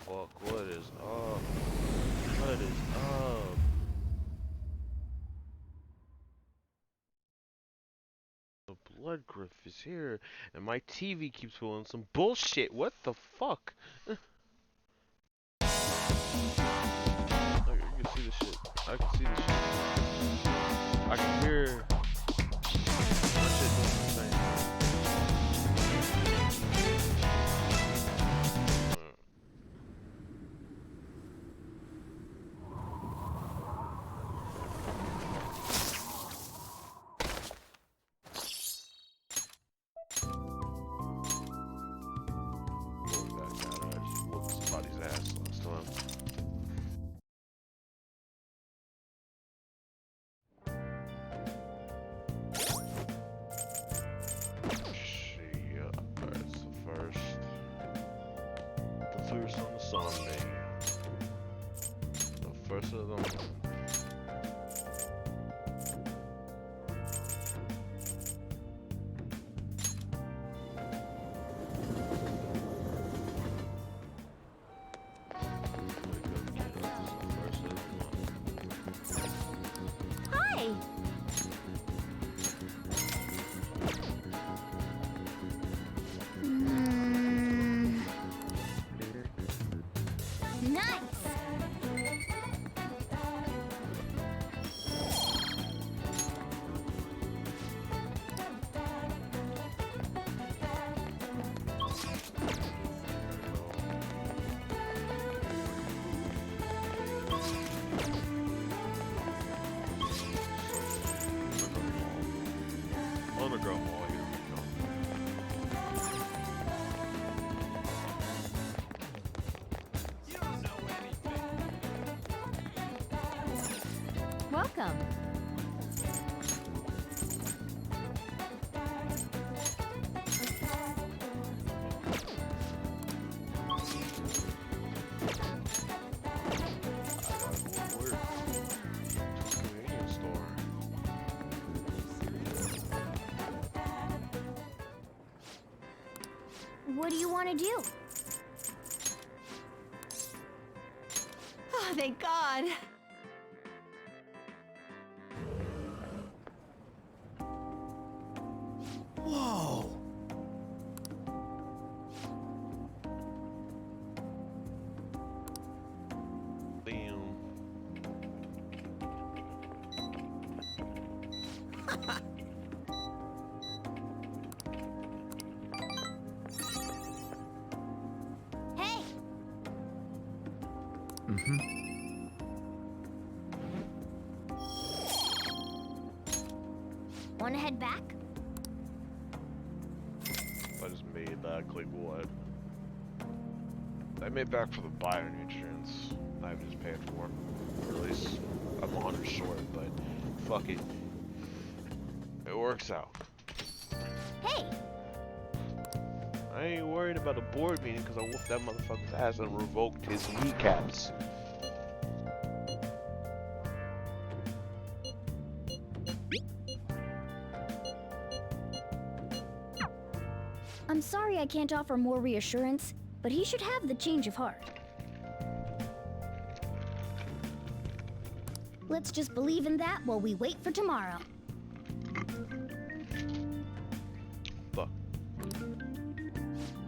fuck? What is up? What is up? The BloodGriff is here, and my TV keeps pulling some bullshit. What the fuck? I can see the shit. I can see the shit. I can hear. My shit doing the same. I just whooped somebody's ass last time. Shit, that's the first. The first on the Sunday. The first of the month. Hi! Nice! Underground wall here. Welcome. Convenience store. What do you want to do? Oh, thank God. Whoa! Damn. Hey! Want to head back? I just made back like what? I made back for the bionutrients I've just paid for. Or at least I'm 100 short, but fuck it. It works out. Hey! I ain't worried about a board meeting because I whooped that motherfucker's ass and revoked his kneecaps. I'm sorry I can't offer more reassurance, but he should have the change of heart. Let's just believe in that while we wait for tomorrow. Fuck.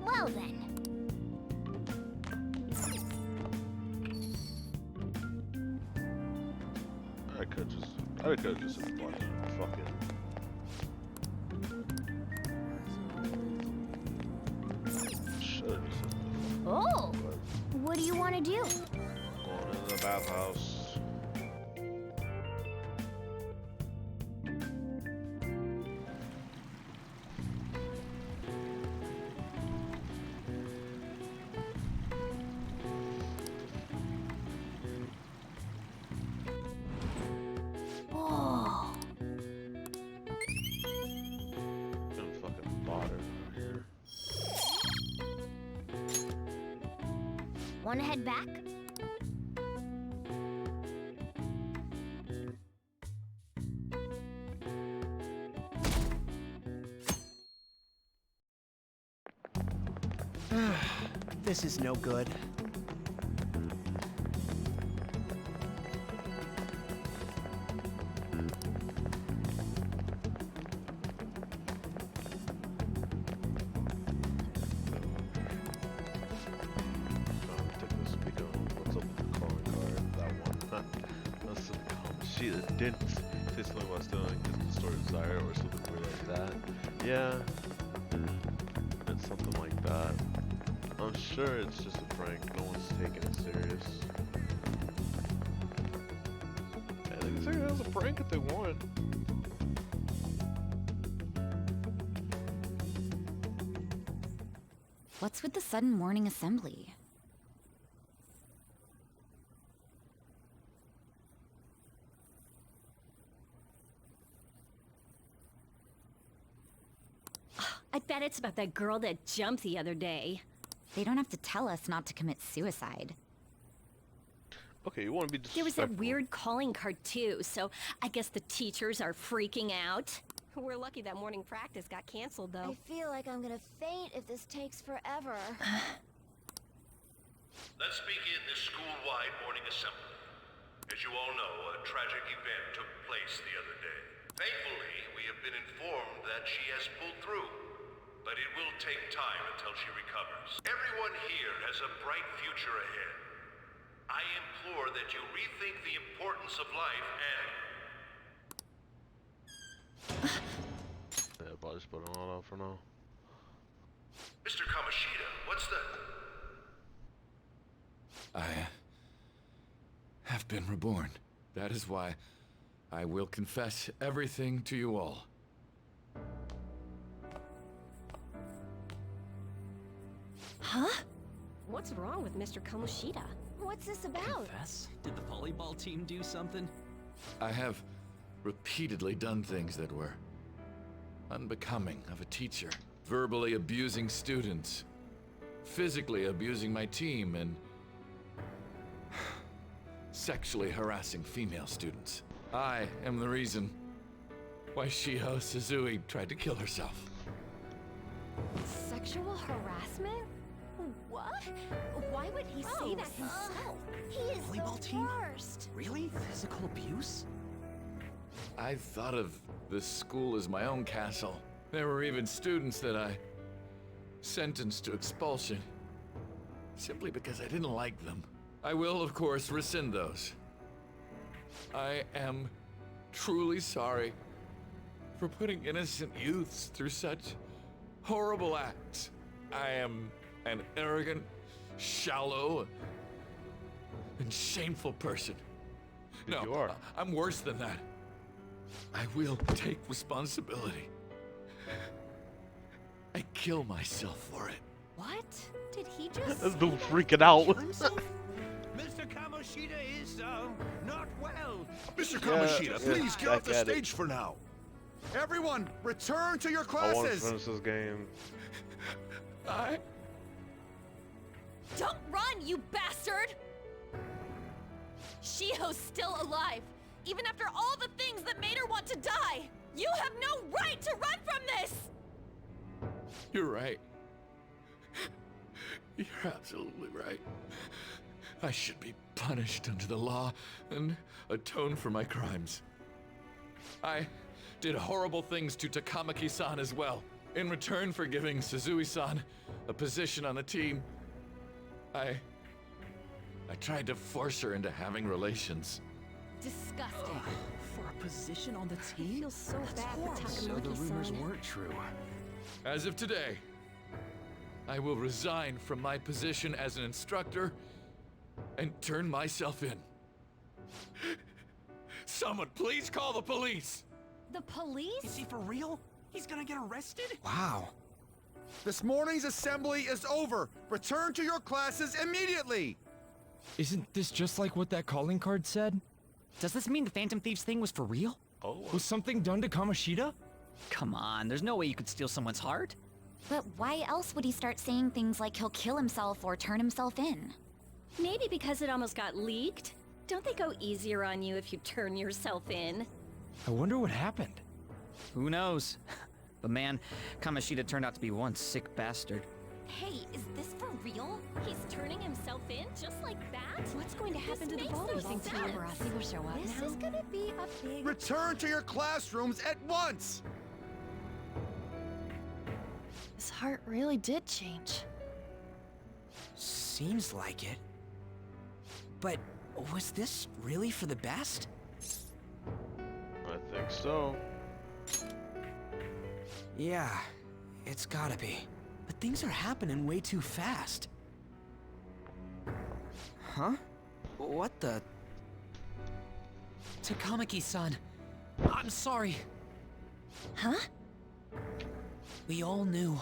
Well then. I could just hit the button. Fuck it. Should've just hit the Oh! button. What do you want to do? Going into the bathhouse. Oh! Gonna fucking bother here. Want to head back? This is no good. she didn't say something about stealing his story desire or something weird like that. Yeah, it's something like that. I'm sure it's just a prank. No one's taking it serious. Yeah, they can say it as a prank if they want. What's with the sudden morning assembly? I bet it's about that girl that jumped the other day. They don't have to tell us not to commit suicide. Okay, you want to be There was disrespectful. that weird calling card too, so I guess the teachers are freaking out. We're lucky that morning practice got canceled though. I feel like I'm gonna faint if this takes forever. Let's begin this school-wide morning assembly. As you all know, a tragic event took place the other day. Thankfully, we have been informed that she has pulled through, but it will take time until she recovers. Everyone here has a bright future ahead. I implore that you rethink the importance of life and... Yeah, but just put it all out for now. Mr. Kamoshida, what's the... I have been reborn. That is why I will confess everything to you all. Huh? What's wrong with Mr. Kamoshida? What's this about? Confess? Did the volleyball team do something? I have repeatedly done things that were unbecoming of a teacher. Verbally abusing students, physically abusing my team, and sexually harassing female students. I am the reason why Shiho Suzui tried to kill herself. Sexual harassment? What? Why would he say that himself? He is Volleyball the team? worst. Really? Physical abuse? I thought of this school as my own castle. There were even students that I sentenced to expulsion, simply because I didn't like them. I will, of course, rescind those. I am truly sorry for putting innocent youths through such horrible acts. I am an arrogant, shallow, and shameful person. No, You are. I'm worse than that. I will take responsibility. I kill myself for it. What? Did he just That's say the that? freaking out. Mr. Kamoshida is, not well. Mr. Yeah, Kamoshida, yeah, please get off the back at it. stage for now. Everyone, return to your I want to classes. finish this game. Don't run, you bastard! Shiho's still alive, even after all the things that made her want to die! You have no right to run from this! You're right. You're absolutely right. I should be punished under the law and atone for my crimes. I did horrible things to Takamaki-san as well. In return for giving Suzui-san a position on the team, I tried to force her into having relations. Disgusting. For a position on the I team? feel so That's bad for horrible. So the rumors Takamaki-san. weren't true. As of today, I will resign from my position as an instructor and turn myself in. Someone please call the police! The police? Is he for real? He's gonna get arrested? Wow. This morning's assembly is over. Return to your classes immediately. Isn't this just like what that calling card said? Does this mean the Phantom Thieves thing was for real? Oh. Was something done to Kamoshida? Come on, there's no way you could steal someone's heart. But why else would he start saying things like he'll kill himself or turn himself in? Maybe because it almost got leaked. Don't they go easier on you if you turn yourself in? I wonder what happened. Who knows? But man, Kamoshida turned out to be one sick bastard. Hey, is this for real? He's turning himself in just like that? What's going to happen This to the makes bowling no team? sense. Arasi will show up This now. is gonna be a big... Return to your classrooms at once. His heart really did change. Seems like it. But was this really for the best? think so. Yeah, it's gotta be. But things are happening way too fast. Huh? What the? Takamaki-san, I'm sorry. Huh? We all knew,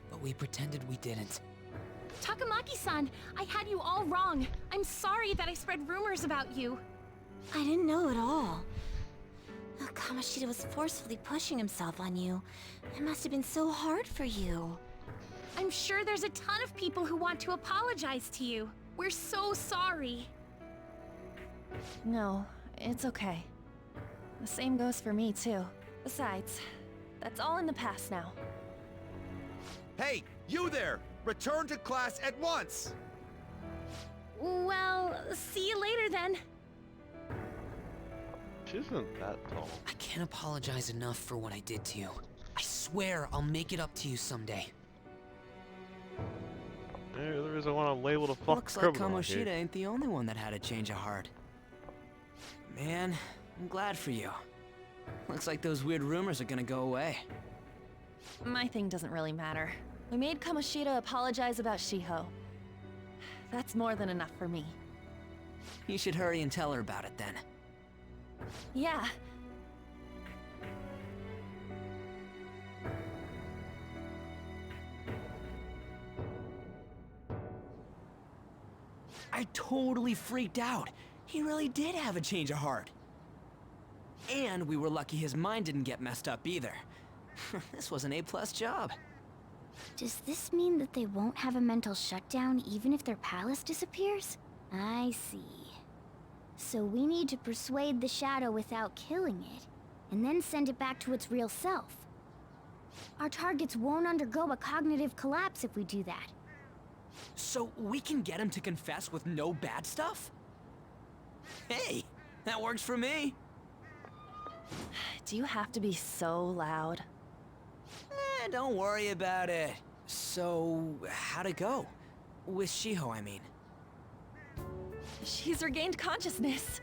but we pretended we didn't. Takamaki-san, I had you all wrong. I'm sorry that I spread rumors about you. I didn't know at all. Kamoshida was forcefully pushing himself on you. It must have been so hard for you. I'm sure there's a ton of people who want to apologize to you. We're so sorry. No, it's okay. The same goes for me, too. Besides, that's all in the past now. Hey, you there! Return to class at once! Well, see you later then. She isn't that tall. I can't apologize enough for what I did to you. I swear I'll make it up to you someday. Maybe the reason I want to label the fucking Looks like criminal Kamoshida here. ain't the only one that had a change of heart. Man, I'm glad for you. Looks like those weird rumors are gonna go away. My thing doesn't really matter. We made Kamoshida apologize about Shiho. That's more than enough for me. You should hurry and tell her about it then. Yeah. I totally freaked out. He really did have a change of heart. And we were lucky his mind didn't get messed up either. This was an A+ job. Does this mean that they won't have a mental shutdown even if their palace disappears? I see. So we need to persuade the shadow without killing it, and then send it back to its real self. Our targets won't undergo a cognitive collapse if we do that. So we can get him to confess with no bad stuff? Hey, that works for me. Do you have to be so loud? Don't worry about it. So, how'd it go? With Shiho, I mean. She's regained consciousness.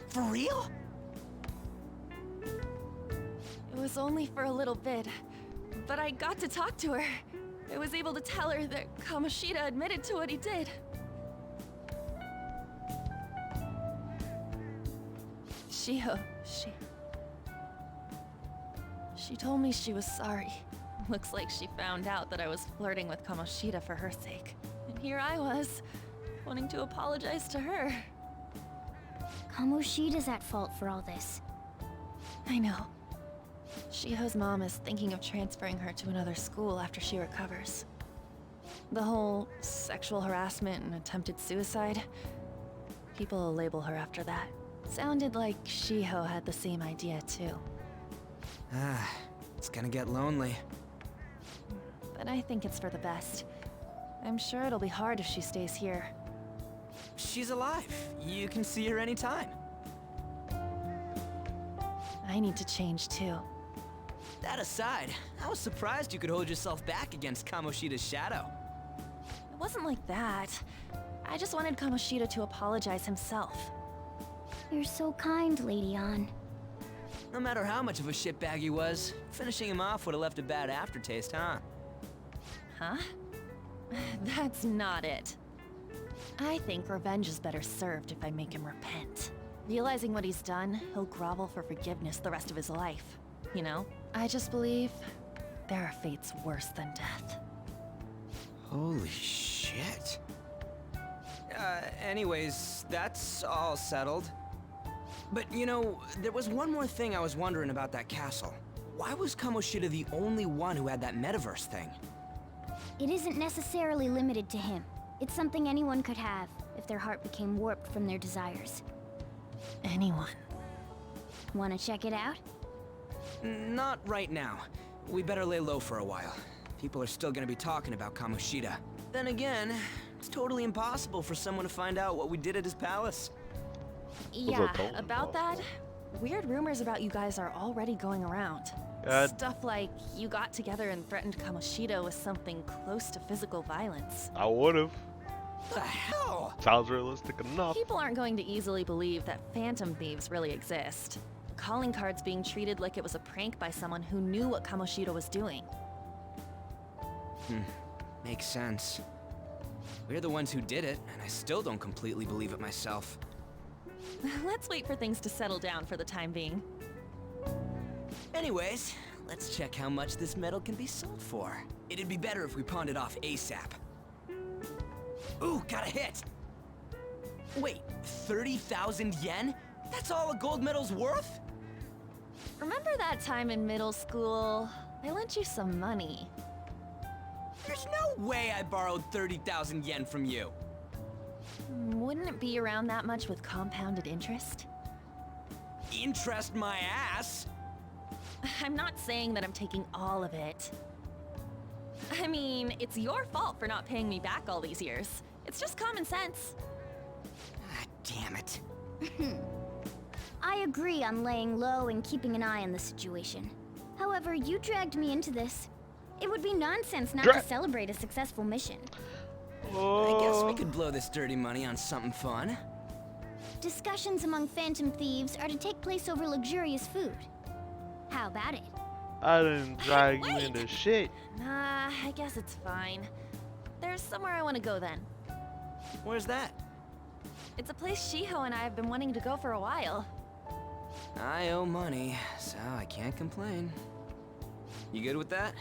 For real? It was only for a little bit, but I got to talk to her. I was able to tell her that Kamoshida admitted to what he did. Shiho, She told me she was sorry. Looks like she found out that I was flirting with Kamoshida for her sake. And here I was, wanting to apologize to her. Kamoshida's at fault for all this. I know. Shiho's mom is thinking of transferring her to another school after she recovers. The whole sexual harassment and attempted suicide, people will label her after that. Sounded like Shiho had the same idea too. It's gonna get lonely. But I think it's for the best. I'm sure it'll be hard if she stays here. She's alive. You can see her anytime. I need to change too. That aside, I was surprised you could hold yourself back against Kamoshida's shadow. It wasn't like that. I just wanted Kamoshida to apologize himself. You're so kind, Lady Ann. No matter how much of a shitbag he was, finishing him off would have left a bad aftertaste, huh? Huh? That's not it. I think revenge is better served if I make him repent. Realizing what he's done, he'll grovel for forgiveness the rest of his life. You know? I just believe there are fates worse than death. Holy shit. Anyways, that's all settled. But you know, there was one more thing I was wondering about that castle. Why was Kamoshida the only one who had that metaverse thing? It isn't necessarily limited to him. It's something anyone could have, if their heart became warped from their desires. Anyone. Wanna check it out? Not right now. We better lay low for a while. People are still gonna be talking about Kamoshida. Then again, it's totally impossible for someone to find out what we did at his palace. Yeah, about that, weird rumors about you guys are already going around. Stuff like you got together and threatened Kamoshida with something close to physical violence. I would've. The hell? Sounds realistic enough. People aren't going to easily believe that phantom thieves really exist. Calling cards being treated like it was a prank by someone who knew what Kamoshida was doing. Makes sense. We're the ones who did it, and I still don't completely believe it myself. Let's wait for things to settle down for the time being. Anyways, let's check how much this metal can be sold for. It'd be better if we pawned it off ASAP. Ooh, got a hit! Wait, 30,000 yen? That's all a gold medal's worth? Remember that time in middle school? I lent you some money. There's no way I borrowed 30,000 yen from you. Wouldn't it be around that much with compounded interest? Interest my ass? I'm not saying that I'm taking all of it. I mean, it's your fault for not paying me back all these years. It's just common sense. Ah, damn it. I agree on laying low and keeping an eye on the situation. However, you dragged me into this. It would be nonsense not to celebrate a successful mission. I guess we could blow this dirty money on something fun. Discussions among phantom thieves are to take place over luxurious food. How about it? I didn't drag you Wait. into shit. Nah, I guess it's fine. There's somewhere I want to go then. Where's that? It's a place Shiho and I have been wanting to go for a while. I owe money, so I can't complain. You good with that?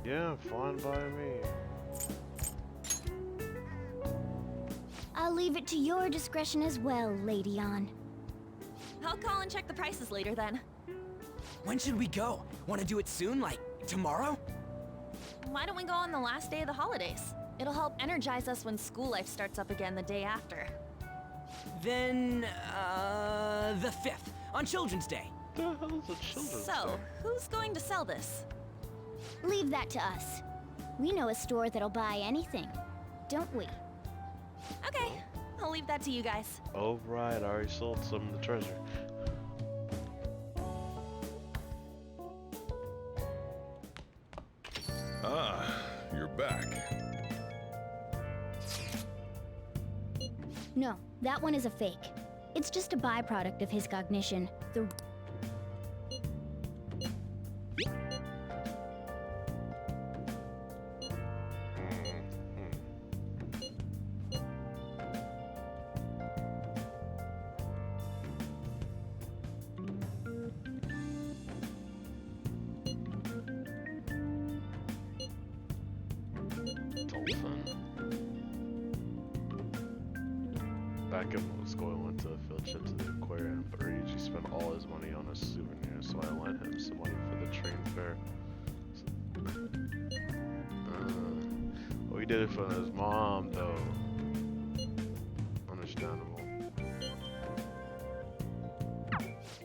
Yeah, fine by me. I'll leave it to your discretion as well, Lady On. I'll call and check the prices later then. When should we go? Want to do it soon, like tomorrow? Why don't we go on the last day of the holidays? It'll help energize us when school life starts up again the day after. Then, the 5th, on Children's Day. The hell is a children's So, day? who's going to sell this? Leave that to us. We know a store that'll buy anything, don't we? Okay, I'll leave that to you guys. Oh right, I already sold some of the treasure. Ah, you're back. No, that one is a fake. It's just a byproduct of his cognition. The Dolphin. Back in middle school, I went to a field trip to the aquarium, but Ryuji spent all his money on a souvenir, so I lent him some money for the train fare. We did it for his mom, though. Understandable.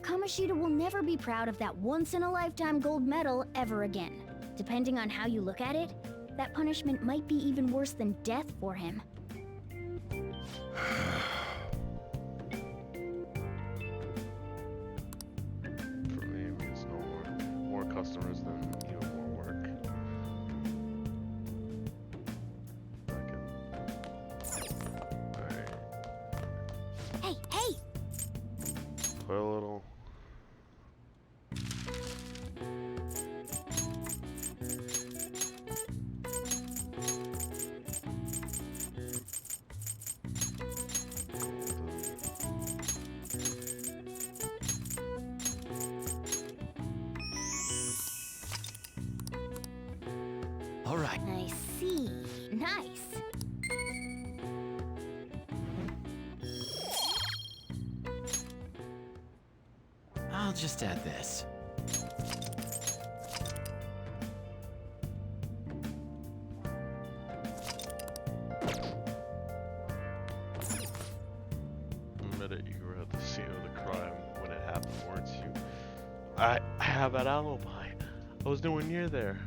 Kamoshida will never be proud of that once-in-a-lifetime gold medal ever again. Depending on how you look at it, that punishment might be even worse than death for him. For me, it means no more customers than even more work. Alright. Hey, hey! Put a little. All right. I see. Nice. I'll just add this. Admit it, you were at the scene of the crime when it happened, weren't you? I have that alibi. I was nowhere near there.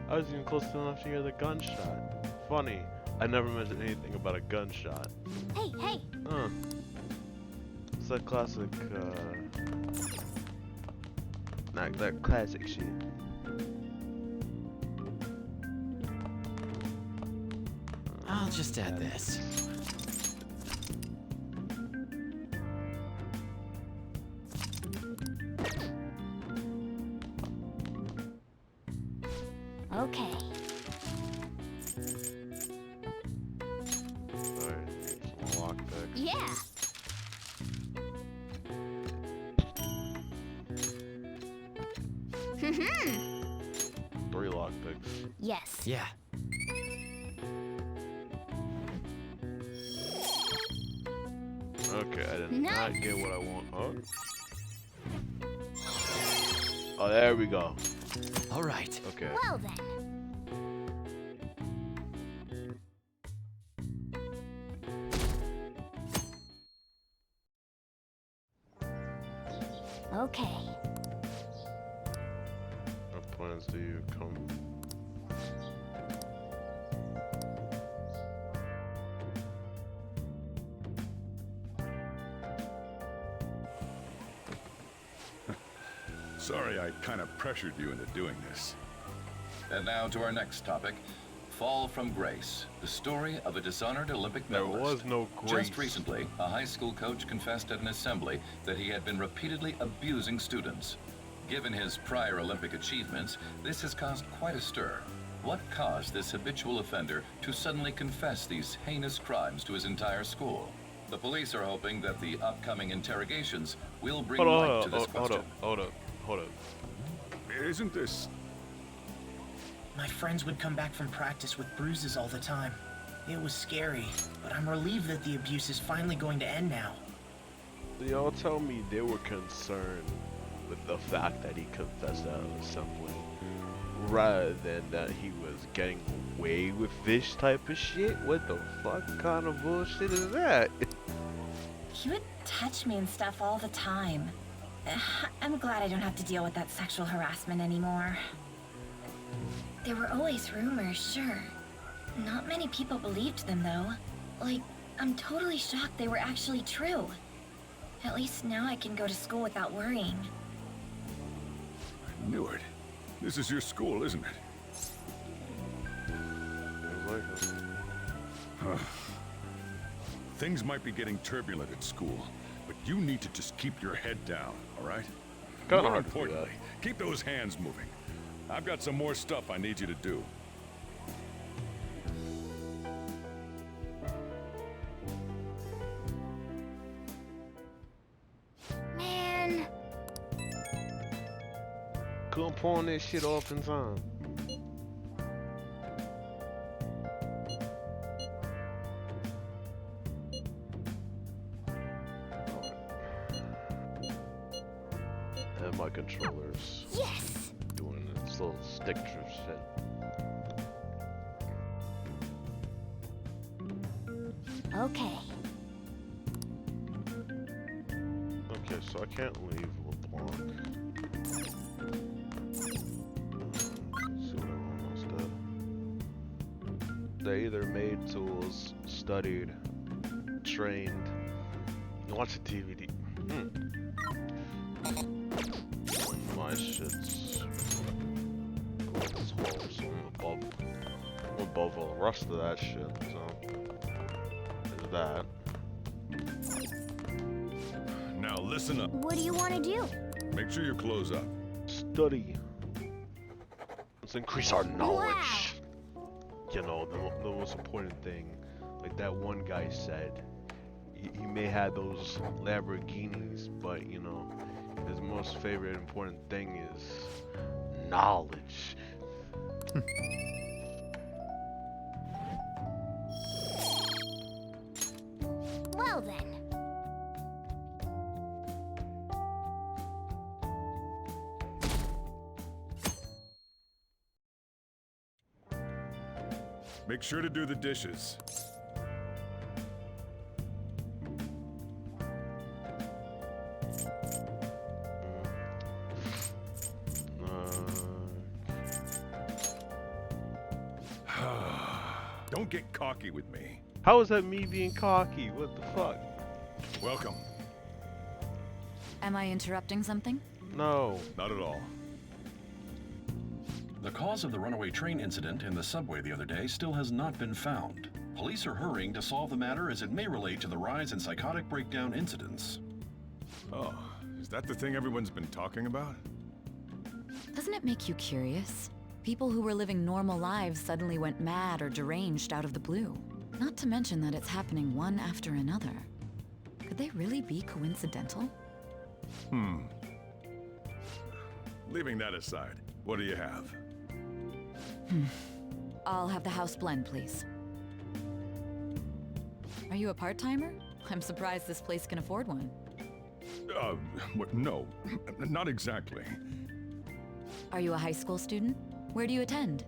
I was even close enough to hear the gunshot. Funny, I never mentioned anything about a gunshot. Hey, hey! Huh. It's that classic, that classic shit. I'll just add this. Okay. Alright, some lockpicks. Yeah. Hmm. 3 lockpicks. Yes. Yeah. Okay, I did Nice. not get what I want. Oh, there we go. All right. Okay. Well then. Okay. What plans do you come? Sorry I kind of pressured you into doing this. And now to our next topic, Fall from Grace, the story of a dishonored Olympic There medalist. was no grace. Just recently, a high school coach confessed at an assembly that he had been repeatedly abusing students. Given his prior Olympic achievements, this has caused quite a stir. What caused this habitual offender to suddenly confess these heinous crimes to his entire school? The police are hoping that the upcoming interrogations will bring light to this question. Hold up. Isn't this... My friends would come back from practice with bruises all the time. It was scary, but I'm relieved that the abuse is finally going to end now. Y'all tell me they were concerned with the fact that he confessed at an assembly rather than that he was getting away with this type of shit? What the fuck kind of bullshit is that? He would touch me and stuff all the time. I'm glad I don't have to deal with that sexual harassment anymore. There were always rumors, sure. Not many people believed them, though. Like, I'm totally shocked they were actually true. At least now I can go to school without worrying. I knew it. This is your school, isn't it? Things might be getting turbulent at school, but you need to just keep your head down, all right? Kinda More hard to do importantly, keep those hands moving. I've got some more stuff I need you to do. Man. Couldn't pawn that shit off in time. And my controller's Yes. doing its little stick drift shit. Okay. Okay, so I can't leave LeBlanc. See what I almost did. They either made tools, studied, trained, watched the DVD. My shit's above all the rest of that shit, so there's that. Now listen up. What do you want to do? Make sure you close up. Study. Let's increase our knowledge. You know, the most important thing, like that one guy said, he may have those Lamborghinis, but you know, his most favorite important thing is knowledge. Well then. Make sure to do the dishes. Don't get cocky with me. How is that me being cocky? What the fuck? Welcome. Am I interrupting something? No. Not at all. The cause of the runaway train incident in the subway the other day still has not been found. Police are hurrying to solve the matter as it may relate to the rise in psychotic breakdown incidents. Oh, is that the thing everyone's been talking about? Doesn't it make you curious? People who were living normal lives suddenly went mad or deranged out of the blue. Not to mention that it's happening one after another. Could they really be coincidental? Leaving that aside, what do you have? I'll have the house blend, please. Are you a part-timer? I'm surprised this place can afford one. No, not exactly. Are you a high school student? Where do you attend?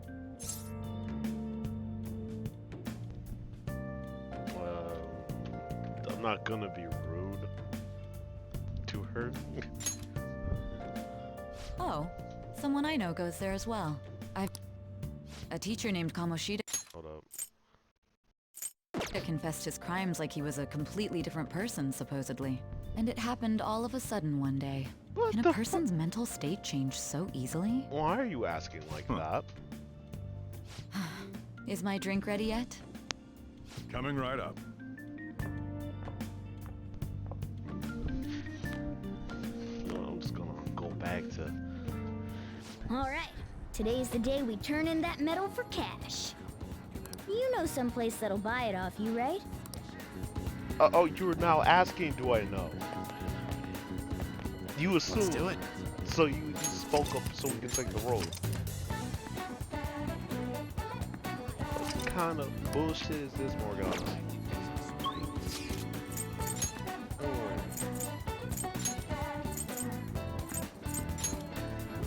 I'm not gonna be rude to her. Oh, someone I know goes there as well. A teacher named Kamoshida Hold up. confessed his crimes like he was a completely different person, supposedly. And it happened all of a sudden one day. Can a person's mental state change so easily? Why are you asking like that? Is my drink ready yet? Coming right up. I'm just gonna go back to... Alright, today's the day we turn in that metal for cash. You know someplace that'll buy it off you, right? Oh, you're now asking, do I know? You assume. Let's do it. So you spoke up so we can take the road. What kind of bullshit is this, Morgan?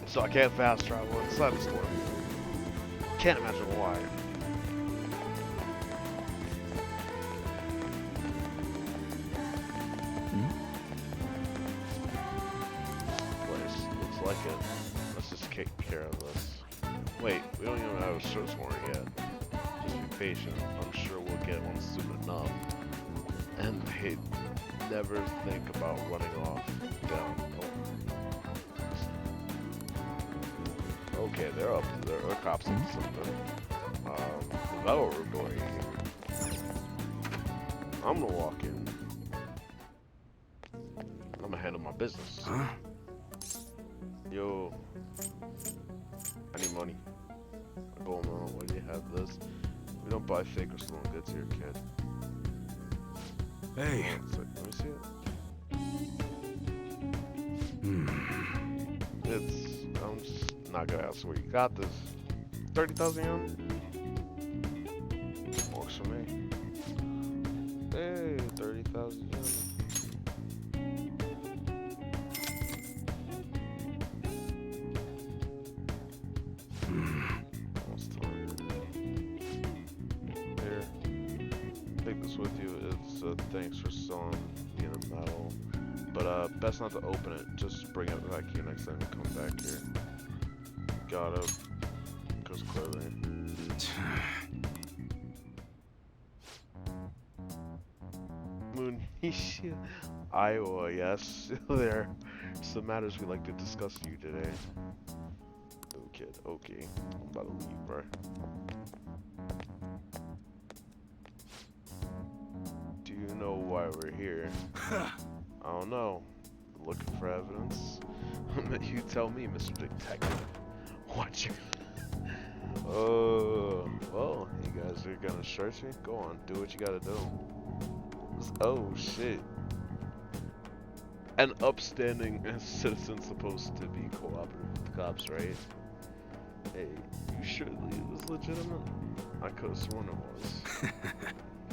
So I can't fast travel inside the store. Can't imagine why. Looks like it. Let's just take care of this. Wait, we don't even have a search warrant yet. Just be patient. I'm sure we'll get one soon enough. And they never think about running off down. Oh. Okay, they're up. They're cops up to something. Is that what we're doing here? I'm gonna walk in. I'm gonna handle my business. Huh? Yo, I need money. Boom, why do you have this? We don't buy fake or stolen goods here, kid. Hey. Let me see it. I'm just not gonna ask where you got this. 30,000 yen? Works for me. Hey, 30,000 yen. With you, it's thanks for selling me the metal, but best not to open it. Just bring it back here next time you come back here. Got it. Goes clearly. Moonishi, Iowa. Yes, there are some matters we'd like to discuss with you today. Oh kid, okay, I'm about to leave, bro. You know why we're here. I don't know. Looking for evidence? You tell me, Mr. Detective. What you... Oh, well, you guys are gonna search me? Go on, do what you gotta do. Oh, shit. An upstanding citizen supposed to be cooperative with the cops, right? Hey, you sure it was legitimate? I could've sworn it was.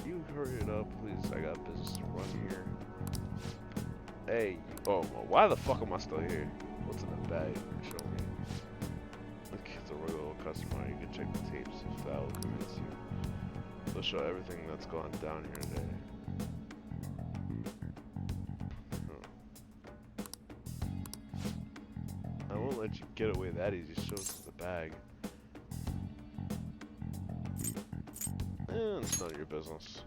You hurry it up, please. I got business to run here. Hey, oh, well, why the fuck am I still here? What's in the bag? Show me. Look, it's a regular customer. You can check the tapes if that will convince you. They'll show everything that's gone down here today. I won't let you get away that easy. Show us the bag. And it's none of your business.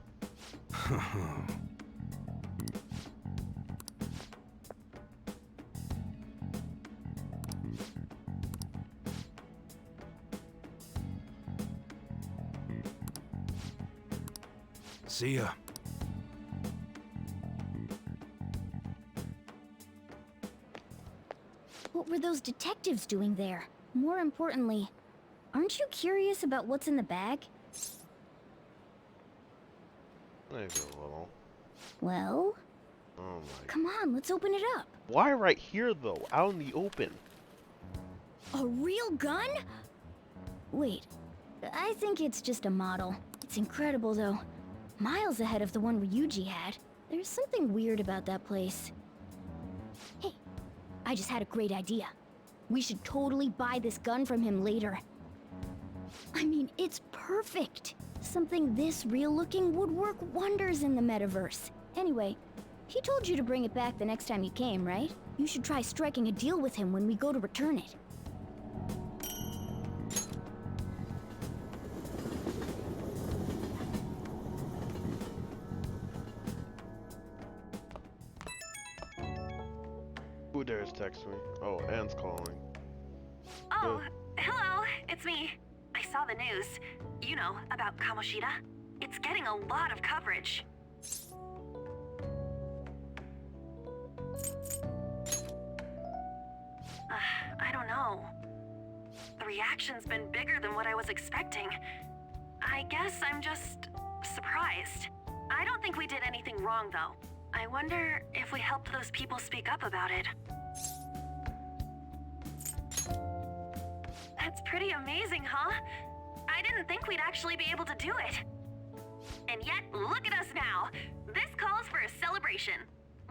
See ya. What were those detectives doing there? More importantly, aren't you curious about what's in the bag? Maybe a little. Well, Oh my. come on, let's open it up. Why right here though? Out in the open. A real gun? Wait, I think it's just a model. It's incredible though. Miles ahead of the one Ryuji had. There's something weird about that place. Hey, I just had a great idea. We should totally buy this gun from him later. I mean, it's perfect. Something this real-looking would work wonders in the metaverse. Anyway, he told you to bring it back the next time you came, right? You should try striking a deal with him when we go to return it. Who dares text me? Oh, Anne's calling. Oh, hello, it's me. I saw the news. You know, about Kamoshida. It's getting a lot of coverage. I don't know. The reaction's been bigger than what I was expecting. I guess I'm just surprised. I don't think we did anything wrong, though. I wonder if we helped those people speak up about it. That's pretty amazing, huh? I didn't think we'd actually be able to do it. And yet, look at us now. This calls for a celebration.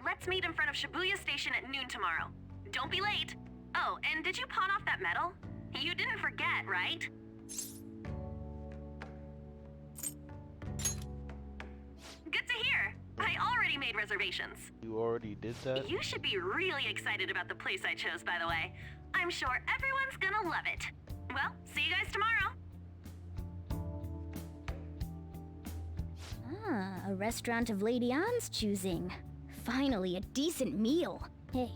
Let's meet in front of Shibuya Station at noon tomorrow. Don't be late. Oh, and did you pawn off that medal? You didn't forget, right? Good to hear. I already made reservations. You already did that? You should be really excited about the place I chose, by the way. I'm sure everyone's gonna love it. Well, see you guys tomorrow. Ah, a restaurant of Lady Ann's choosing. Finally, a decent meal. Hey,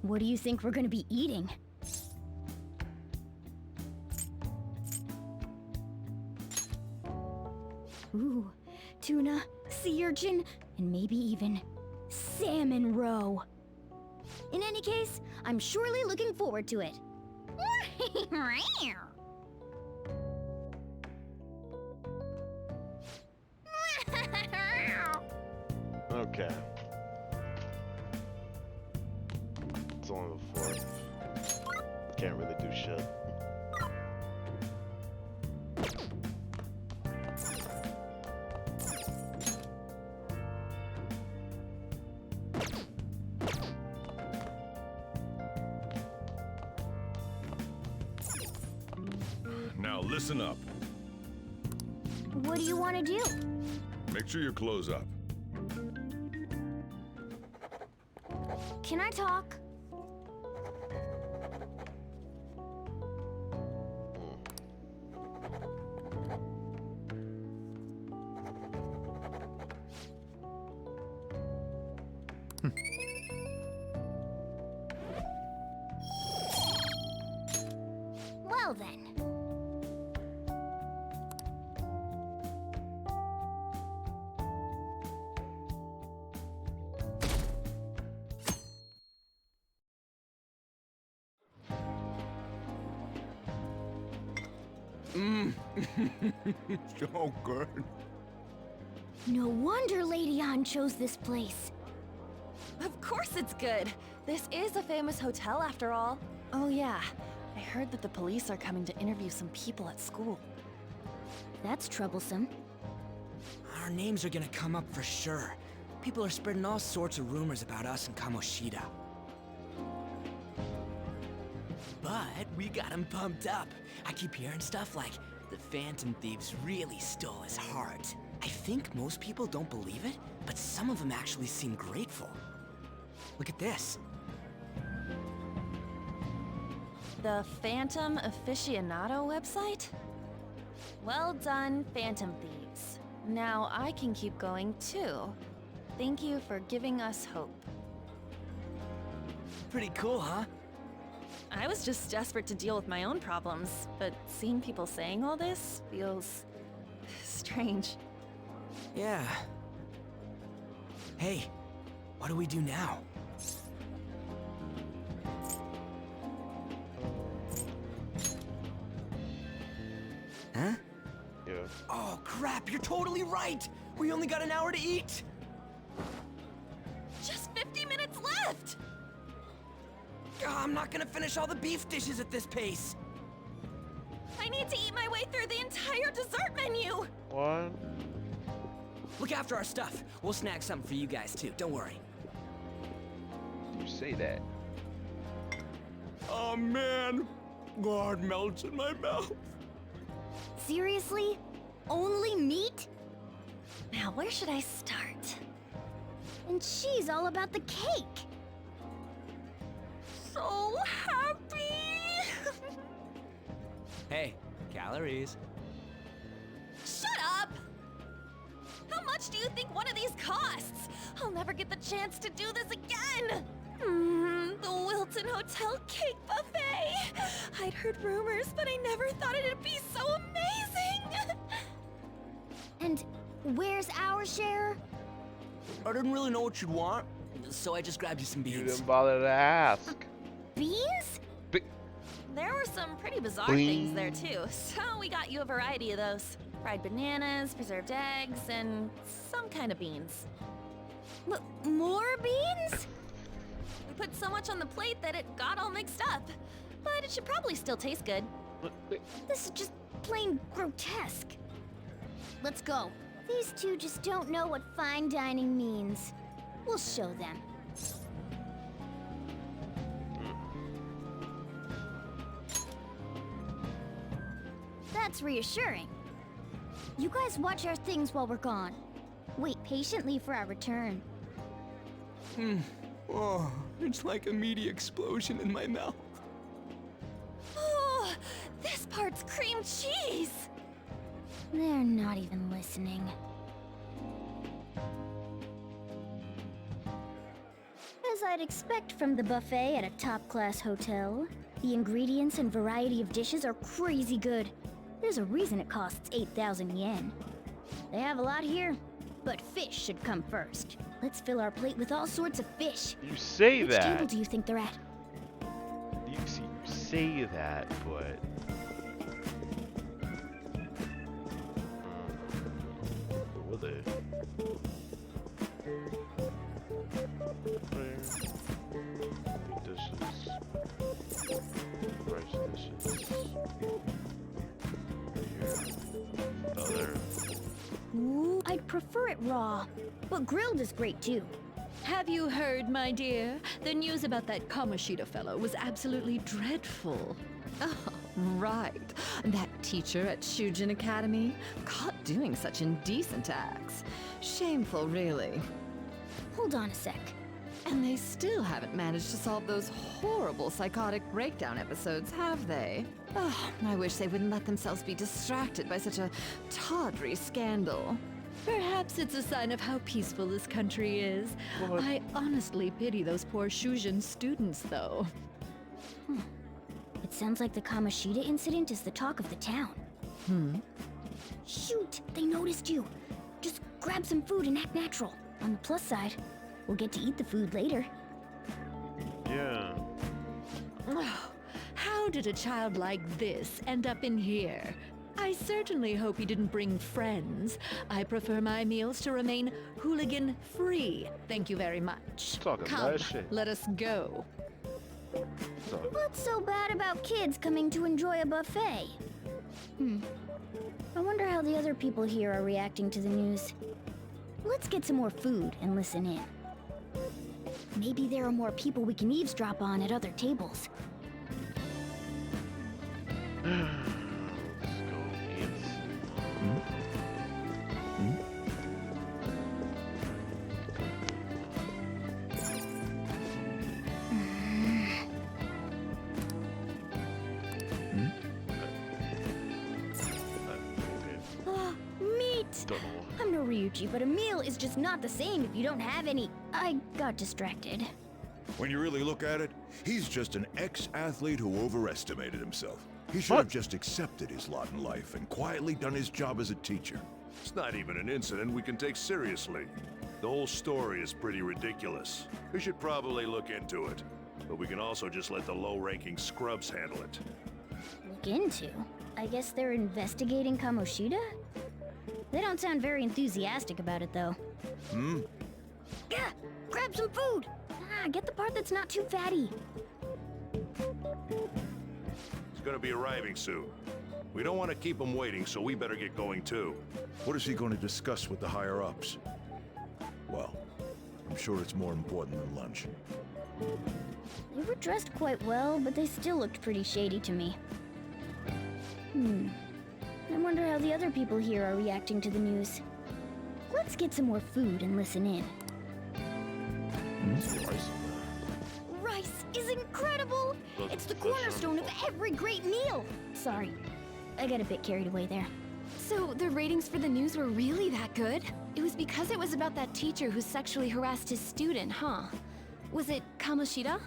what do you think we're gonna be eating? Ooh, tuna, sea urchin, and maybe even salmon roe. In any case, I'm surely looking forward to it. Okay. It's only the 4th. Can't really do shit. Now listen up. What do you want to do? Make sure your clothes up. Can I talk? Well then. So good. No wonder Lady Ann chose this place. Of course it's good. This is a famous hotel after all. Oh yeah, I heard that the police are coming to interview some people at school. That's troublesome. Our names are gonna come up for sure. People are spreading all sorts of rumors about us and Kamoshida. But we got him pumped up. I keep hearing stuff like, the Phantom Thieves really stole his heart. I think most people don't believe it, but some of them actually seem grateful. Look at this. The Phantom Aficionado website? Well done, Phantom Thieves. Now I can keep going too. Thank you for giving us hope. Pretty cool, huh? I was just desperate to deal with my own problems, but seeing people saying all this feels strange. Yeah. Hey, what do we do now? Huh? Yeah. Oh, crap, you're totally right! We only got an hour to eat! Just 50 minutes left! I'm not gonna finish all the beef dishes at this pace! I need to eat my way through the entire dessert menu! What? Look after our stuff. We'll snag something for you guys too, don't worry. You say that. Oh man, God melts in my mouth. Seriously? Only meat? Now, where should I start? And she's all about the cake. So happy! Hey, calories. Shut up! How much do you think one of these costs? I'll never get the chance to do this again! The Wilton Hotel Cake Buffet! I'd heard rumors, but I never thought it'd be so amazing! And where's our share? I didn't really know what you'd want, so I just grabbed you some beans. You didn't bother to ask. Beans? There were some pretty bizarre things there too, so we got you a variety of those. Fried bananas, preserved eggs, and some kind of beans. More beans? We put so much on the plate that it got all mixed up. But it should probably still taste good. This is just plain grotesque. Let's go. These two just don't know what fine dining means. We'll show them. That's reassuring. You guys watch our things while we're gone. Wait patiently for our return. Oh, it's like a meaty explosion in my mouth. Oh, this part's cream cheese! They're not even listening. As I'd expect from the buffet at a top-class hotel, the ingredients and variety of dishes are crazy good. There's a reason it costs 8,000 yen. They have a lot here, but fish should come first. Let's fill our plate with all sorts of fish. You say Which that. table do you think they're at? You say that, but what were they? Dishes. Rice dishes. Here. Ooh, I'd prefer it raw, but grilled is great too. Have you heard, my dear? The news about that Kamoshida fellow was absolutely dreadful. Oh, right. That teacher at Shujin Academy, caught doing such indecent acts. Shameful, really. Hold on a sec. And they still haven't managed to solve those horrible psychotic breakdown episodes, have they? Oh, I wish they wouldn't let themselves be distracted by such a tawdry scandal. Perhaps it's a sign of how peaceful this country is. What? I honestly pity those poor Shujin students, though. It sounds like the Kamoshida incident is the talk of the town. Shoot, they noticed you. Just grab some food and act natural. On the plus side, we'll get to eat the food later. Yeah. Oh, how did a child like this end up in here? I certainly hope he didn't bring friends. I prefer my meals to remain hooligan-free. Thank you very much. Talking Come, that shit. let us go. What's so bad about kids coming to enjoy a buffet? I wonder how the other people here are reacting to the news. Let's get some more food and listen in. Maybe there are more people we can eavesdrop on at other tables. Meat! I'm no Ryuji, but a meal is just not the same if you don't have any. I got distracted. When you really look at it, he's just an ex-athlete who overestimated himself. He should have just accepted his lot in life and quietly done his job as a teacher. It's not even an incident we can take seriously. The whole story is pretty ridiculous. We should probably look into it. But we can also just let the low-ranking scrubs handle it. Look into? I guess they're investigating Kamoshida? They don't sound very enthusiastic about it, though. Hmm? Yeah, grab some food! Get the part that's not too fatty. He's gonna be arriving soon. We don't want to keep him waiting, so we better get going too. What is he going to discuss with the higher-ups? Well, I'm sure it's more important than lunch. They were dressed quite well, but they still looked pretty shady to me. I wonder how the other people here are reacting to the news. Let's get some more food and listen in. Rice is incredible! It's the cornerstone of every great meal! Sorry, I got a bit carried away there. So the ratings for the news were really that good? It was because it was about that teacher who sexually harassed his student, huh? Was it Kamoshida?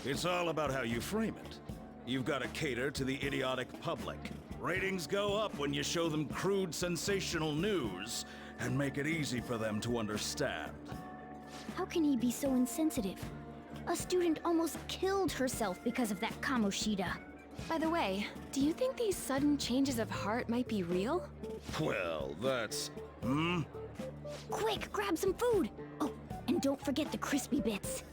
It's all about how you frame it. You've got to cater to the idiotic public. Ratings go up when you show them crude, sensational news and make it easy for them to understand. How can he be so insensitive? A student almost killed herself because of that Kamoshida. By the way, do you think these sudden changes of heart might be real? Well, that's... Quick, grab some food! Oh, and don't forget the crispy bits.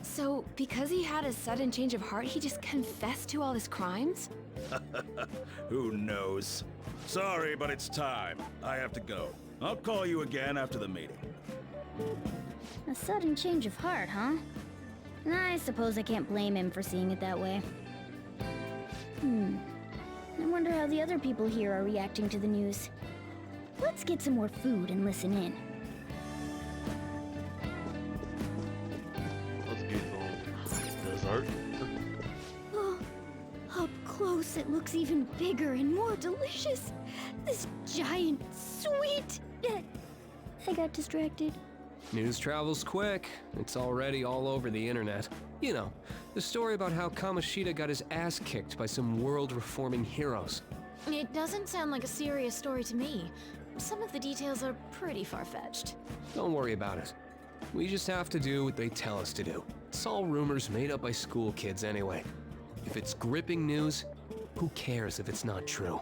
So, because he had a sudden change of heart, he just confessed to all his crimes? Who knows? Sorry, but it's time. I have to go. I'll call you again after the meeting. A sudden change of heart, huh? I suppose I can't blame him for seeing it that way. I wonder how the other people here are reacting to the news. Let's get some more food and listen in. Let's get some dessert. Oh, up close it looks even bigger and more delicious. This giant sweet... I got distracted. News travels quick. It's already all over the internet. You know, the story about how Kamoshida got his ass kicked by some world-reforming heroes. It doesn't sound like a serious story to me. Some of the details are pretty far-fetched. Don't worry about it. We just have to do what they tell us to do. It's all rumors made up by school kids anyway. If it's gripping news, who cares if it's not true?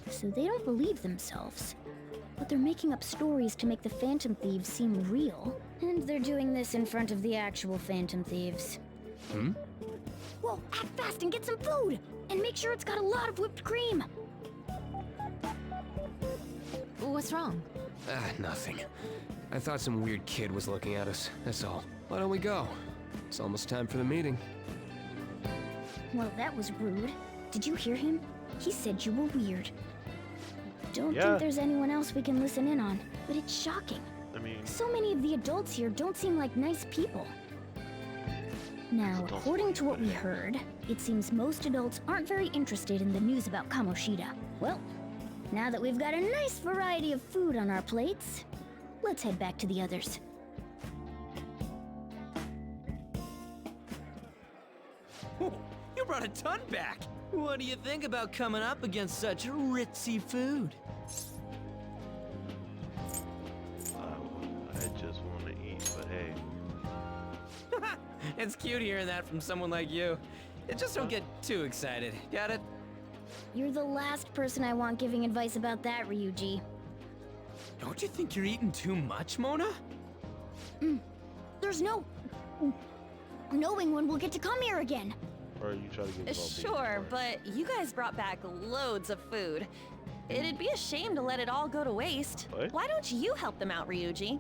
So they don't believe themselves. But they're making up stories to make the Phantom Thieves seem real. And they're doing this in front of the actual Phantom Thieves. Whoa, act fast and get some food! And make sure it's got a lot of whipped cream! What's wrong? Nothing. I thought some weird kid was looking at us, that's all. Why don't we go? It's almost time for the meeting. Well, that was rude. Did you hear him? He said you were weird. Don't Yeah. think there's anyone else we can listen in on, but it's shocking. I mean, So many of the adults here don't seem like nice people. Now, according to what we heard, it seems most adults aren't very interested in the news about Kamoshida. Well, now that we've got a nice variety of food on our plates, let's head back to the others. You brought a ton back. What do you think about coming up against such ritzy food? I just want to eat, but hey. It's cute hearing that from someone like you. Just don't get too excited. Got it? You're the last person I want giving advice about that, Ryuji. Don't you think you're eating too much, Mona? There's no... knowing when we'll get to come here again. Or are you trying to get Sure, but you guys brought back loads of food. It'd be a shame to let it all go to waste. What? Why don't you help them out, Ryuji?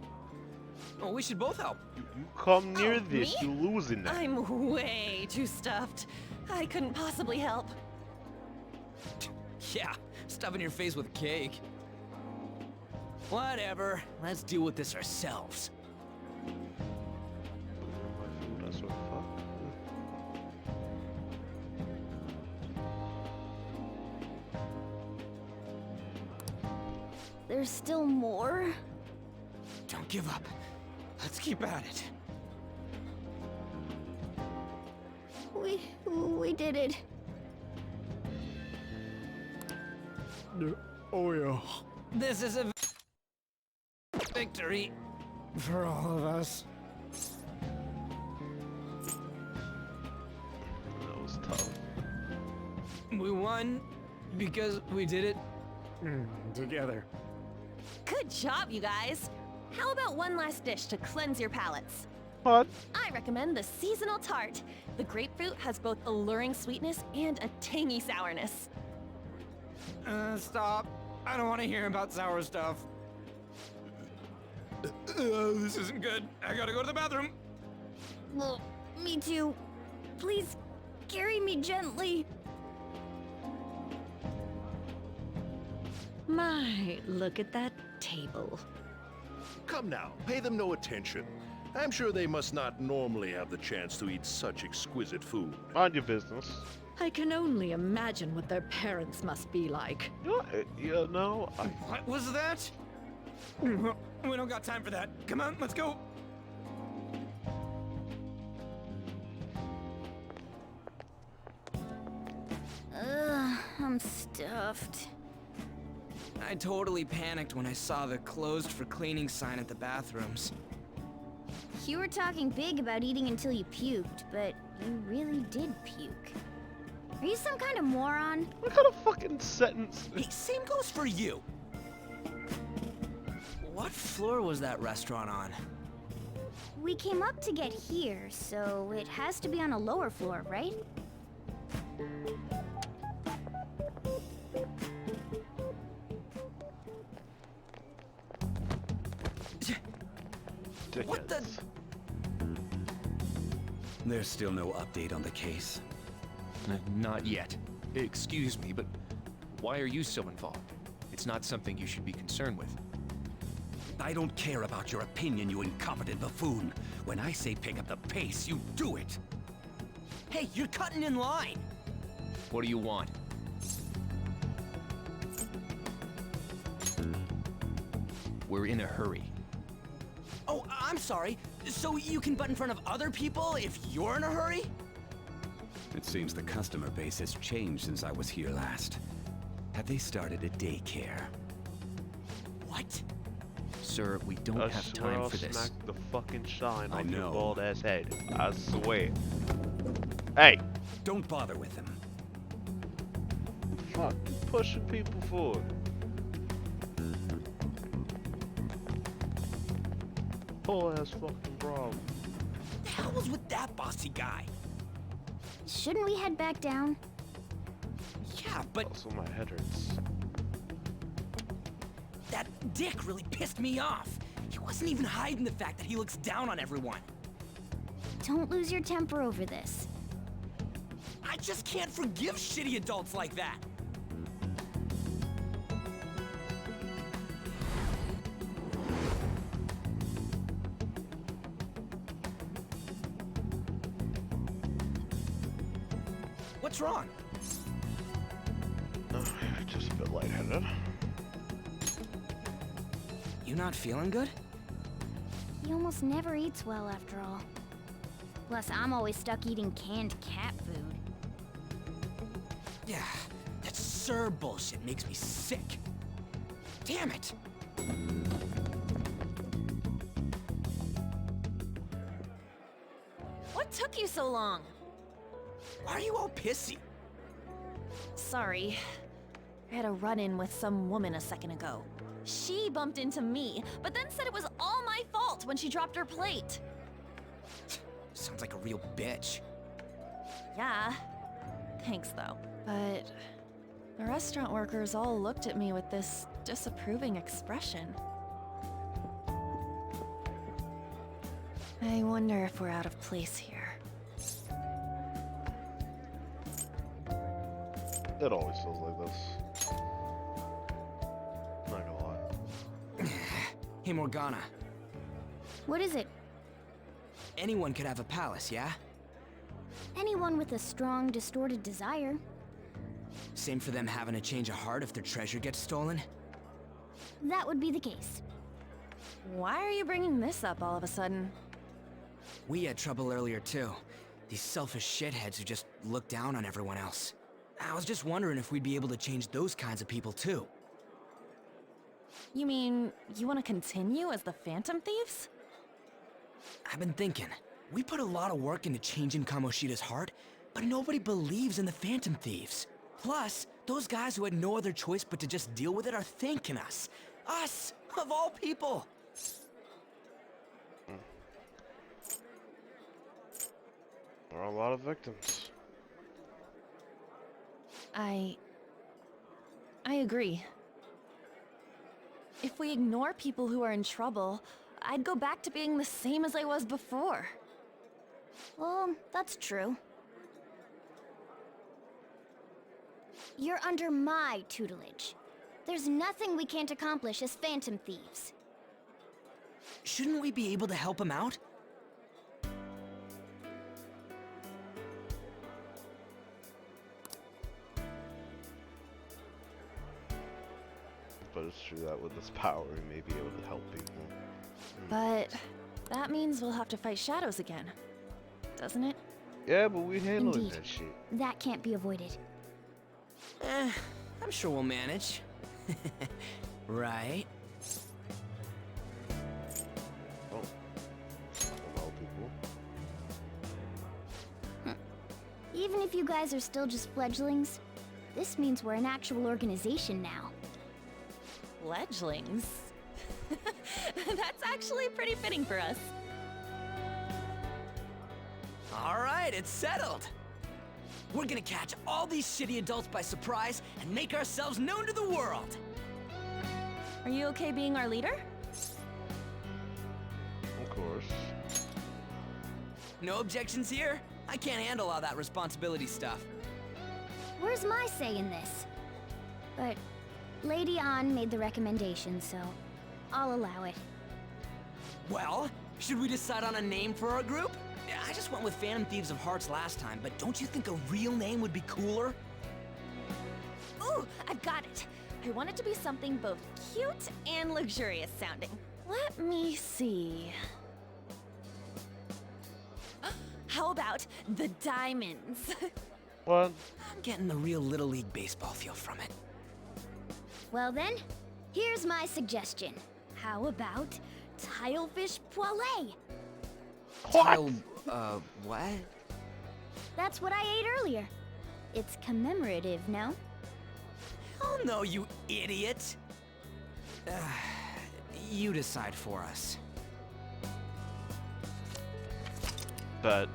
Oh, we should both help. You come near Oh, this, me? you losing that. I'm way too stuffed. I couldn't possibly help. Yeah, stuffing your face with cake. Whatever, let's deal with this ourselves. That's what the fuck. There's still more? Don't give up. Let's keep at it. We did it. Oh yeah. This is a victory for all of us. That was tough. We won because we did it together. Good job, you guys. How about one last dish to cleanse your palates? What? I recommend the seasonal tart. The grapefruit has both alluring sweetness and a tangy sourness. Stop. I don't want to hear about sour stuff. This isn't good. I gotta go to the bathroom. Well, me too. Please, carry me gently. My, look at that table. Come now, pay them no attention. I'm sure they must not normally have the chance to eat such exquisite food. Mind your business. I can only imagine what their parents must be like. You know, What was that? We don't got time for that. Come on, let's go. I'm stuffed. I totally panicked when I saw the closed for cleaning sign at the bathrooms. You were talking big about eating until you puked, but you really did puke. Are you some kind of moron? What kind of fucking sentence? Hey, same goes for you. What floor was that restaurant on? We came up to get here, so it has to be on a lower floor, right? What the? There's still no update on the case. Not yet. Excuse me, but why are you so involved? It's not something you should be concerned with. I don't care about your opinion, you incompetent buffoon. When I say pick up the pace, you do it. Hey, you're cutting in line. What do you want? We're in a hurry. Oh, I'm sorry. So you can butt in front of other people if you're in a hurry? It seems the customer base has changed since I was here last. Have they started a daycare? What? Sir, we don't have time I'll for this. Smack the fucking shine I off your know. bald ass head. I swear. Hey! Don't bother with him. Fuck, you pushing people forward. Whole ass fucking problem. The hell was with that bossy guy? Shouldn't we head back down? Yeah, but Also, my head hurts. that dick really pissed me off. He wasn't even hiding the fact that he looks down on everyone. Don't lose your temper over this. I just can't forgive shitty adults like that. What's wrong? Just a bit lightheaded. You not feeling good? He almost never eats well after all. Plus, I'm always stuck eating canned cat food. Yeah, that Sir bullshit makes me sick. Damn it! What took you so long? Why are you all pissy? Sorry. I had a run-in with some woman a second ago. She bumped into me, but then said it was all my fault when she dropped her plate. Sounds like a real bitch. Yeah. Thanks, though. But the restaurant workers all looked at me with this disapproving expression. I wonder if we're out of place here. It always feels like this. Not gonna lie. Hey, Morgana. What is it? Anyone could have a palace, yeah? Anyone with a strong, distorted desire. Same for them having a change of heart if their treasure gets stolen? That would be the case. Why are you bringing this up all of a sudden? We had trouble earlier, too. These selfish shitheads who just look down on everyone else. I was just wondering if we'd be able to change those kinds of people too. You mean, you want to continue as the Phantom Thieves? I've been thinking, we put a lot of work into changing Kamoshida's heart, but nobody believes in the Phantom Thieves. Plus, those guys who had no other choice but to just deal with it are thanking us. Us, of all people! There are a lot of victims. I agree. If we ignore people who are in trouble, I'd go back to being the same as I was before. Well, that's true. You're under my tutelage. There's nothing we can't accomplish as Phantom Thieves. Shouldn't we be able to help him out? But it's true that with this power, we may be able to help people. But that means we'll have to fight shadows again, doesn't it? Yeah, but we handled Indeed. that shit. That can't be avoided. I'm sure we'll manage. Right? Oh. Hello, people. Even if you guys are still just fledglings, this means we're an actual organization now. Fledglings? That's actually pretty fitting for us. All right, it's settled. We're gonna catch all these shitty adults by surprise and make ourselves known to the world. Are you okay being our leader? Of course. No objections here? I can't handle all that responsibility stuff. Where's my say in this? But Lady An made the recommendation, so I'll allow it. Well, should we decide on a name for our group? I just went with Phantom Thieves of Hearts last time, but don't you think a real name would be cooler? Ooh, I've got it. I want it to be something both cute and luxurious sounding. Let me see. How about the Diamonds? What? I'm getting the real Little League Baseball feel from it. Well then, here's my suggestion. How about Tilefish Poêlée? What? That's what I ate earlier. It's commemorative, no? Oh no, you idiot! You decide for us. But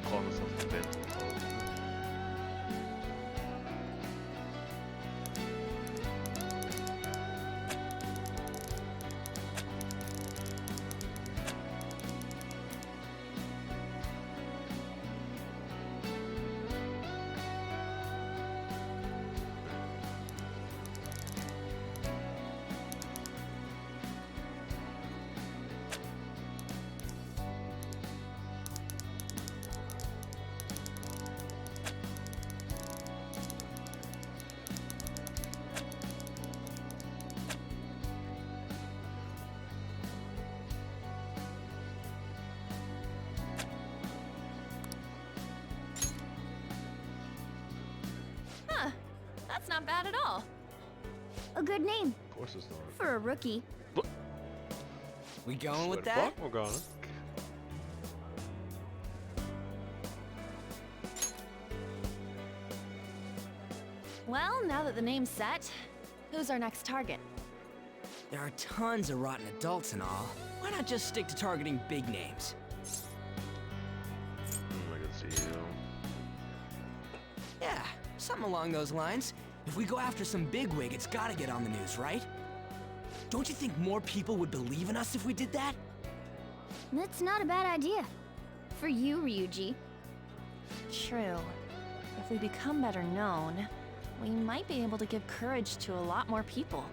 call myself the Phantom. Huh, that's not bad at all. A good name. Of course it's not. For a rookie. We going with Swear to that? fuck, we're going. Well, now that the name's set, who's our next target? There are tons of rotten adults and all. Why not just stick to targeting big names? I can see you. Yeah, something along those lines. If we go after some bigwig, it's gotta get on the news, right? Don't you think more people would believe in us if we did that? That's not a bad idea. For you, Ryuji. True. If we become better known, we might be able to give courage to a lot more people.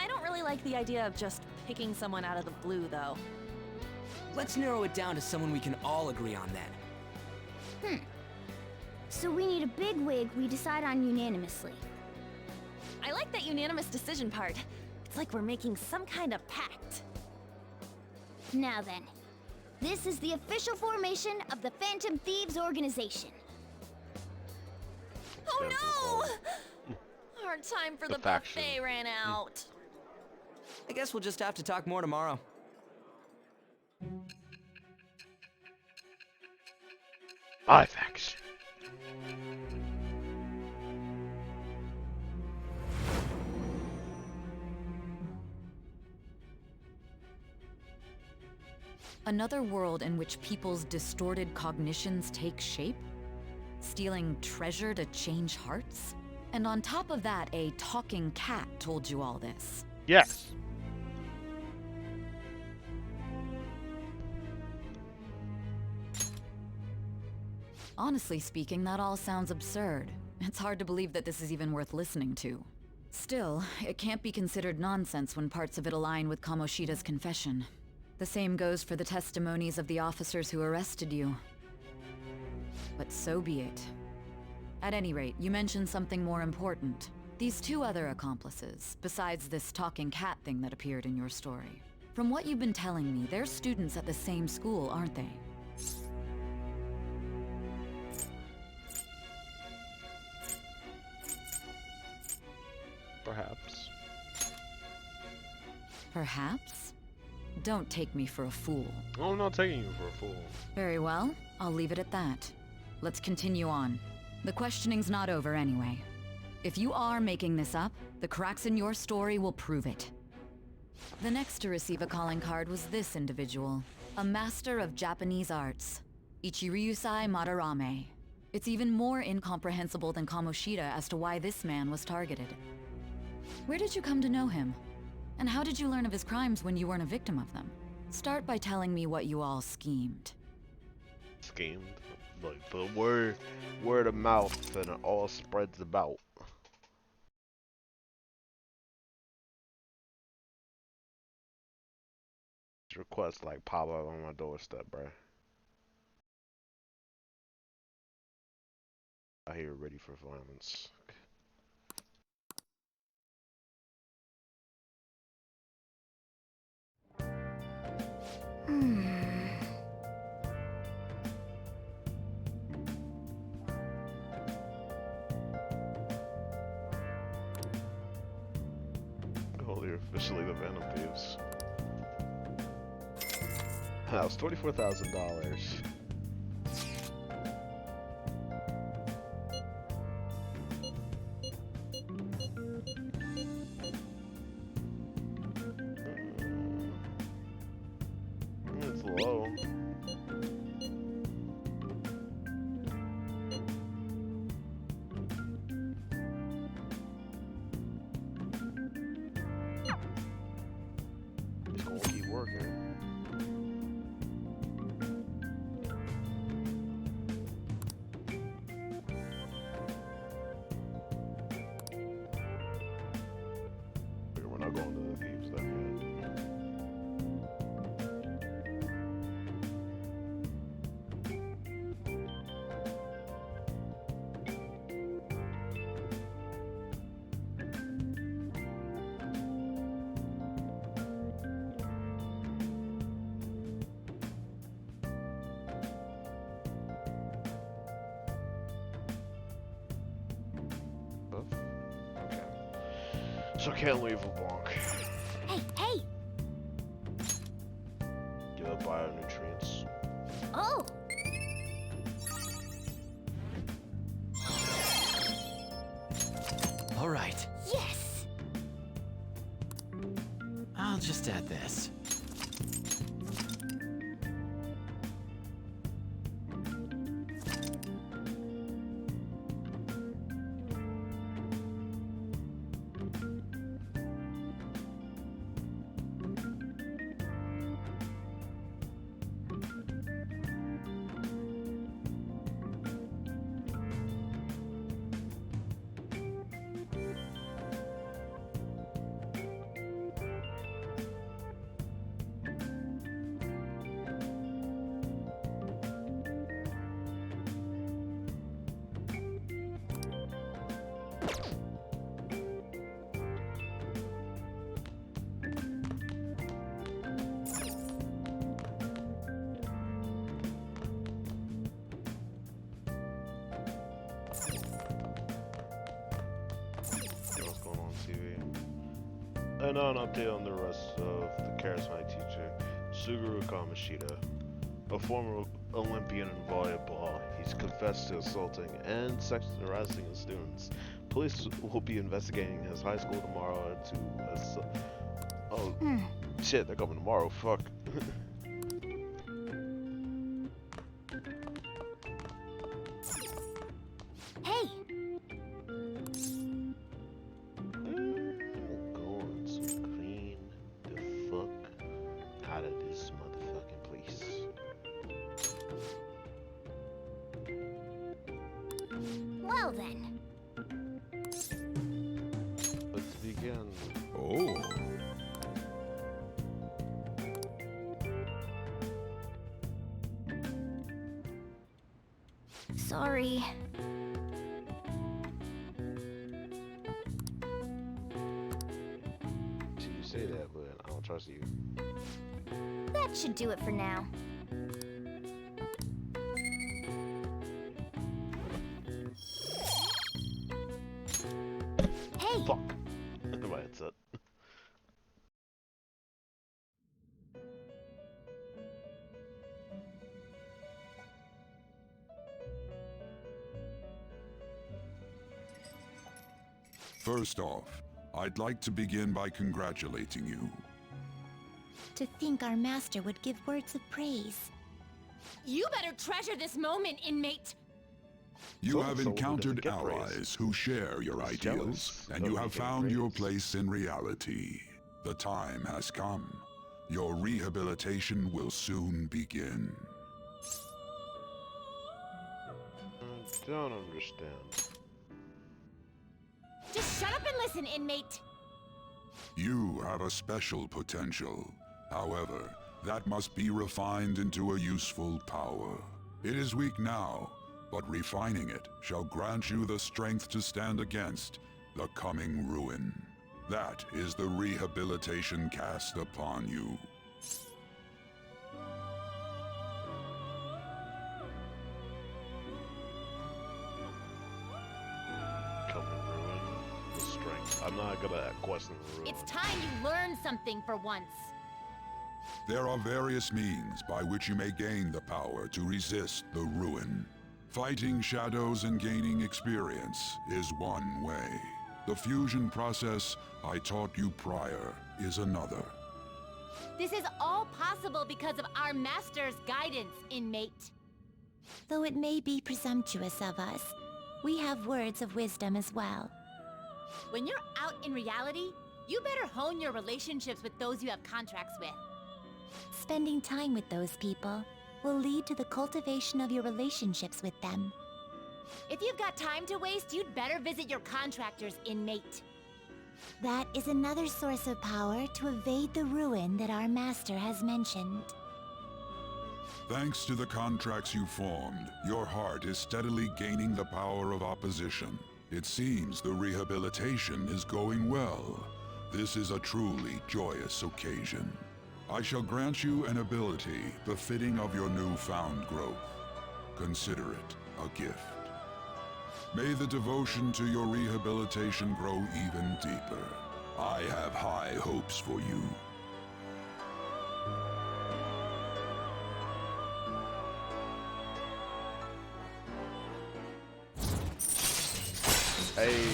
I don't really like the idea of just picking someone out of the blue, though. Let's narrow it down to someone we can all agree on then. So we need a bigwig we decide on unanimously. I like that unanimous decision part. It's like we're making some kind of pact. Now then, this is the official formation of the Phantom Thieves organization. Oh no! Our time for the faction. buffet ran out. I guess we'll just have to talk more tomorrow. My faction. Another world in which people's distorted cognitions take shape? Stealing treasure to change hearts? And on top of that, a talking cat told you all this. Yes. Honestly speaking, that all sounds absurd. It's hard to believe that this is even worth listening to. Still, it can't be considered nonsense when parts of it align with Kamoshida's confession. The same goes for the testimonies of the officers who arrested you. But so be it. At any rate, you mentioned something more important. These two other accomplices, besides this talking cat thing that appeared in your story. From what you've been telling me, they're students at the same school, aren't they? Perhaps. Perhaps? Don't take me for a fool. Oh, I'm not taking you for a fool. Very well, I'll leave it at that. Let's continue on. The questioning's not over anyway. If you are making this up, the cracks in your story will prove it. The next to receive a calling card was this individual, a master of Japanese arts, Ichiryusai Madarame. It's even more incomprehensible than Kamoshida as to why this man was targeted. Where did you come to know him? And how did you learn of his crimes when you weren't a victim of them? Start by telling me what you all schemed. Schemed? Like the word of mouth and it all spreads about. Requests like pop up on my doorstep, bruh. I hear you're ready for violence. Oh, they're officially the Venom Thieves. That was $24,000. It's low. Just gonna keep working. We're not going to the thieves stuff yet. Okay. So I can't leave LeBlanc. Hey, hey! Give up bionutrients. Oh! All right. Yes! I'll just add this. And now an update on the rest of the charismatic teacher, Suguru Kamoshida. A former Olympian in volleyball, he's confessed to assaulting and sexually harassing his students. Police will be investigating his high school tomorrow shit, they're coming tomorrow, fuck. Hey! Going to clean the fuck out of this motherfucking place. Well then. Let's begin. Oh. Sorry. You say that, but I don't trust you. That should do it for now. Hey! Fuck. My headset. First off, I'd like to begin by congratulating you. To think our master would give words of praise. You better treasure this moment, inmate! You have encountered allies who share your ideals, and you have found your place in reality. The time has come. Your rehabilitation will soon begin. I don't understand. Just shut up and listen, inmate! You have a special potential. However, that must be refined into a useful power. It is weak now, but refining it shall grant you the strength to stand against the coming ruin. That is the rehabilitation cast upon you. Coming ruin the strength. I'm not gonna question the ruin. It's time you learn something for once. There are various means by which you may gain the power to resist the ruin. Fighting shadows and gaining experience is one way. The fusion process I taught you prior is another. This is all possible because of our master's guidance, inmate. Though it may be presumptuous of us, we have words of wisdom as well. When you're out in reality, you better hone your relationships with those you have contracts with. Spending time with those people will lead to the cultivation of your relationships with them. If you've got time to waste, you'd better visit your contractors, inmate. That is another source of power to evade the ruin that our master has mentioned. Thanks to the contracts you formed, your heart is steadily gaining the power of opposition. It seems the rehabilitation is going well. This is a truly joyous occasion. I shall grant you an ability befitting of your newfound growth. Consider it a gift. May the devotion to your rehabilitation grow even deeper. I have high hopes for you. Hey.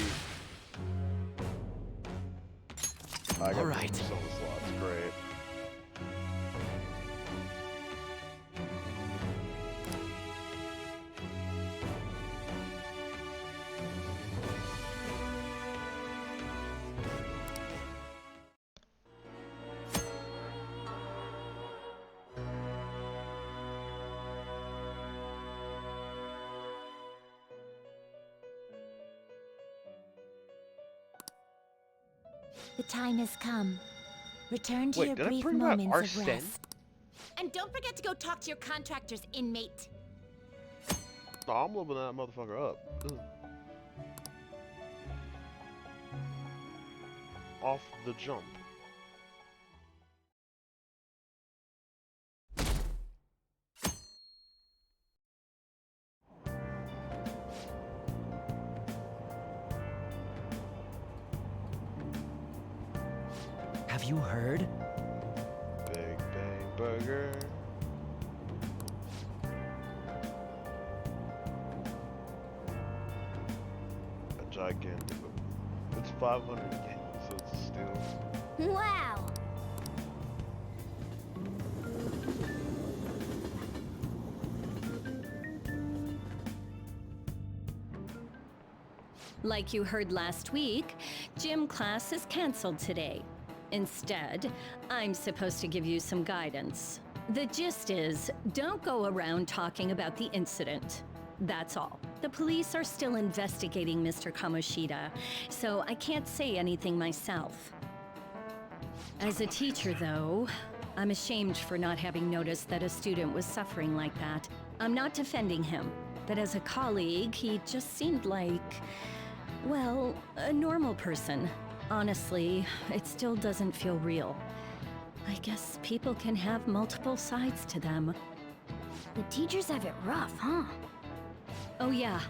I got All right. some slots. Great. The time has come. Return to Wait, your did I brief bring back moments of Arsene? rest. And don't forget to go talk to your contractors, inmate. No, I'm loading that motherfucker up. Ugh. Off the jump. Have you heard? Big Bang Burger. A gigantic. It's 500 yen, so it's a steal. Wow! Like you heard last week, gym class is canceled today. Instead, I'm supposed to give you some guidance. The gist is, don't go around talking about the incident. That's all. The police are still investigating Mr. Kamoshida, so I can't say anything myself. As a teacher, though, I'm ashamed for not having noticed that a student was suffering like that. I'm not defending him, but as a colleague, he just seemed like, well, a normal person. Honestly, it still doesn't feel real. I guess people can have multiple sides to them. The teachers have it rough, huh? Oh yeah,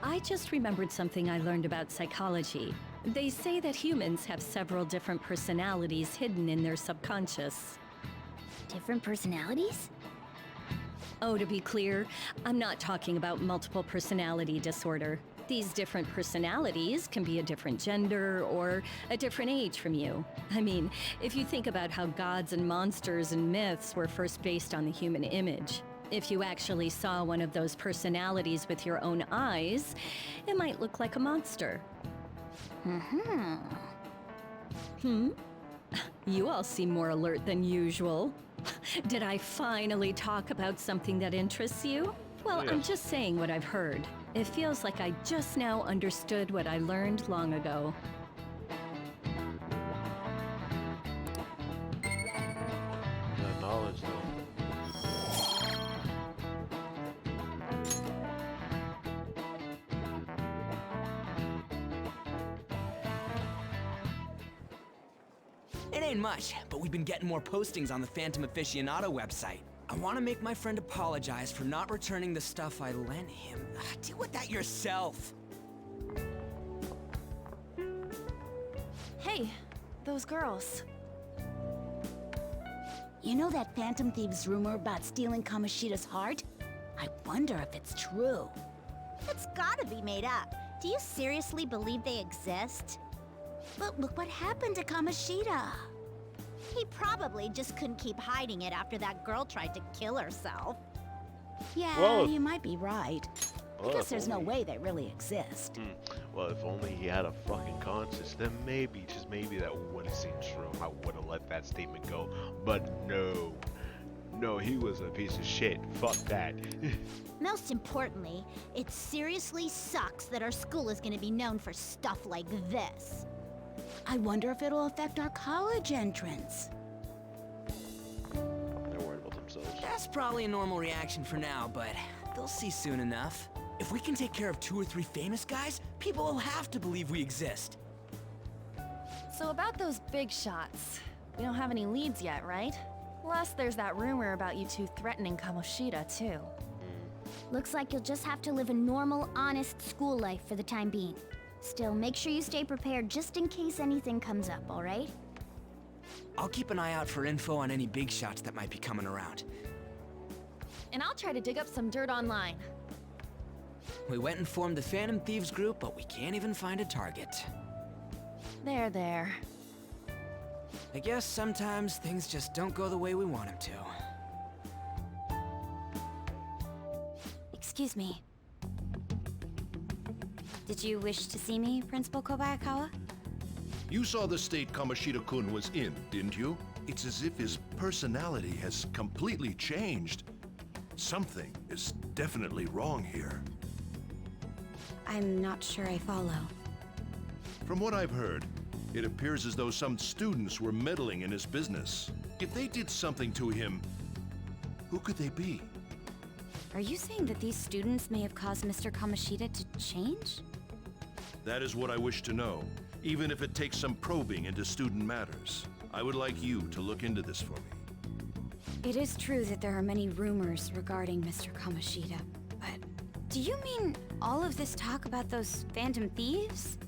I just remembered something I learned about psychology. They say that humans have several different personalities hidden in their subconscious. Different personalities? Oh, to be clear, I'm not talking about multiple personality disorder. These different personalities can be a different gender or a different age from you. I mean, if you think about how gods and monsters and myths were first based on the human image, if you actually saw one of those personalities with your own eyes, it might look like a monster. You all seem more alert than usual. Did I finally talk about something that interests you? Well, I'm just saying what I've heard. It feels like I just now understood what I learned long ago. That knowledge, though. It ain't much, but we've been getting more postings on the Phantom Aficionado website. I want to make my friend apologize for not returning the stuff I lent him. Deal with that yourself. Hey, those girls. You know that Phantom Thieves rumor about stealing Kamoshida's heart? I wonder if it's true. It's gotta be made up. Do you seriously believe they exist? But look what happened to Kamoshida. He probably just couldn't keep hiding it after that girl tried to kill herself. Yeah, Well, you might be right. I well, guess if there's no only- way they really exist. Well, if only he had a fucking conscience, then maybe, just maybe that would have seemed true. I would have let that statement go. But no. No, he was a piece of shit. Fuck that. Most importantly, it seriously sucks that our school is gonna be known for stuff like this. I wonder if it'll affect our college entrance. They're worried about themselves. That's probably a normal reaction for now, but they'll see soon enough. If we can take care of 2 or 3 famous guys, people will have to believe we exist. So about those big shots, we don't have any leads yet, right? Plus, there's that rumor about you two threatening Kamoshida, too. Looks like you'll just have to live a normal, honest school life for the time being. Still, make sure you stay prepared just in case anything comes up, alright? I'll keep an eye out for info on any big shots that might be coming around. And I'll try to dig up some dirt online. We went and formed the Phantom Thieves group, but we can't even find a target. There. I guess sometimes things just don't go the way we want them to. Excuse me. Did you wish to see me, Principal Kobayakawa? You saw the state Kamoshida-kun was in, didn't you? It's as if his personality has completely changed. Something is definitely wrong here. I'm not sure I follow. From what I've heard, it appears as though some students were meddling in his business. If they did something to him, who could they be? Are you saying that these students may have caused Mr. Kamoshida to change? That is what I wish to know, even if it takes some probing into student matters. I would like you to look into this for me. It is true that there are many rumors regarding Mr. Kamoshida, but do you mean all of this talk about those Phantom Thieves?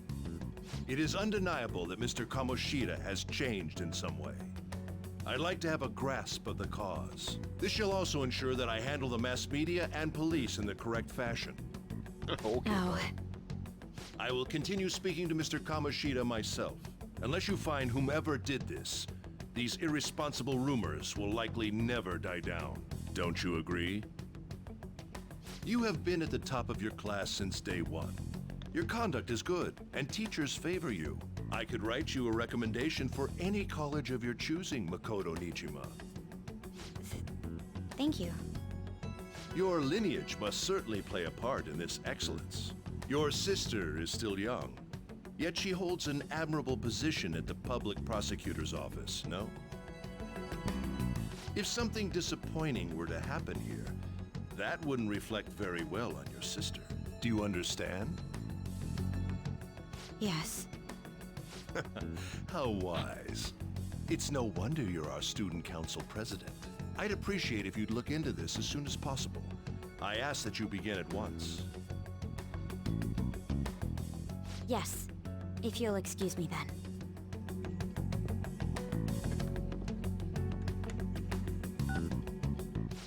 It is undeniable that Mr. Kamoshida has changed in some way. I'd like to have a grasp of the cause. This shall also ensure that I handle the mass media and police in the correct fashion. Okay. Oh. I will continue speaking to Mr. Kamoshida myself. Unless you find whomever did this, these irresponsible rumors will likely never die down. Don't you agree? You have been at the top of your class since day one. Your conduct is good, and teachers favor you. I could write you a recommendation for any college of your choosing, Makoto Nijima. Thank you. Your lineage must certainly play a part in this excellence. Your sister is still young, yet she holds an admirable position at the public prosecutor's office, no? If something disappointing were to happen here, that wouldn't reflect very well on your sister. Do you understand? Yes. How wise. It's no wonder you're our student council president. I'd appreciate if you'd look into this as soon as possible. I ask that you begin at once. Yes. If you'll excuse me then.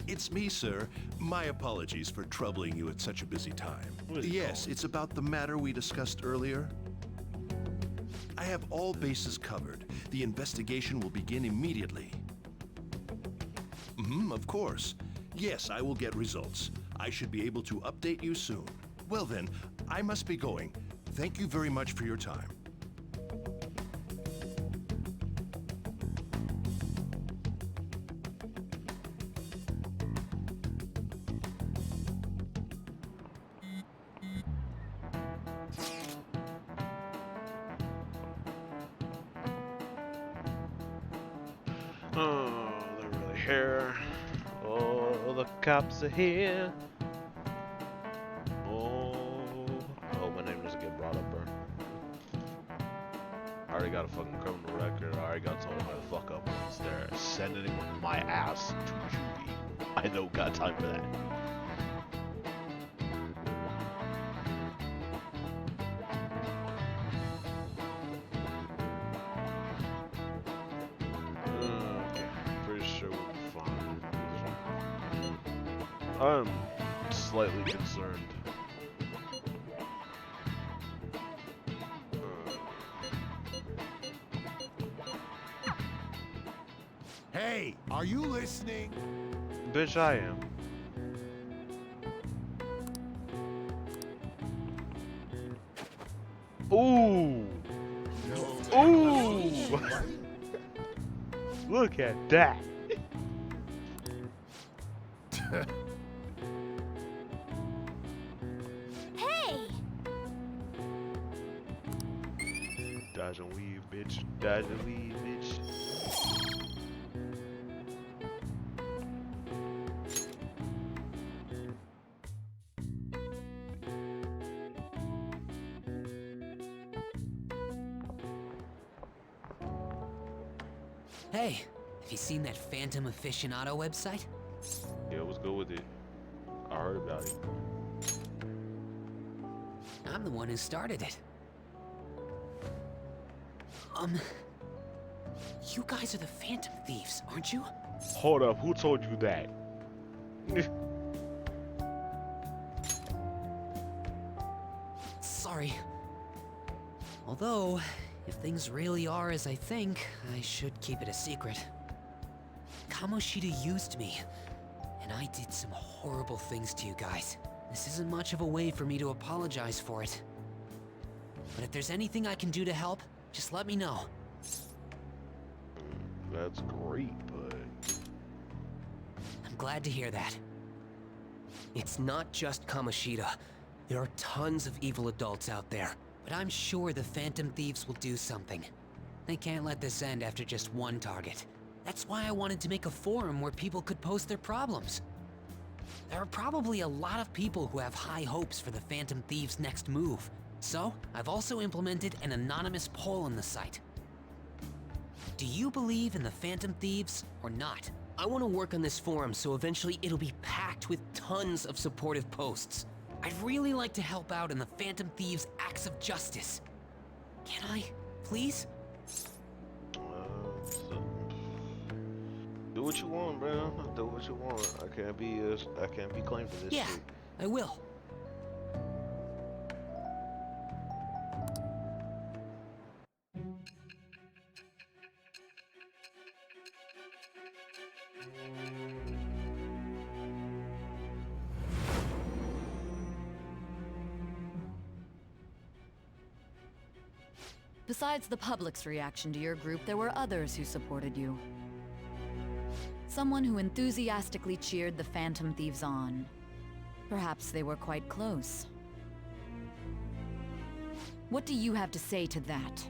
It's me, sir. My apologies for troubling you at such a busy time. Yes, it's about the matter we discussed earlier. I have all bases covered. The investigation will begin immediately. Of course. Yes, I will get results. I should be able to update you soon. Well then, I must be going. Thank you very much for your time. Oh, they're really here. Oh, the cops are here. Oh, I hope my name doesn't get brought up, bro. I already got a fucking criminal record. I already got told if I fuck up once they're sending my ass to juvie. I don't got time for that. I'm slightly concerned. Hey, are you listening? Bitch, I am. Ooh! Ooh! Look at that! Dodge and weave, bitch. Dodge and weave, bitch. Hey, have you seen that Phantom Aficionado website? Yeah, what's good with it? I heard about it. I'm the one who started it. You guys are the Phantom Thieves, aren't you? Hold up, who told you that? Sorry. Although, if things really are as I think, I should keep it a secret. Kamoshida used me, and I did some horrible things to you guys. This isn't much of a way for me to apologize for it. But if there's anything I can do to help, just let me know. That's great, but... I'm glad to hear that. It's not just Kamoshida. There are tons of evil adults out there. But I'm sure the Phantom Thieves will do something. They can't let this end after just one target. That's why I wanted to make a forum where people could post their problems. There are probably a lot of people who have high hopes for the Phantom Thieves' next move. So, I've also implemented an anonymous poll on the site. Do you believe in the Phantom Thieves or not? I want to work on this forum so eventually it'll be packed with tons of supportive posts. I'd really like to help out in the Phantom Thieves' acts of justice. Can I? Please? So, do what you want, bro. Do what you want. I can't be claimed for this Yeah, shit. I will. Besides the public's reaction to your group, there were others who supported you. Someone who enthusiastically cheered the Phantom Thieves on. Perhaps they were quite close. What do you have to say to that?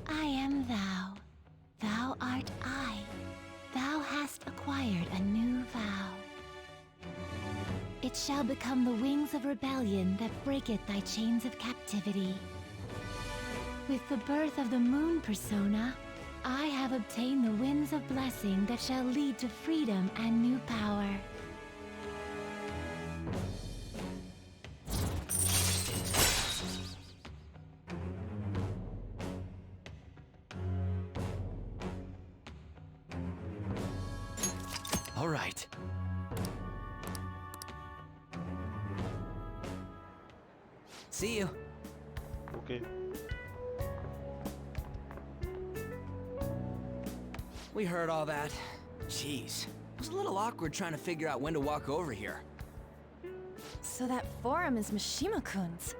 I am thou. Thou art I. Thou hast acquired a new vow. It shall become the wings of rebellion that breaketh thy chains of captivity. With the birth of the moon persona, I have obtained the winds of blessing that shall lead to freedom and new power. All right. See you. Okay. We heard all that. Jeez. It was a little awkward trying to figure out when to walk over here. So that forum is Mishima-kun's.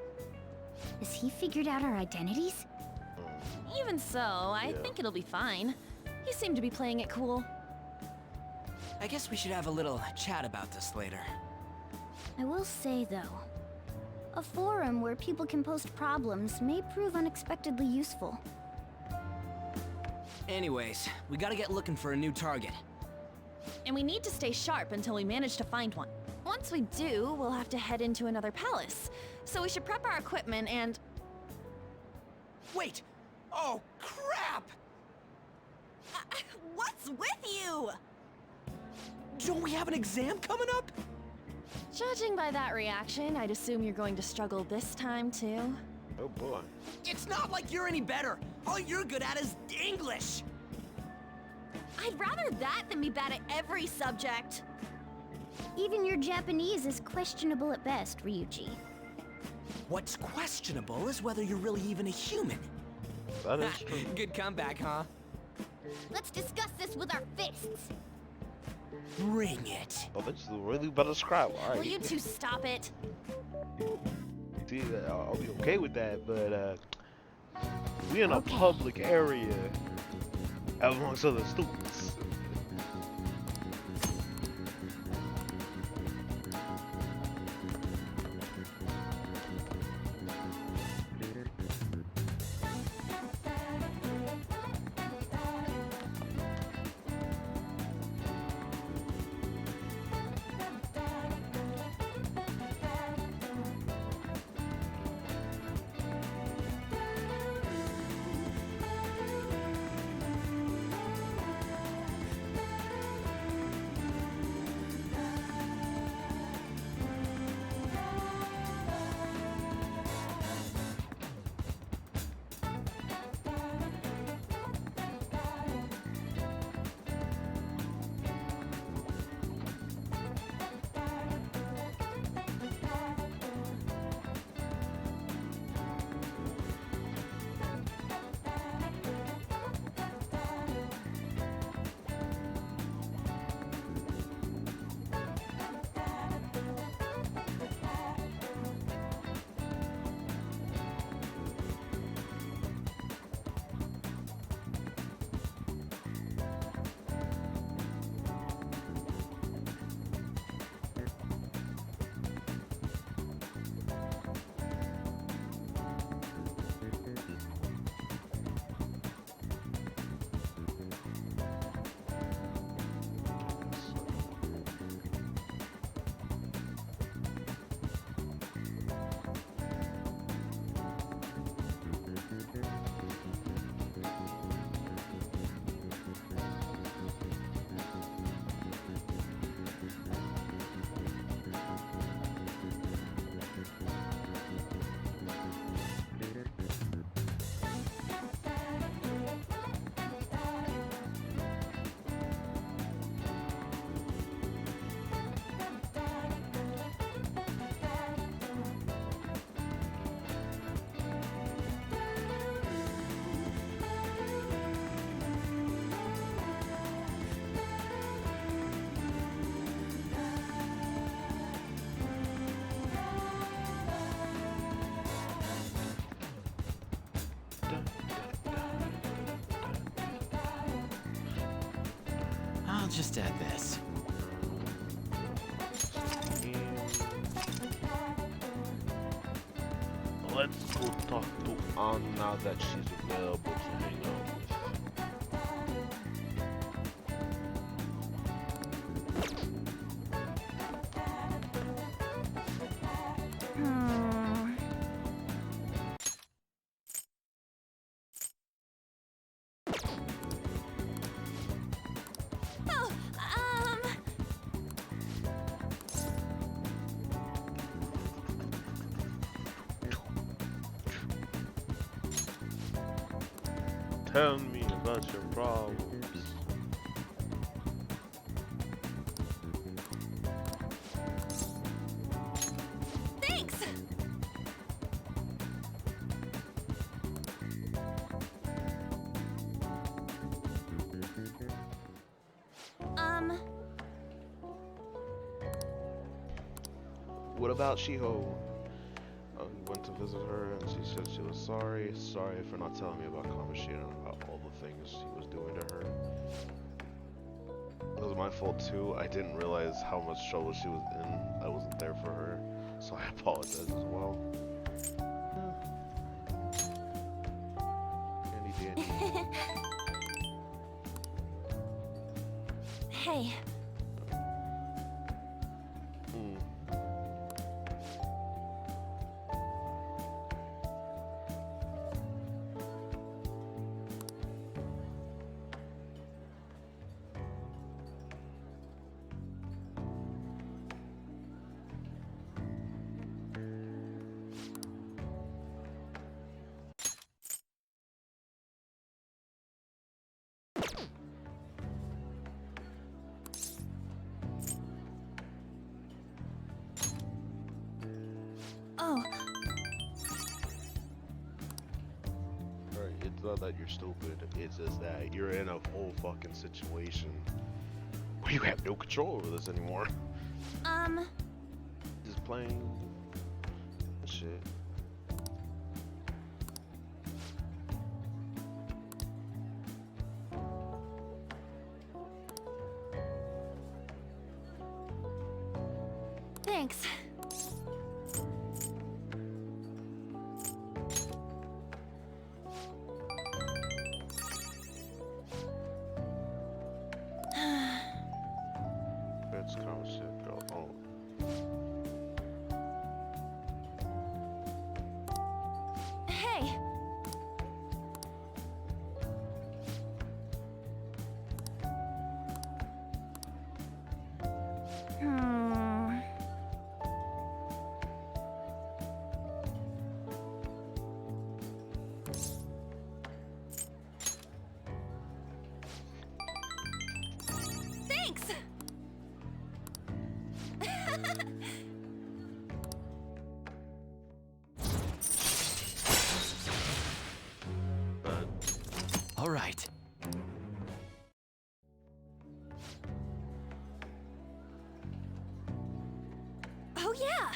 Has he figured out our identities? Even so, I think it'll be fine. He seemed to be playing it cool. I guess we should have a little chat about this later. I will say, though, a forum where people can post problems may prove unexpectedly useful. Anyways, we gotta get looking for a new target. And we need to stay sharp until we manage to find one. Once we do, we'll have to head into another palace. So we should prep our equipment and... Wait! Oh, crap! What's with you? Don't we have an exam coming up? Judging by that reaction, I'd assume you're going to struggle this time, too. Oh boy. It's not like you're any better. All you're good at is English. I'd rather that than be bad at every subject. Even your Japanese is questionable at best, Ryuji. What's questionable is whether you're really even a human. That is true. Good comeback, huh? Let's discuss this with our fists. Bring it. Oh, that's really better scrap. All right. Will you two stop it? See, I'll be okay with that, but we in a public area amongst other students. just add this. Let's go talk to Anne now that she's available to hang out Oh, Tell me about your problems. Thanks! What about Shiho? We went to visit her and she said she was sorry. Sorry for not telling me about Kamoshida and about all the things he was doing to her. It was my fault too. I didn't realize how much trouble she was in. I wasn't there for her, so I apologize as well. Dandy dandy. Hey. Oh. Right, it's not that you're stupid, it's just that you're in a whole fucking situation where you have no control over this anymore. Just playing shit. Thanks. That's kind of shit, girl. Oh. Hey. Thanks. All right. Oh yeah.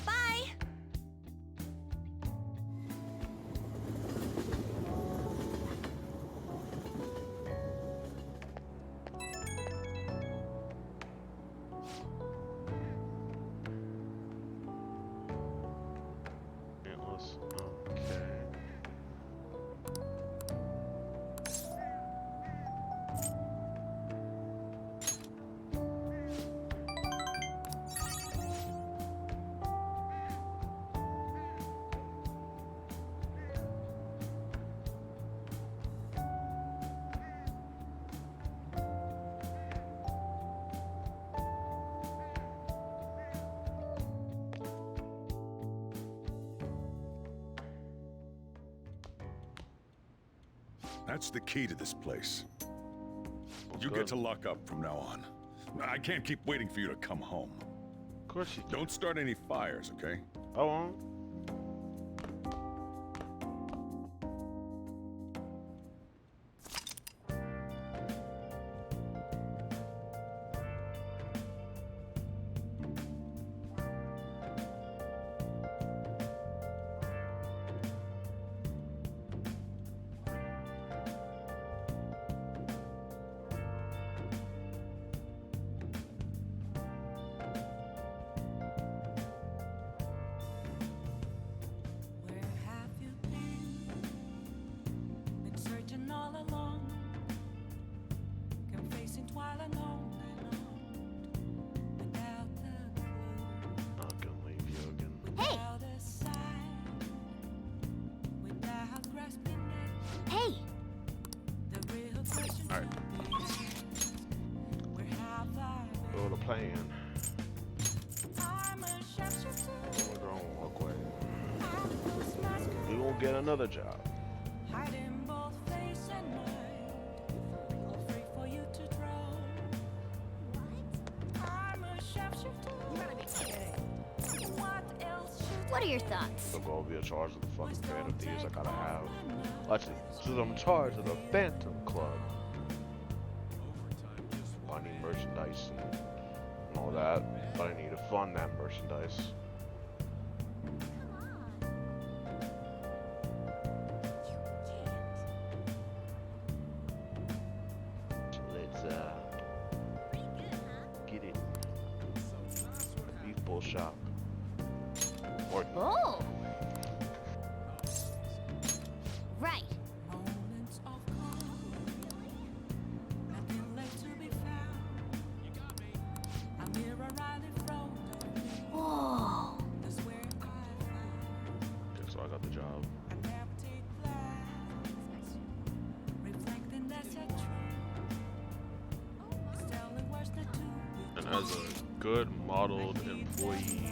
Bye. Pointless. Okay. That's the key to this place. You get to lock up from now on. I can't keep waiting for you to come home. Of course you can. Don't start any fires, okay? I won't. We won't get another job. What are your thoughts? I'm gonna be in charge of the fucking Phantom Thieves I gotta have. Actually, since I'm in charge of the Phantom Club. I need merchandise and all that, but I need to fund that merchandise. So let's get it. Beef bull shop. Or Oh! Right. Whoa. okay, so I got the job. And as a good modeled employee,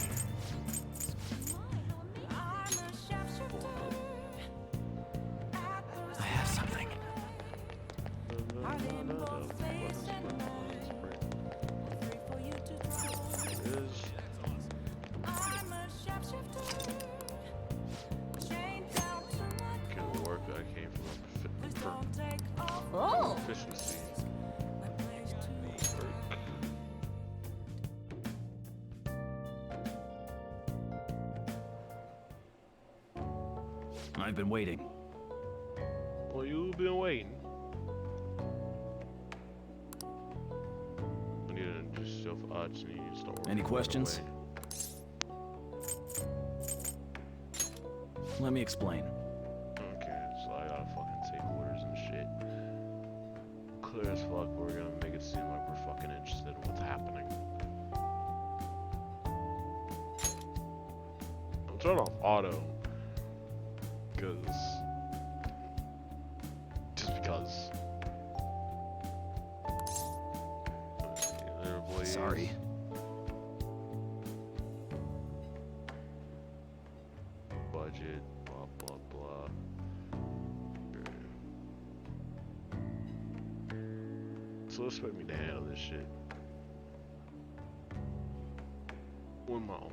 I have something. can work that came from Oh. efficiency. I've been waiting. Well, you've been waiting. We need to just show for odds and you need to start working Any right questions? away. Let me explain. Okay, so I gotta fucking take orders and shit. Clear as fuck, we're gonna make it seem like we're fucking interested in what's happening. I'm turning off auto. Just because. Sorry. Budget, blah blah blah. So expect me to handle this shit on my own.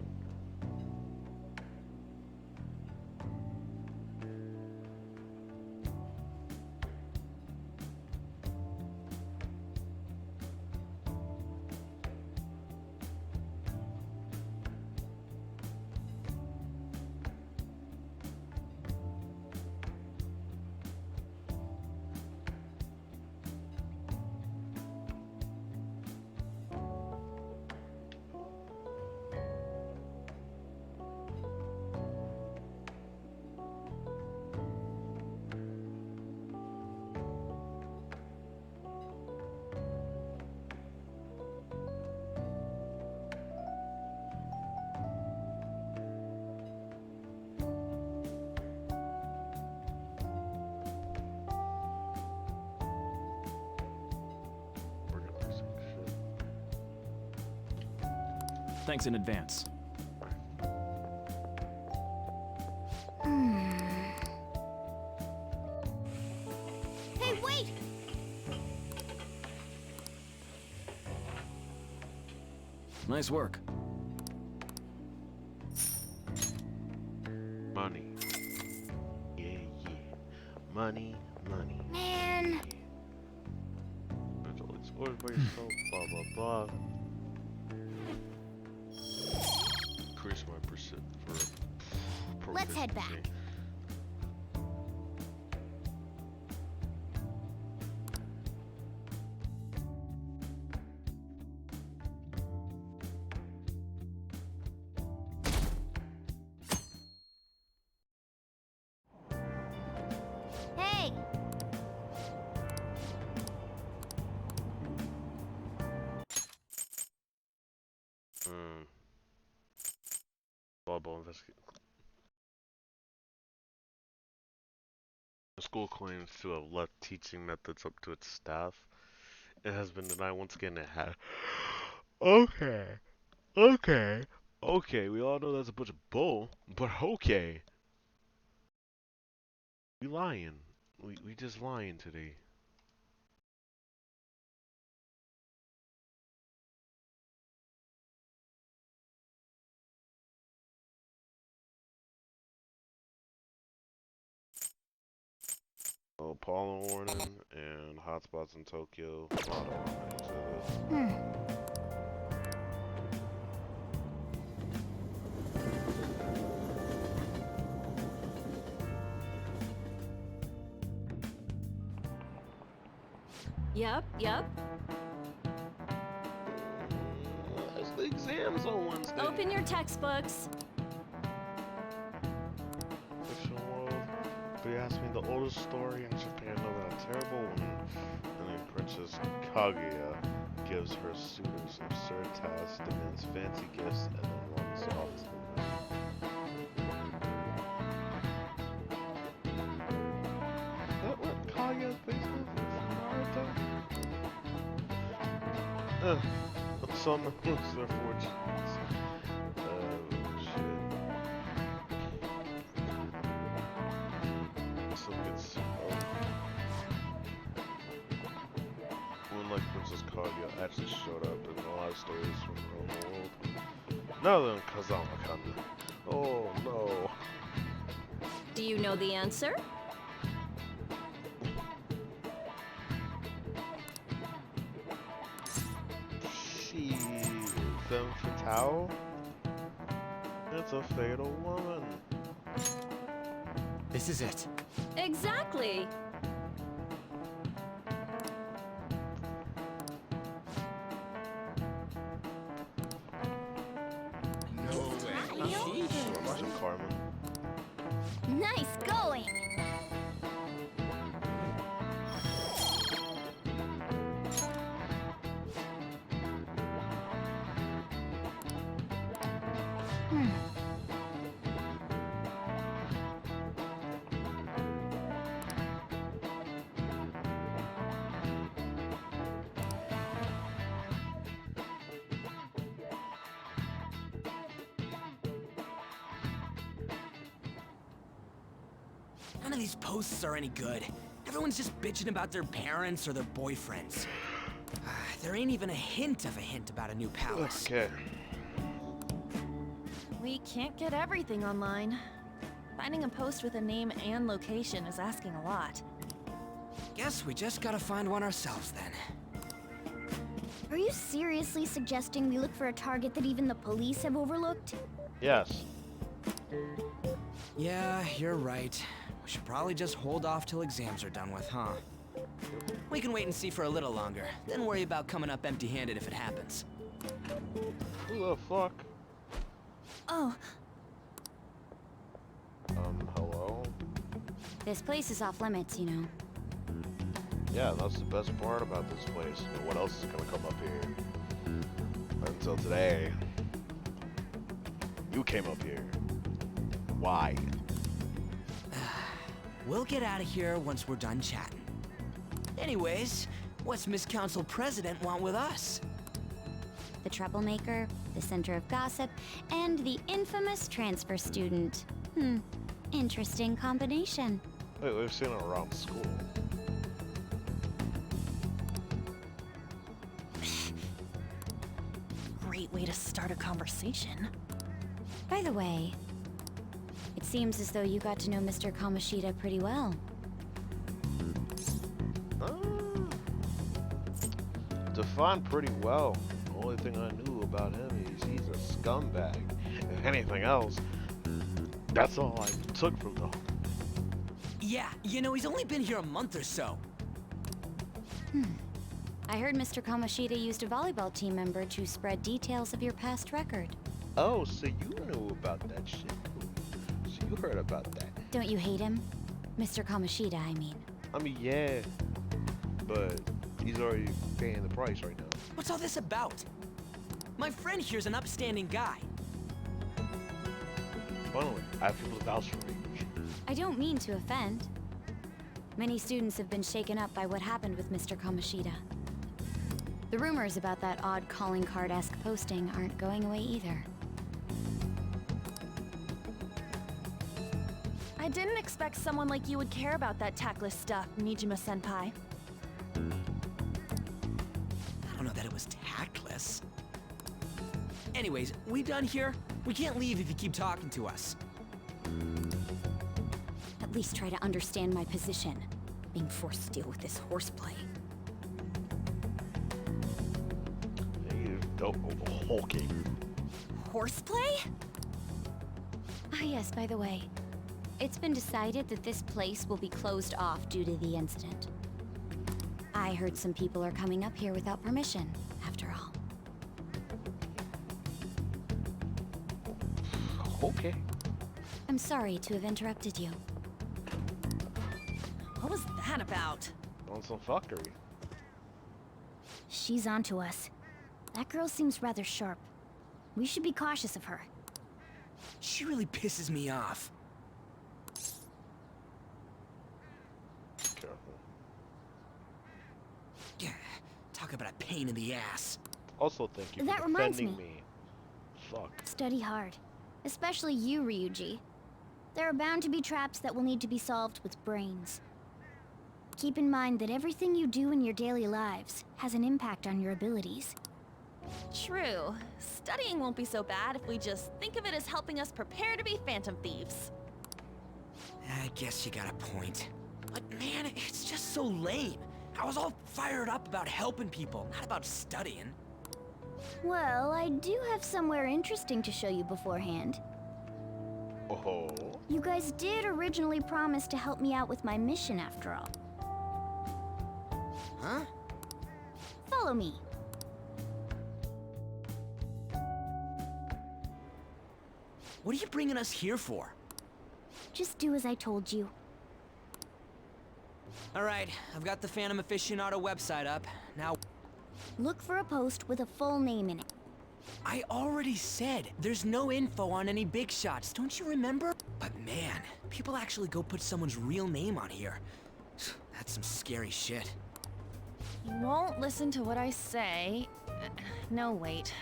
Thanks in advance. Hey, wait! Nice work. Money. Yeah, yeah. Money, money. Man. That's all it's ordered by yourself, blah, blah, blah. Increase my percent for Let's head back. proficiency. Hey! Bubble investigate. The school claims to have left teaching methods up to its staff. It has been denied once again. It had. Okay. Okay. Okay. We all know that's a bunch of bull, but okay. We lying. We just lying today. Oh, pollen warning and hotspots in Tokyo. Yep. It's the exams on Wednesday. Open your textbooks. Fictional world. They asked me the oldest story in Japan about a terrible woman, and then Princess Kaguya gives her suitors absurd tasks, demands fancy gifts, and then runs off to the moon. Is that what Kaguya's based on from Naruto? Some lose their fortunes. Oh shit. Some gets one like Princess Kaguya actually showed up in a lot of stories from around the world. None of them Kazama-kan. Oh no. Do you know the answer? She femme fatale? It's a fatal woman. This is it. Exactly. No way. I'm watching Carmen. Nice going! None of these posts are any good. Everyone's just bitching about their parents or their boyfriends. There ain't even a hint about a new palace. Okay. We can't get everything online. Finding a post with a name and location is asking a lot. Guess we just gotta find one ourselves then. Are you seriously suggesting we look for a target that even the police have overlooked? Yes. Yeah, you're right. We should probably just hold off till exams are done with, huh? We can wait and see for a little longer, then worry about coming up empty-handed if it happens. Who the fuck? Oh. Hello? This place is off limits, you know. Yeah, that's the best part about this place. But what else is gonna come up here? Until today. You came up here. Why? We'll get out of here once we're done chatting. Anyways, what's Miss Council President want with us? The troublemaker, the center of gossip, and the infamous transfer student. Interesting combination. Wait, we've seen it around school. Great way to start a conversation. By the way, it seems as though you got to know Mr. Kamoshida pretty well. Defined pretty well. The only thing I knew about him is he's a scumbag. If anything else, that's all I took from him. Yeah, you know, he's only been here a month or so. I heard Mr. Kamoshida used a volleyball team member to spread details of your past record. Oh, so you knew about that shit. So you heard about that. Don't you hate him? Mr. Kamoshida, I mean. I mean, yeah. But he's already paying the price right now. What's all this about? My friend here's an upstanding guy. Finally, I have people to vouch for me. I don't mean to offend. Many students have been shaken up by what happened with Mr. Kamoshida. The rumors about that odd calling card-esque posting aren't going away either. I didn't expect someone like you would care about that tactless stuff, Nijima-senpai. I don't know that it was tactless. Anyways, we done here? We can't leave if you keep talking to us. At least try to understand my position. Being forced to deal with this horseplay. Okay. Horseplay? Ah yes, by the way. It's been decided that this place will be closed off due to the incident. I heard some people are coming up here without permission, after all. Okay. I'm sorry to have interrupted you. What was that about? On some fuckery. She's onto us. That girl seems rather sharp. We should be cautious of her. She really pisses me off. Careful. Yeah, talk about a pain in the ass. Also, thank you That for reminds defending me. me. Fuck. Study hard. Especially you, Ryuji. There are bound to be traps that will need to be solved with brains. Keep in mind that everything you do in your daily lives has an impact on your abilities. True. Studying won't be so bad if we just think of it as helping us prepare to be phantom thieves. I guess you got a point. But man, it's just so lame. I was all fired up about helping people, not about studying. Well, I do have somewhere interesting to show you beforehand. Oh. You guys did originally promise to help me out with my mission after all. Huh? Follow me. What are you bringing us here for? Just do as I told you. Alright, I've got the Phantom Aficionado website up. Now... Look for a post with a full name in it. I already said there's no info on any big shots, don't you remember? But man, people actually go put someone's real name on here. That's some scary shit. You won't listen to what I say. No, wait.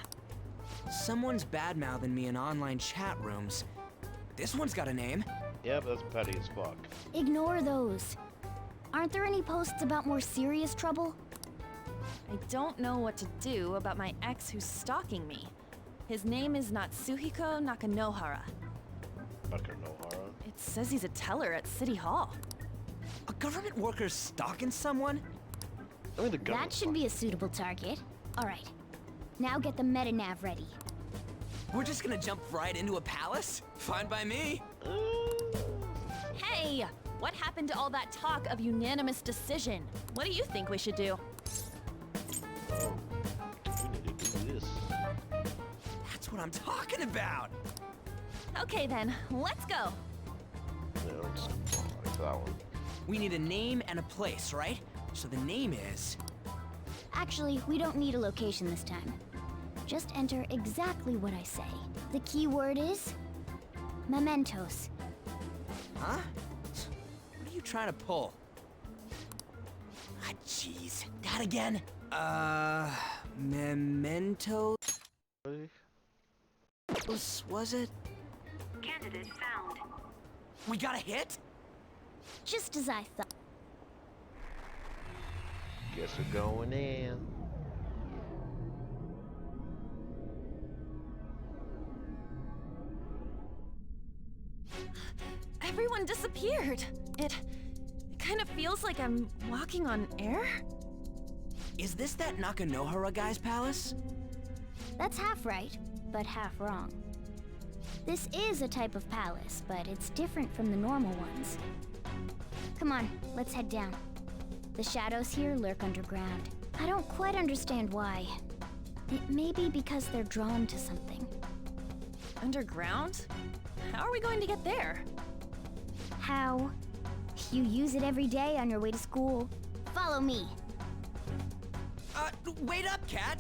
Someone's bad-mouthing me in online chat rooms. This one's got a name. Yeah, but that's petty as fuck. Ignore those. Aren't there any posts about more serious trouble? I don't know what to do about my ex who's stalking me. His name is Natsuhiko Nakanohara. Nakanohara? It says he's a teller at City Hall. A government worker stalking someone? I mean, the That should be a suitable target. Alright. Now get the meta-nav ready. We're just gonna jump right into a palace? Fine by me. Hey! What happened to all that talk of unanimous decision? What do you think we should do? Oh, we need to do this. That's what I'm talking about! Okay then, let's go! Yeah, let's like that one. We need a name and a place, right? So the name is... Actually, we don't need a location this time. Just enter exactly what I say. The key word is... mementos. Huh? What are you trying to pull? Ah, jeez. That again? Memento... Was it? Candidate found. We got a hit? Just as I thought. Guess we're going in. Everyone disappeared. It kind of feels like I'm walking on air. Is this that Nakanohara guy's palace? That's half right, but half wrong. This is a type of palace, but it's different from the normal ones. Come on, let's head down. The shadows here lurk underground. I don't quite understand why. It may be because they're drawn to something. Underground? How are we going to get there? How? You use it every day on your way to school. Follow me. Wait up, Cat!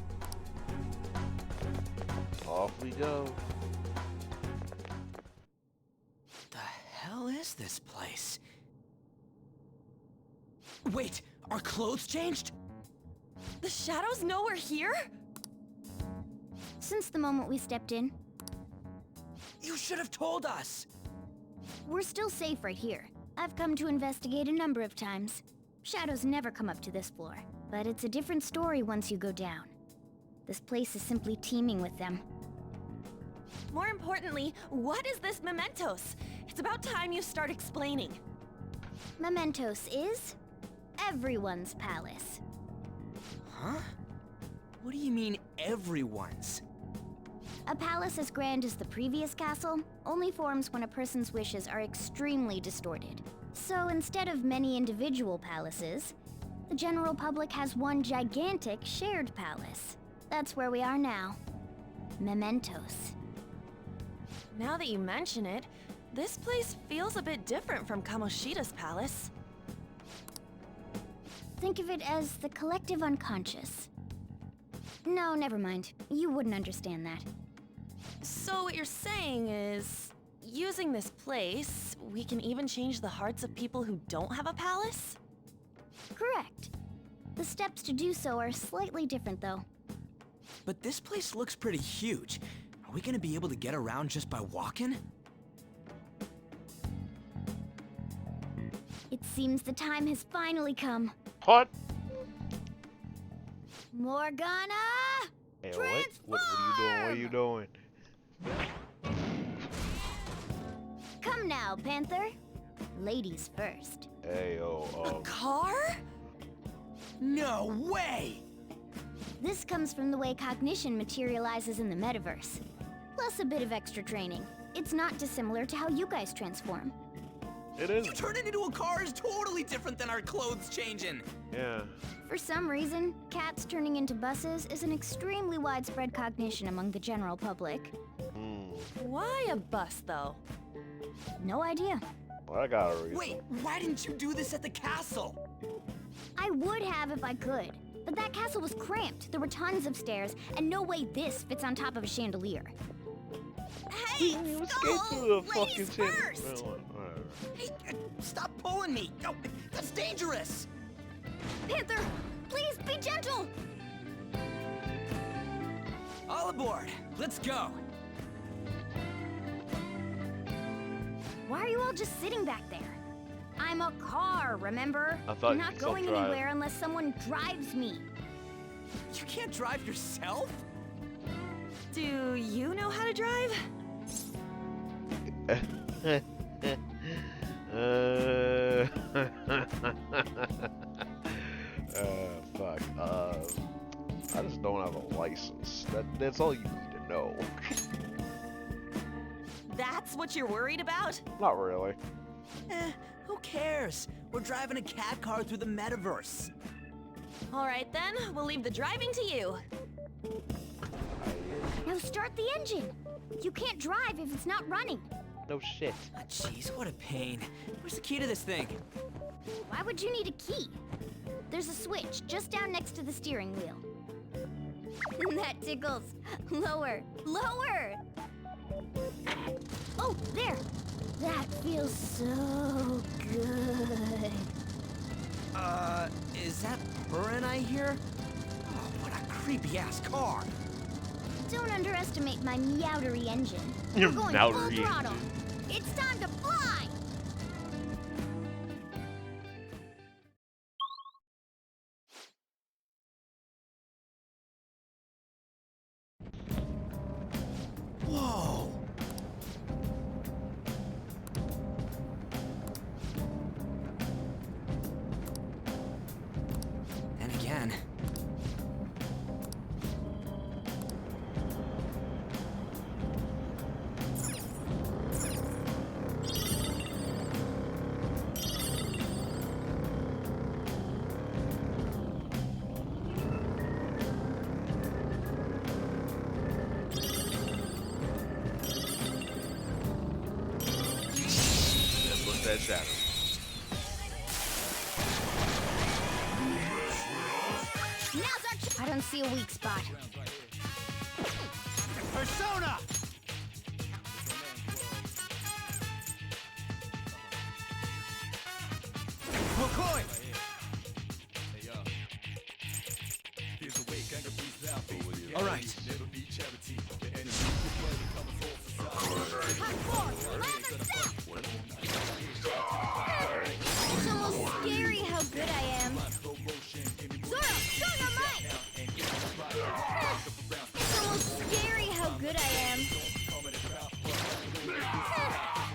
Off we go. The hell is this place? Wait, our clothes changed? The shadows know we're here? Since the moment we stepped in. You should have told us! We're still safe right here. I've come to investigate a number of times. Shadows never come up to this floor, but it's a different story once you go down. This place is simply teeming with them. More importantly, what is this Mementos? It's about time you start explaining. Mementos is everyone's palace. Huh? What do you mean, everyone's? A palace as grand as the previous castle only forms when a person's wishes are extremely distorted. So instead of many individual palaces, the general public has one gigantic shared palace. That's where we are now. Mementos. Now that you mention it, this place feels a bit different from Kamoshida's palace. Think of it as the collective unconscious. No, never mind. You wouldn't understand that. So what you're saying is, using this place, we can even change the hearts of people who don't have a palace? Correct. The steps to do so are slightly different, though. But this place looks pretty huge. Are we gonna be able to get around just by walking? It seems the time has finally come. What? Morgana! Hey, what are you doing? Come now, Panther. Ladies first. Hey, A car? No way! This comes from the way cognition materializes in the metaverse. Plus a bit of extra training. It's not dissimilar to how you guys transform. It is. You turning into a car is totally different than our clothes changing. Yeah. For some reason, cats turning into buses is an extremely widespread cognition among the general public. Why a bus, though? No idea. Well, I got a reason. Wait, why didn't you do this at the castle? I would have if I could, but that castle was cramped. There were tons of stairs, and no way this fits on top of a chandelier. Hey, you escaped through the fucking first! Hey, stop pulling me! No, that's dangerous! Panther, please be gentle! All aboard! Let's go! Why are you all just sitting back there? I'm a car, remember? I thought I'm you not could going self-drive. anywhere unless someone drives me. You can't drive yourself? Do you know how to drive? Fuck. I just don't have a license. That's all you need to know. That's what you're worried about? Not really. Who cares? We're driving a cat car through the metaverse. All right then, we'll leave the driving to you. Now start the engine. You can't drive if it's not running. No shit. Ah, jeez, what a pain. Where's the key to this thing? Why would you need a key? There's a switch just down next to the steering wheel. That tickles. Lower, lower! Oh, there! That feels so good. Is that Burin I hear? Oh, what a creepy-ass car. Don't underestimate my meowdery engine. Your We're going full meowdery throttle. It's time to fly! Whoa! And again. That shadow. Now's our I don't see a weak spot. Persona! McCoy! All right. Hardcore, lather It's almost scary how good I am. Zoro, show your might! It's almost scary how good I am.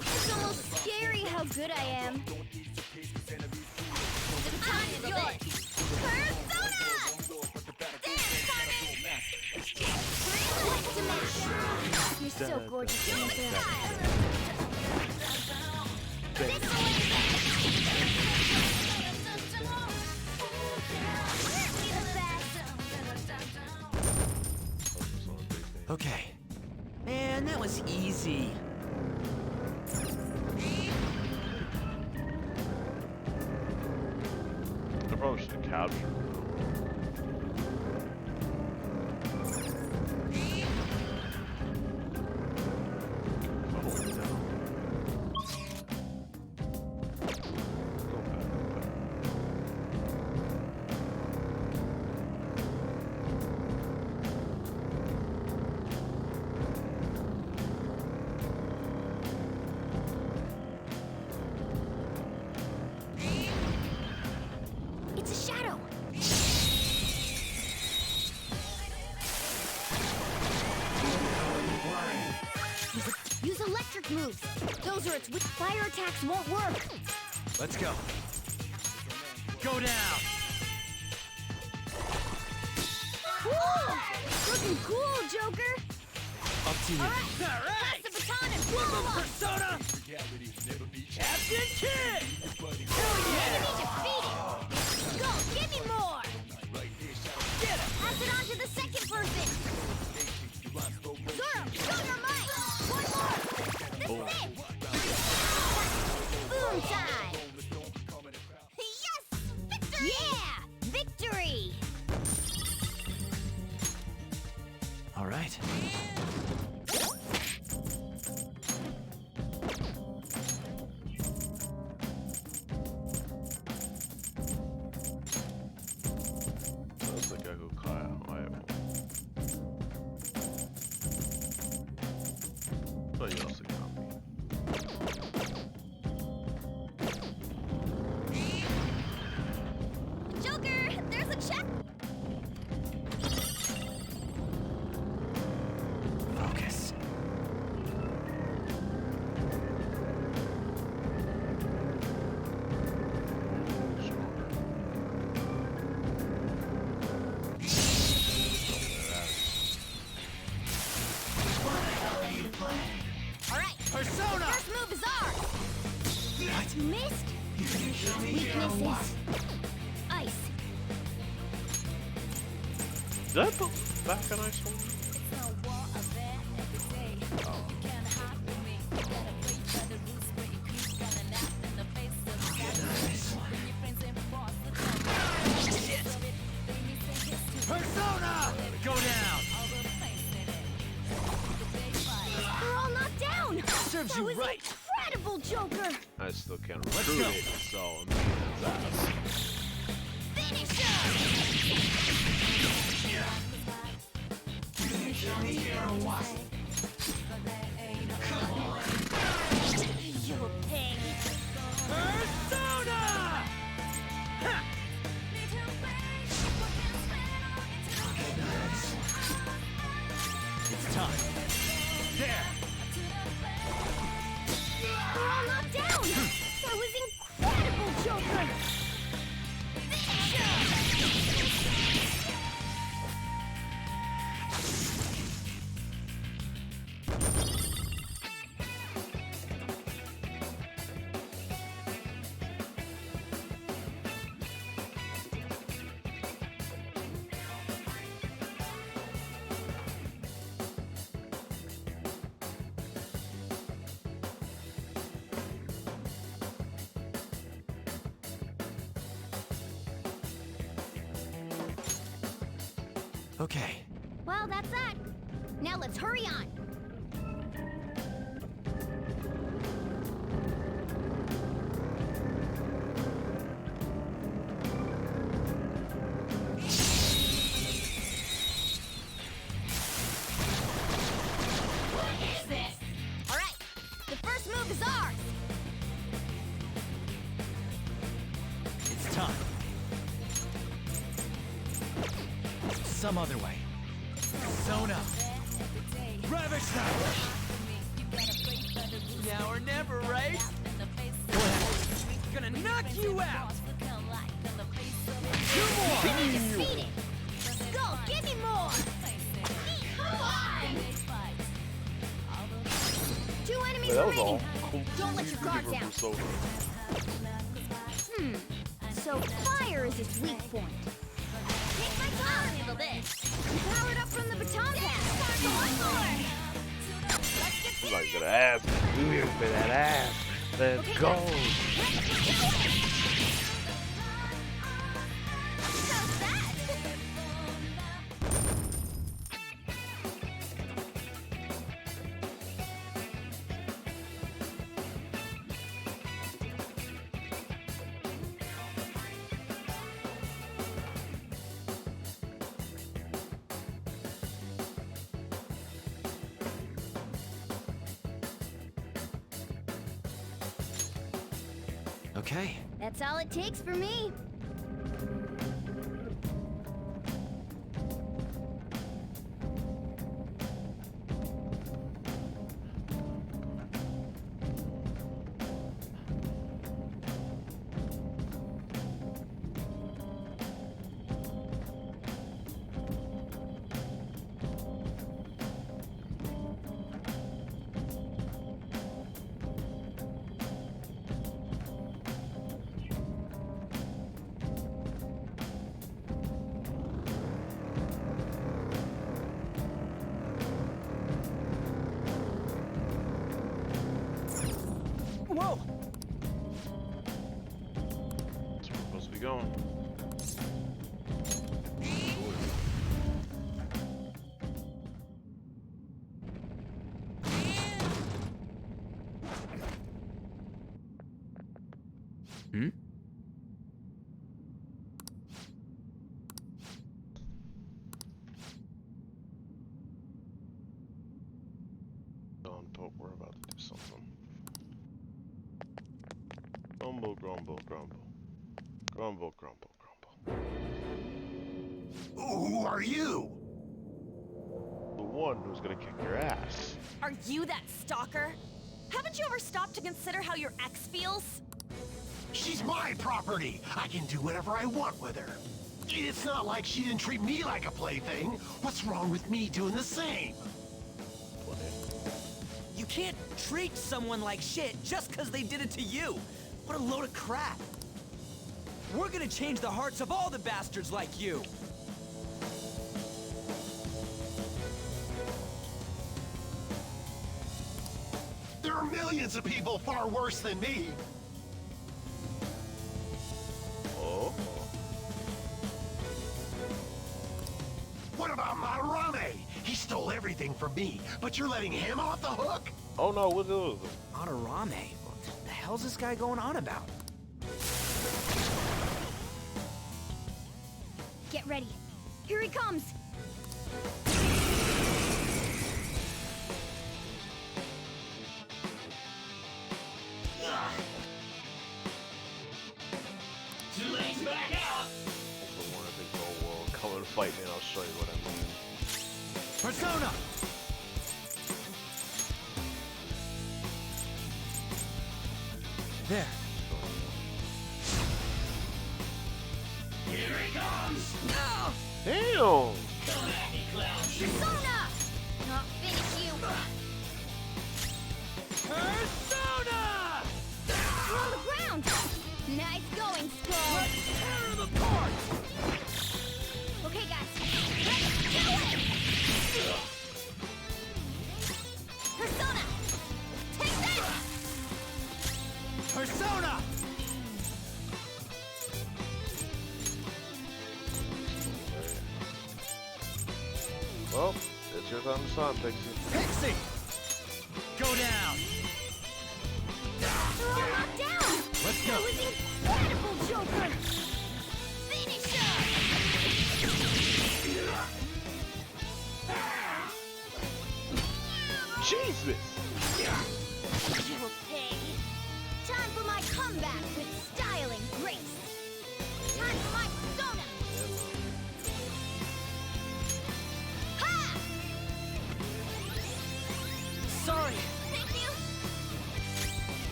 It's almost scary how good I am. The time is yours. Persona! Dance, Carmen! What's the matter? You're so gorgeous, Panther. Okay. Man, that was easy. I probably should have captured it. It's a shadow. Use electric moves. Those are its weak. Fire attacks won't work. Let's go. Go down. Woo! Looking cool, Joker. Up to you. All right. Pass the baton and blow them up. Persona! Captain Kid! Enemy defeated. Go, give me more. Get him! Pass it on to the second person. Zoro, show your might. One more. This is it. Boom time. Yes! Victory! Yeah! Victory! All right. That's the guy who caught Ivo. But you also got me. Joker, there's a check. Focus. All right. Persona! First move is ours. What? Missed. Weakness is ice. Did I put back an ice one? Persona! Go down! We're all knocked down. Serves That you was right. incredible, Joker. I still can't Let's recruit go. it, so I'm beating his ass. Finish him. You pig. Persona! Ha! It's time. There! We're all knocked down. That was incredible, Joker. Finish him. Okay. Well, that's that. Now let's hurry on. What is this? All right. The first move is some other way. Persona. Ravish them! Now or never, right? Go ahead. Gonna knock you out! 2 more! Go, give me more! Come on! 2 enemies That was remaining. all. Don't let your guard down. So So fire is its weak point. Take my time. I'll handle this. Powered up from the baton pass. One more. Let's get I'm like that ass. Do it for that ass. Let's go. How's that? Okay. That's all it takes for me. Whoa! That's where we're supposed to be going. Hmm? Don't poke, we're about to do something. Grumble, grumble, grumble. Grumble, grumble, grumble. Who are you? The one who's gonna kick your ass. Are you that stalker? Haven't you ever stopped to consider how your ex feels? She's my property. I can do whatever I want with her. It's not like she didn't treat me like a plaything. What's wrong with me doing the same? You can't treat someone like shit just because they did it to you. What a load of crap. We're gonna change the hearts of all the bastards like you. There are millions of people far worse than me. Oh? What about Madarame? He stole everything from me, but you're letting him off the hook? Oh no, what is it? Madarame? What the hell's this guy going on about? Get ready. Here he comes. Too late to back out. Hopefully one of the whole world. Come and fight me and I'll show you what I mean. Persona! There. Here he comes. No! Damn! Come at me, clown. Persona! Not finish you. Persona! You're on the ground. Nice going, Skull. Tear them apart! Okay, guys. Let's do it! Persona! Take this! Persona! Well, it's your time to shine, Pixie. Pixie! Go down! They're all knocked down! Let's go! That was incredible, Joker! Finish her! Jesus! You'll pay. Time for my comeback with style and grace. Time for my persona!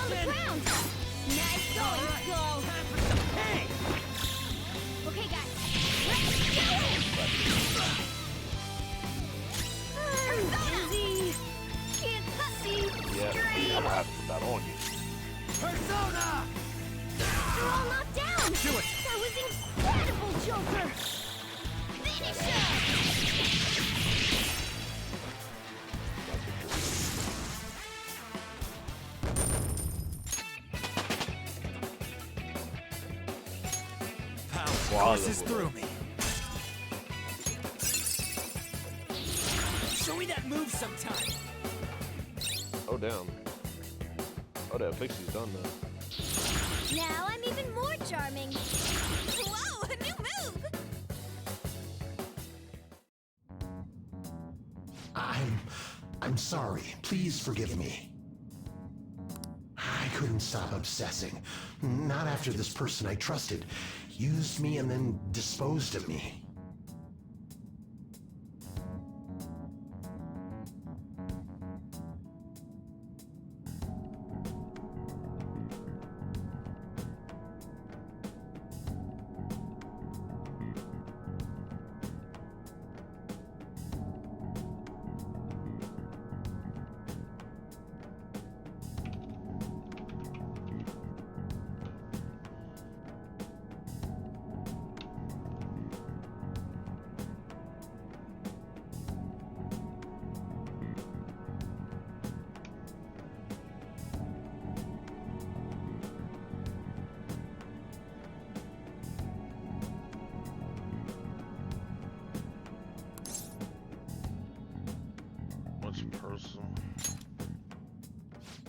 the ground! Nice going, Skull! Time for some pain! Okay, guys, let's do it! Easy! Can't see Yeah, straight! I'm gonna have to put that on you. Persona! They're all knocked down! Do it! That was incredible, Joker! Finish him! Power Wow, courses that through me. Show me that move sometime. Oh damn. Oh, that Pixie's done now. Now I'm even more charming. Whoa, a new move! I'm sorry. Please forgive me. I couldn't stop obsessing. Not after this person I trusted used me and then disposed of me. Personal.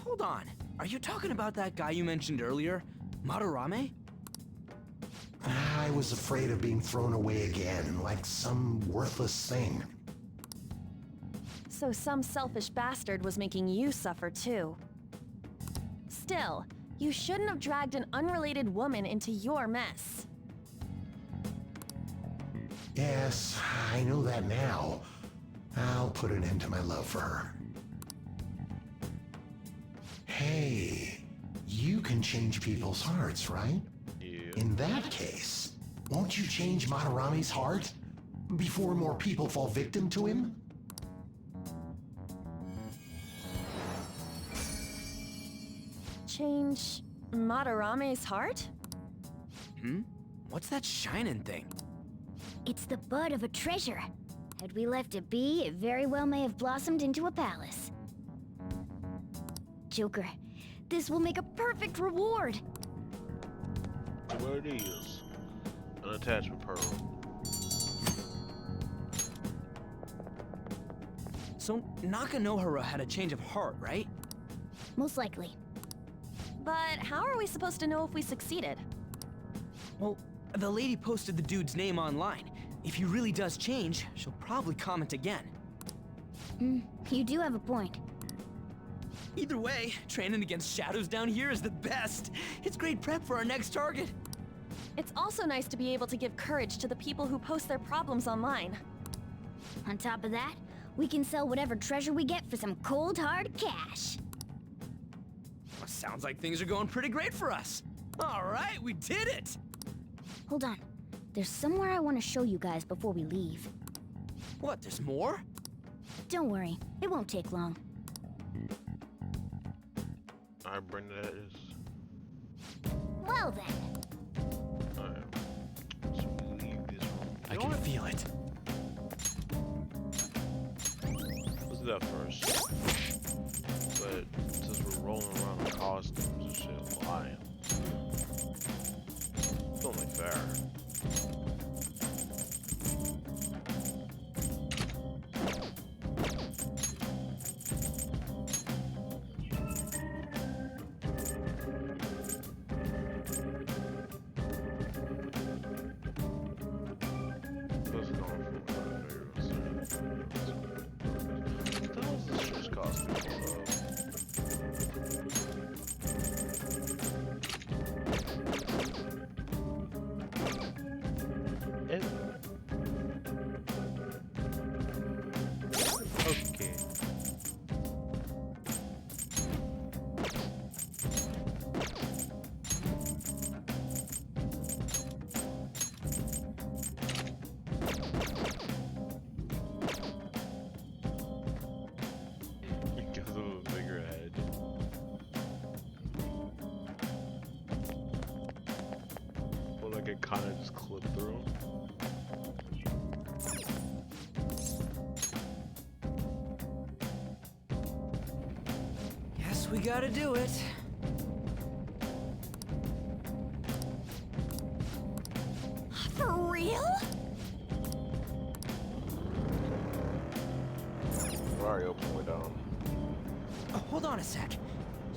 Hold on. Are you talking about that guy you mentioned earlier? Madarame? I was afraid of being thrown away again, like some worthless thing. So some selfish bastard was making you suffer too. Still, you shouldn't have dragged an unrelated woman into your mess. Yes, I know that now. I'll put an end to my love for her. Hey, you can change people's hearts, right? Yeah. In that case, won't you change Madarame's heart before more people fall victim to him? Change Madarame's heart? What's that shining thing? It's the bud of a treasure. Had we left it be, it very well may have blossomed into a palace. Joker, this will make a perfect reward. What it is? An attachment pearl. So Nakanohara had a change of heart, right? Most likely. But how are we supposed to know if we succeeded? Well, the lady posted the dude's name online. If he really does change, she'll probably comment again. You do have a point. Either way, training against shadows down here is the best. It's great prep for our next target. It's also nice to be able to give courage to the people who post their problems online. On top of that, we can sell whatever treasure we get for some cold hard cash. Well, sounds like things are going pretty great for us. All right, we did it! Hold on. There's somewhere I want to show you guys before we leave. What, there's more? Don't worry, it won't take long. Alright, Brenda, that is. Well then. Alright. So we leave this room. I can feel it. Let's do that first. But since we're rolling around in costumes and shit, lying. It's only fair. like it kind of just clipped through. Guess we gotta do it. For real? Where are you? Open way down. Oh, hold on a sec.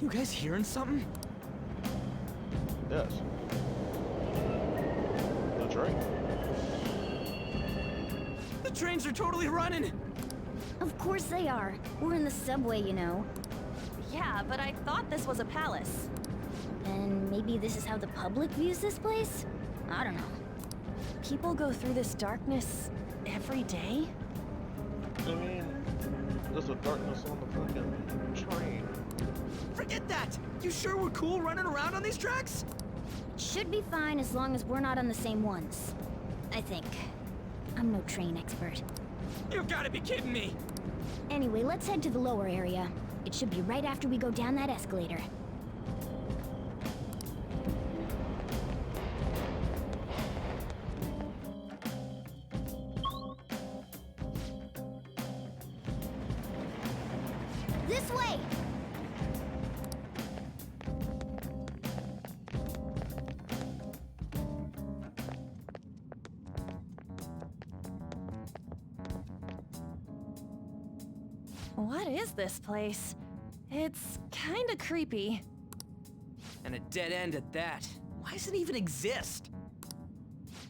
You guys hearing something? Yes. The train. The trains are totally running! Of course they are. We're in the subway, you know. Yeah, but I thought this was a palace. And maybe this is how the public views this place? I don't know. People go through this darkness every day? I mean, there's a darkness on the fucking train. Forget that! You sure we're cool running around on these tracks? Should be fine as long as we're not on the same ones. I think. I'm no train expert. You gotta be kidding me! Anyway, let's head to the lower area. It should be right after we go down that escalator. This way! What is this place? It's kinda creepy. And a dead end at that. Why does it even exist?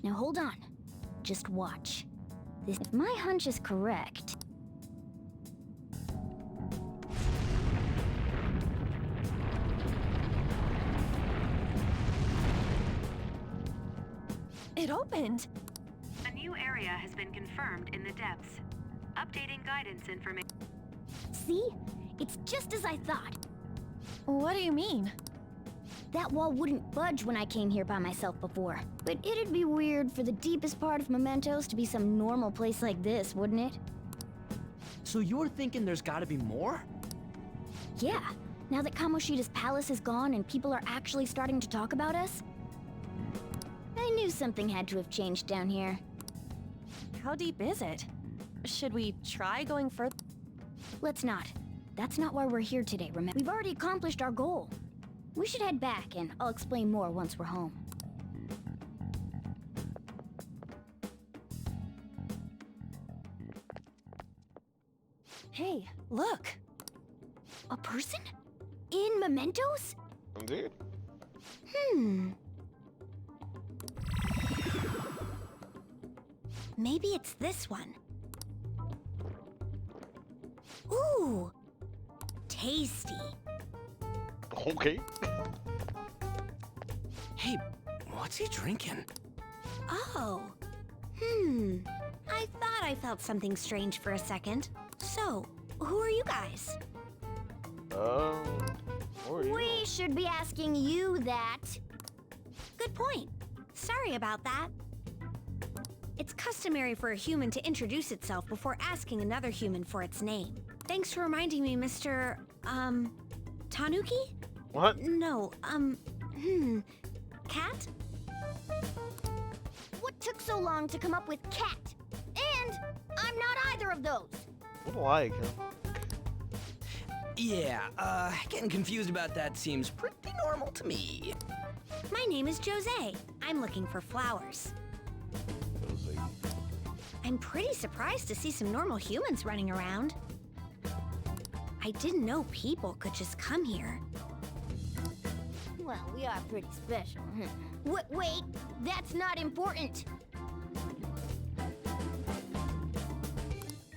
Now hold on. Just watch. If my hunch is correct... It opened! A new area has been confirmed in the depths. Updating guidance information. See? It's just as I thought. What do you mean? That wall wouldn't budge when I came here by myself before. But it'd be weird for the deepest part of Mementos to be some normal place like this, wouldn't it? So you're thinking there's gotta be more? Yeah. Now that Kamoshida's palace is gone and people are actually starting to talk about us, I knew something had to have changed down here. How deep is it? Should we try going further? Let's not. That's not why we're here today, remember? We've already accomplished our goal. We should head back, and I'll explain more once we're home. Hey, look! A person? In Mementos? Indeed. Maybe it's this one. Ooh! Tasty. Okay. Hey, what's he drinking? Oh. I thought I felt something strange for a second. So, who are you guys? Who are you? We should be asking you that. Good point. Sorry about that. It's customary for a human to introduce itself before asking another human for its name. Thanks for reminding me, Mr. Tanuki? What? No, Cat? What took so long to come up with cat? And I'm not either of those. What like? Yeah, getting confused about that seems pretty normal to me. My name is Jose. I'm looking for flowers. Jose. I'm pretty surprised to see some normal humans running around. I didn't know people could just come here. Well, we are pretty special. Wait, that's not important.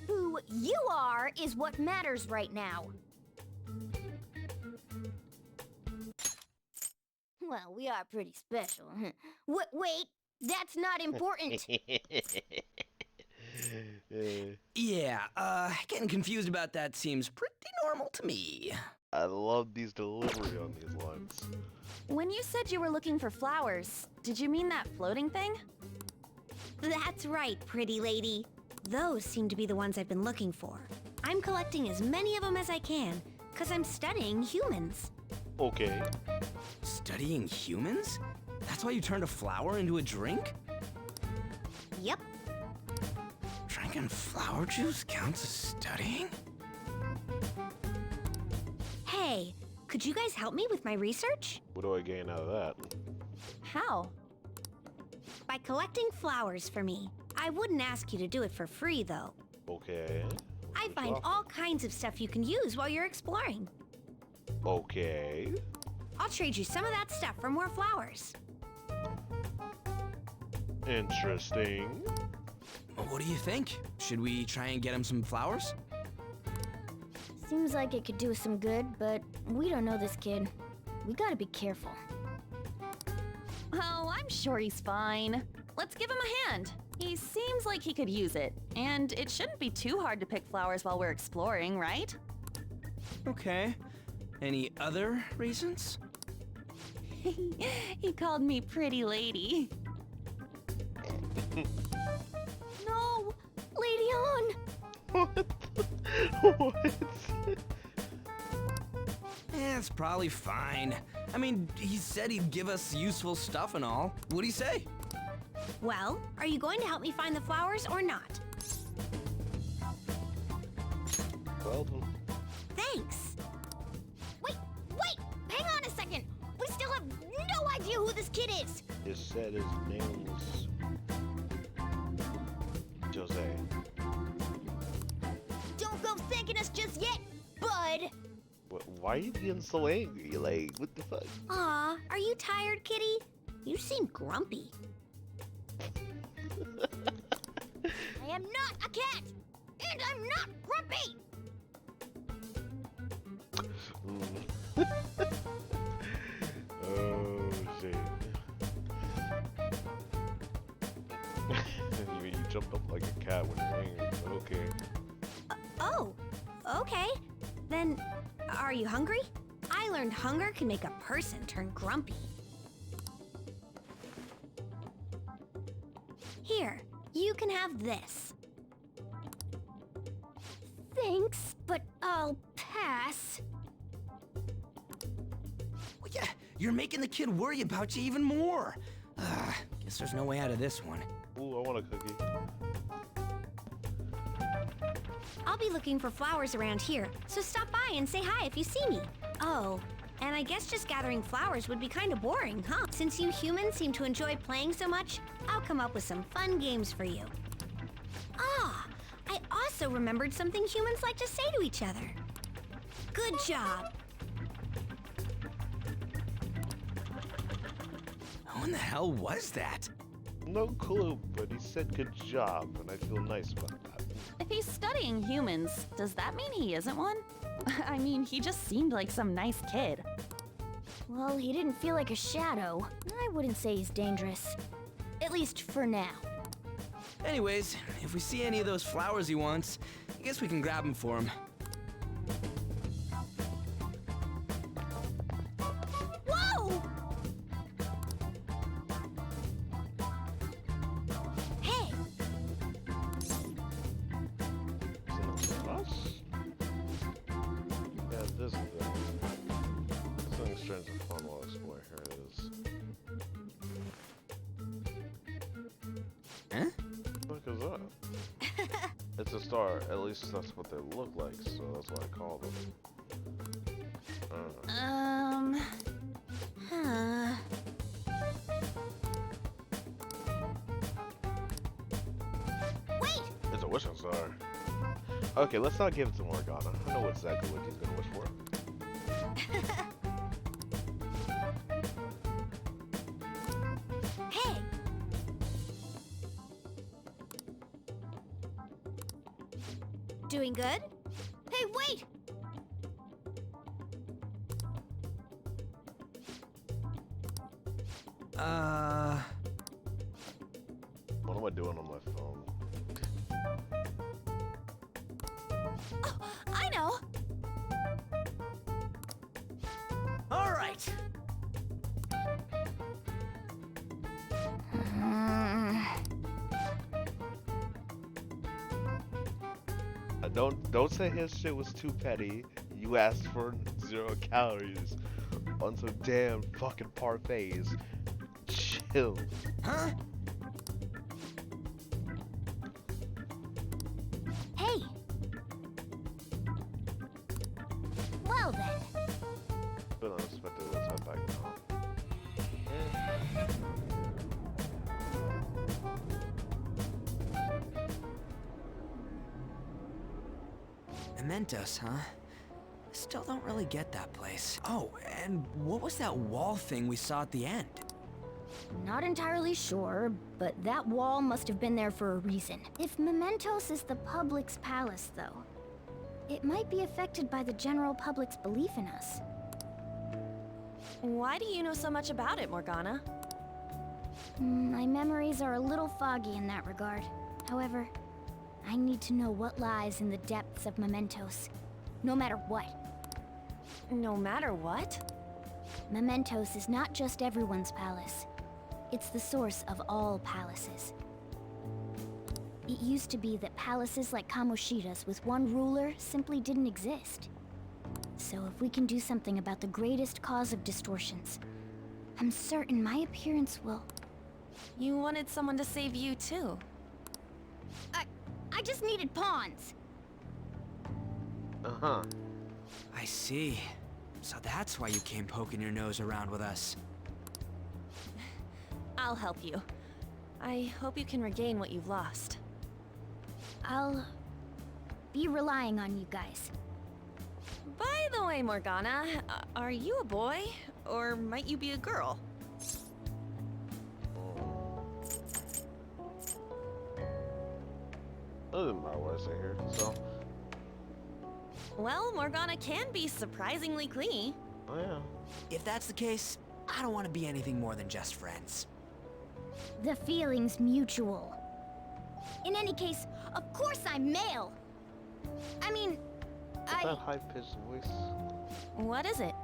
Who you are is what matters right now. Well, we are pretty special. Wait, that's not important. Yeah, getting confused about that seems pretty normal to me. I love these delivery on these lines. When you said you were looking for flowers, did you mean that floating thing? That's right, pretty lady. Those seem to be the ones I've been looking for. I'm collecting as many of them as I can, because I'm studying humans. Okay. Studying humans? That That's why you turned a flower into a drink? Yep. Drinking flower juice counts as studying? Hey, could you guys help me with my research? What do I gain out of that? How? By collecting flowers for me. I wouldn't ask you to do it for free, though. Okay. I find all kinds of stuff you can use while you're exploring. Okay. I'll trade you some of that stuff for more flowers. Interesting. Well, what do you think? Should we try and get him some flowers? Seems like it could do us some good, but we don't know this kid. We gotta be careful. Oh, I'm sure he's fine. Let's give him a hand. He seems like he could use it, and it shouldn't be too hard to pick flowers while we're exploring, right? Okay. Any other reasons? He called me pretty lady. No! Lady on! What? It's probably fine. I mean, he said he'd give us useful stuff and all. What'd he say? Well, are you going to help me find the flowers or not? Well done. Thanks. Wait! Hang on a second! We still have no idea who this kid is! It said his name was Jose. Don't go thanking us just yet, bud! Why are you being so angry? Like, what the fuck? Aw, are you tired, kitty? You seem grumpy. I am not a cat! And I'm not grumpy! Oh, shit. you jumped up like a cat when you're angry, but okay. Oh, okay. Then, are you hungry? I learned hunger can make a person turn grumpy. Here, you can have this. Thanks, but I'll pass. Well, yeah, you're making the kid worry about you even more. Guess there's no way out of this one. Ooh, I want a cookie. I'll be looking for flowers around here, so stop by and say hi if you see me. Oh, and I guess just gathering flowers would be kind of boring, huh? Since you humans seem to enjoy playing so much, I'll come up with some fun games for you. Ah, I also remembered something humans like to say to each other. Good job. Who in the hell was that? No clue, but he said good job, and I feel nice about that. If he's studying humans, does that mean he isn't one? I mean, he just seemed like some nice kid. Well, he didn't feel like a shadow. I wouldn't say he's dangerous. At least for now. Anyways, if we see any of those flowers he wants, I guess we can grab them for him. Whoa! Hey! Yeah, this is good. Something strange and fun while exploring. Here it is. Huh? What is that? It's a star. At least that's what they look like, so that's why I call them. Huh. Wait! It's a wishing star. Okay, let's not give it to Morgana. I know exactly what he's gonna wish for. Hey! Doing good? Hey, wait! What am I doing on my phone? Oh, I know! All right. Don't say his shit was too petty. You asked for 0 calories on some damn fucking parfaits. killed. Huh? Hey! Well then. Been unexpected let's head back now. Mementos, huh? Still don't really get that place. Oh, and what was that wall thing we saw at the end? Not entirely sure, but that wall must have been there for a reason. If Mementos is the public's palace, though, it might be affected by the general public's belief in us. Why do you know so much about it, Morgana? My memories are a little foggy in that regard. However, I need to know what lies in the depths of Mementos, no matter what. No matter what? Mementos is not just everyone's palace. It's the source of all palaces. It used to be that palaces like Kamoshida's with one ruler simply didn't exist. So if we can do something about the greatest cause of distortions, I'm certain my appearance will... You wanted someone to save you too. I just needed pawns. Uh-huh. I see. So that's why you came poking your nose around with us. I'll help you. I hope you can regain what you've lost. I'll be relying on you guys. By the way, Morgana, are you a boy? Or might you be a girl? Doesn't matter what I say here, so. Well, Morgana can be surprisingly clingy. Oh yeah. If that's the case, I don't want to be anything more than just friends. The feeling's mutual. In any case, of course I'm male. I mean, That high-pitched voice. What is it?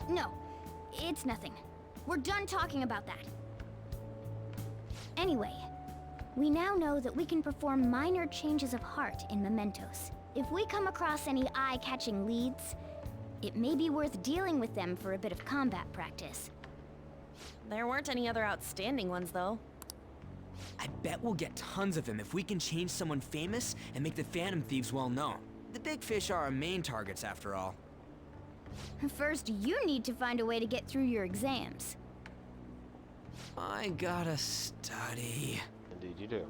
No, it's nothing. We're done talking about that. Anyway, we now know that we can perform minor changes of heart in Mementos. If we come across any eye-catching leads, it may be worth dealing with them for a bit of combat practice. There weren't any other outstanding ones, though. I bet we'll get tons of them if we can change someone famous and make the Phantom Thieves well known. The big fish are our main targets, after all. First, you need to find a way to get through your exams. I gotta study. Indeed you do.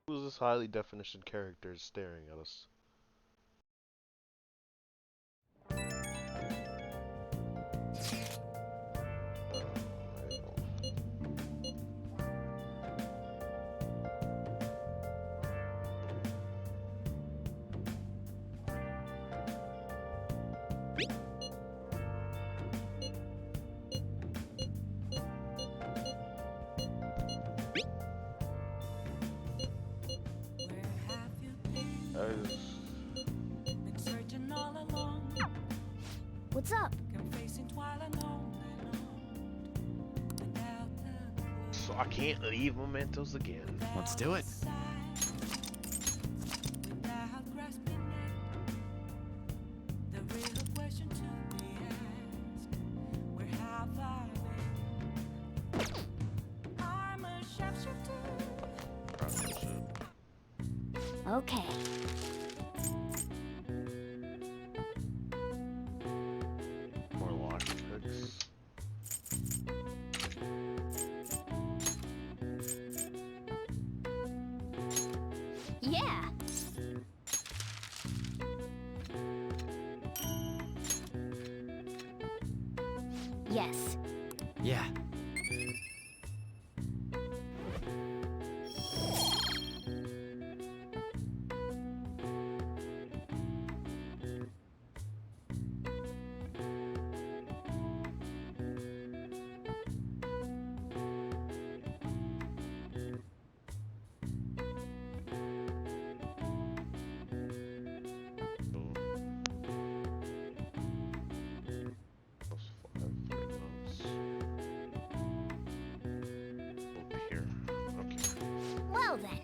Who's this highly definition character staring at us? What's up? So I can't leave Mementos again. Let's do it. Okay. More lock picks. Yeah. Yes. Yeah. Well then.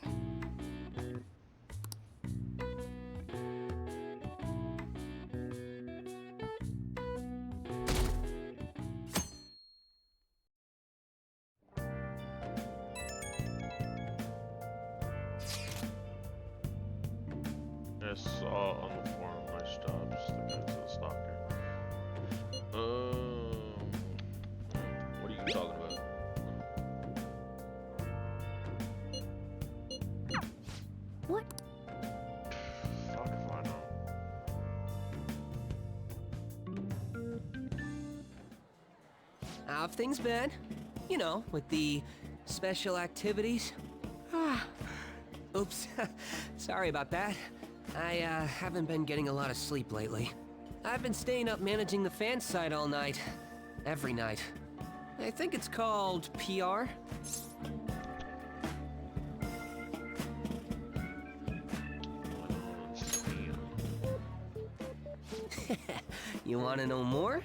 you talking about? What? Fuck if I know. How have things been? You know, with the special activities. Oops. Sorry about that. I haven't been getting a lot of sleep lately. I've been staying up managing the fan site all night. Every night. I think it's called PR. You want to know more?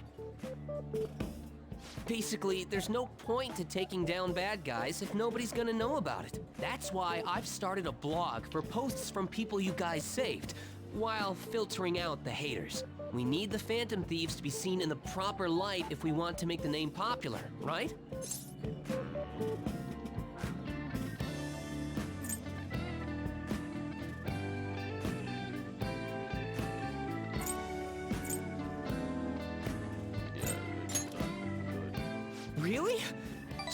Basically, there's no point to taking down bad guys if nobody's gonna know about it. That's why I've started a blog for posts from people you guys saved, while filtering out the haters. We need the Phantom Thieves to be seen in the proper light if we want to make the name popular, right? Really?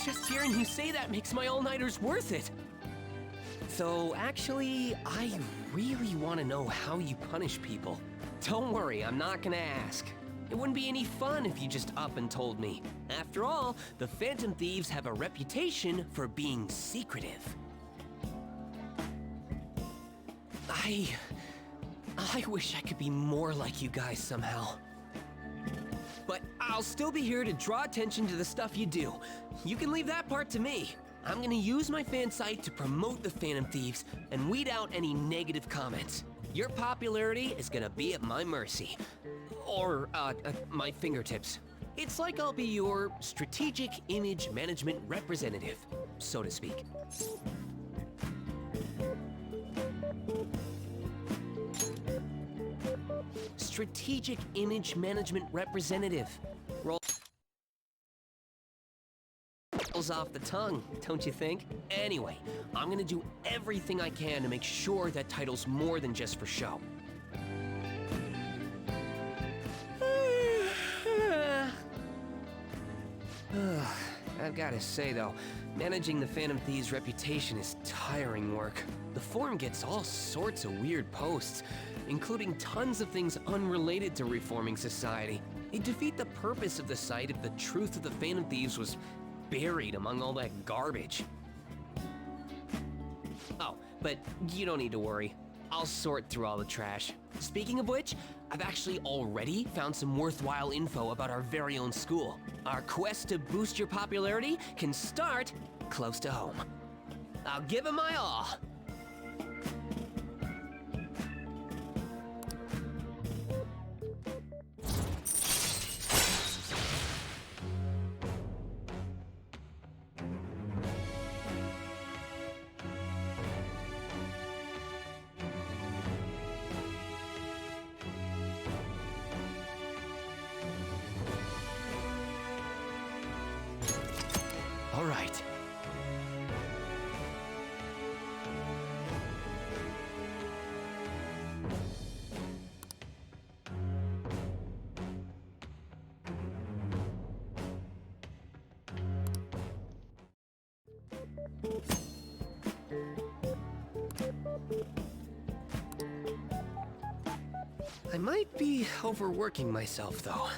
Just hearing you say that makes my all-nighters worth it. So actually, I really want to know how you punish people. Don't worry, I'm not gonna ask. It wouldn't be any fun if you just up and told me. After all, the Phantom Thieves have a reputation for being secretive. I wish I could be more like you guys somehow. But I'll still be here to draw attention to the stuff you do. You can leave that part to me. I'm gonna use my fan site to promote the Phantom Thieves and weed out any negative comments. Your popularity is gonna be at my mercy. Or, my fingertips. It's like I'll be your strategic image management representative, so to speak. Strategic image management representative. Rolls off the tongue, don't you think? Anyway, I'm gonna do everything I can to make sure that title's more than just for show. I've gotta say though, managing the Phantom Thieves' reputation is tiring work. The forum gets all sorts of weird posts, including tons of things unrelated to reforming society. It'd defeat the purpose of the site if the truth of the Phantom Thieves was buried among all that garbage. Oh, but you don't need to worry. I'll sort through all the trash. Speaking of which, I've actually already found some worthwhile info about our very own school. Our quest to boost your popularity can start close to home. I'll give it my all. All right. I might be overworking myself, though.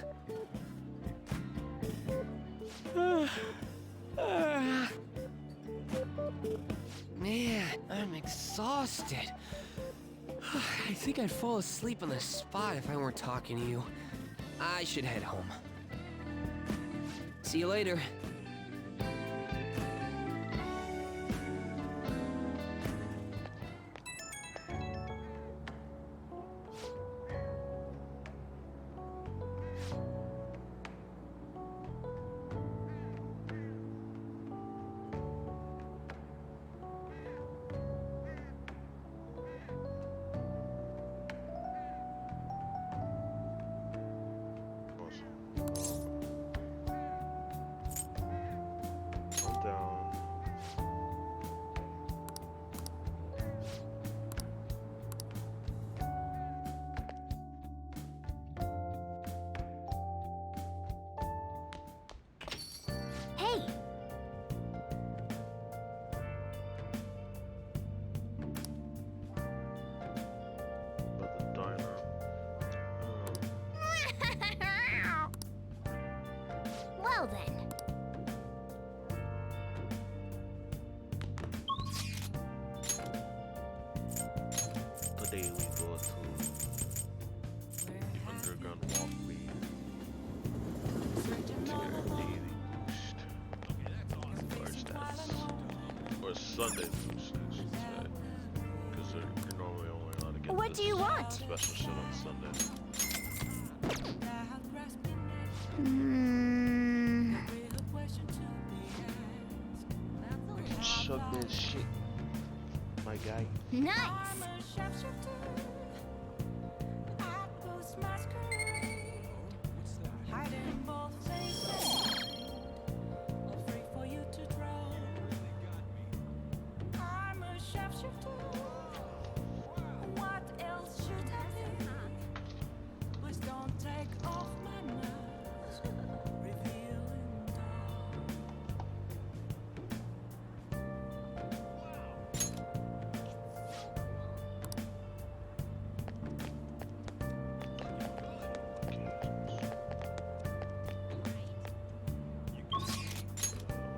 Man, I'm exhausted. I think I'd fall asleep on the spot if I weren't talking to you. I should head home. See you later. Well then. Today we go to the underground walkway to get our daily boost. Or stats. Or Sunday boost, I should say. Because you're normally only allowed to get What do you want? special shit on Sunday. Chug this shit, my guy. Nice.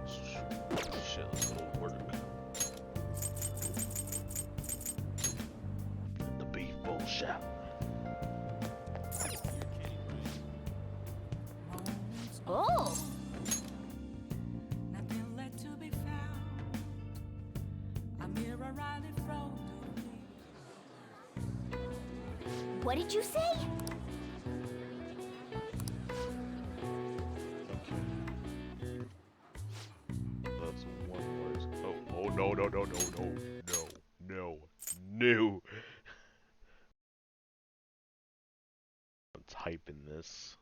Shit, let's go to work. The beef bowl shop. Oh. What did you say? That's one word. Oh no. I'm typing this.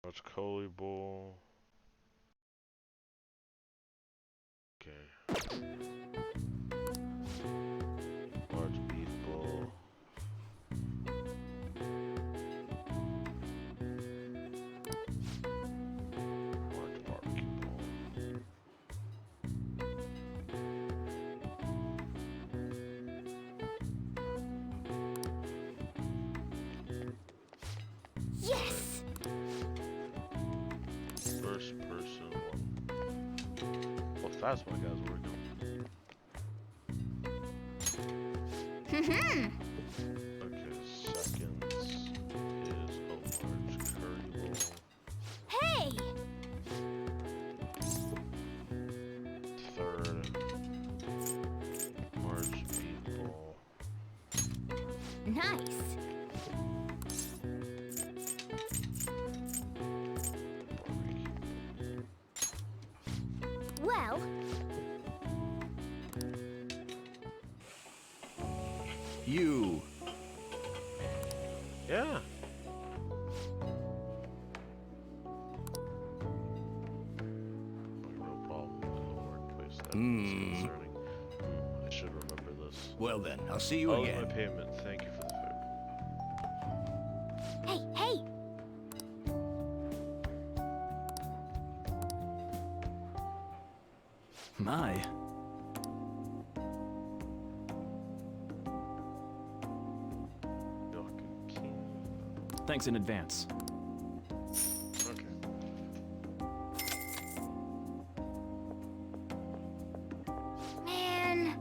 Large Coley Bowl. Okay. Large beef bowl. Large barbecue bowl. Yes. First person one. How fast my guys working. Hmm. Okay, seconds is a large curry bowl. Hey. Third, large beef bowl. Nice. Well, You. Yeah. No problem in the workplace. That is concerning. I should remember this. Well then, I'll see you Oh, again. my payment. Thank you for the favor. hey. My. Thanks in advance. Okay. Man.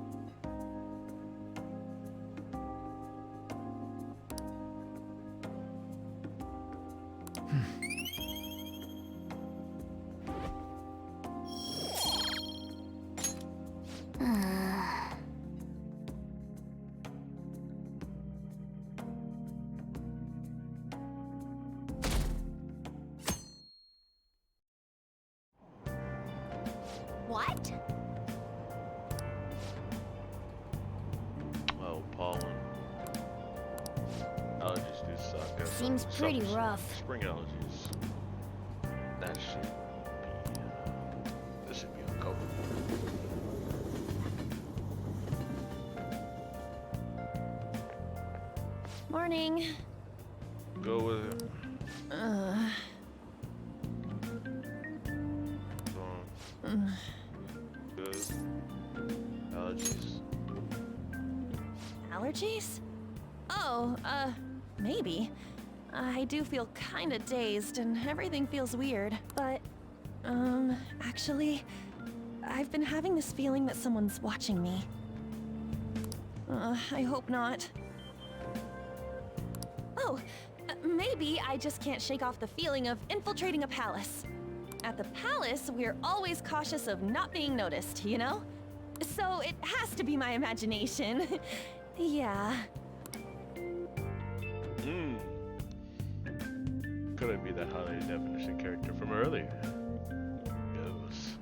What? Oh, pollen. Allergies do suck. Seems pretty rough. Spring allergies. That shit. This should be uncovered. Morning. Go with it. Good. Allergies. allergies? Oh, maybe. I do feel kinda dazed and everything feels weird. But, actually, I've been having this feeling that someone's watching me. I hope not. Oh, maybe I just can't shake off the feeling of infiltrating a palace. At the palace, we're always cautious of not being noticed, you know? So it has to be my imagination. Yeah. Could it be that highlighted definition character from earlier? Goes.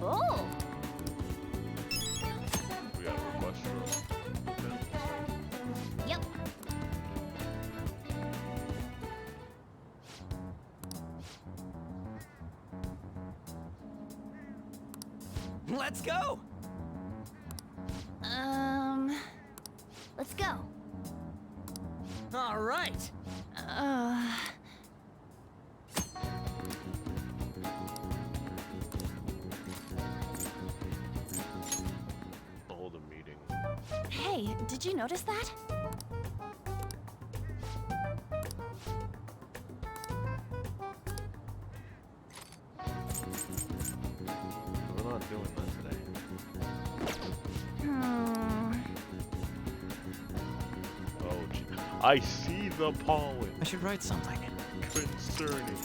Oh! We got a request from Yep. Let's go! Let's go. All right. hold a meeting. Hey, did you notice that? We're not doing that today. Oh, gee. I see the pollen. I should write something. Concerning.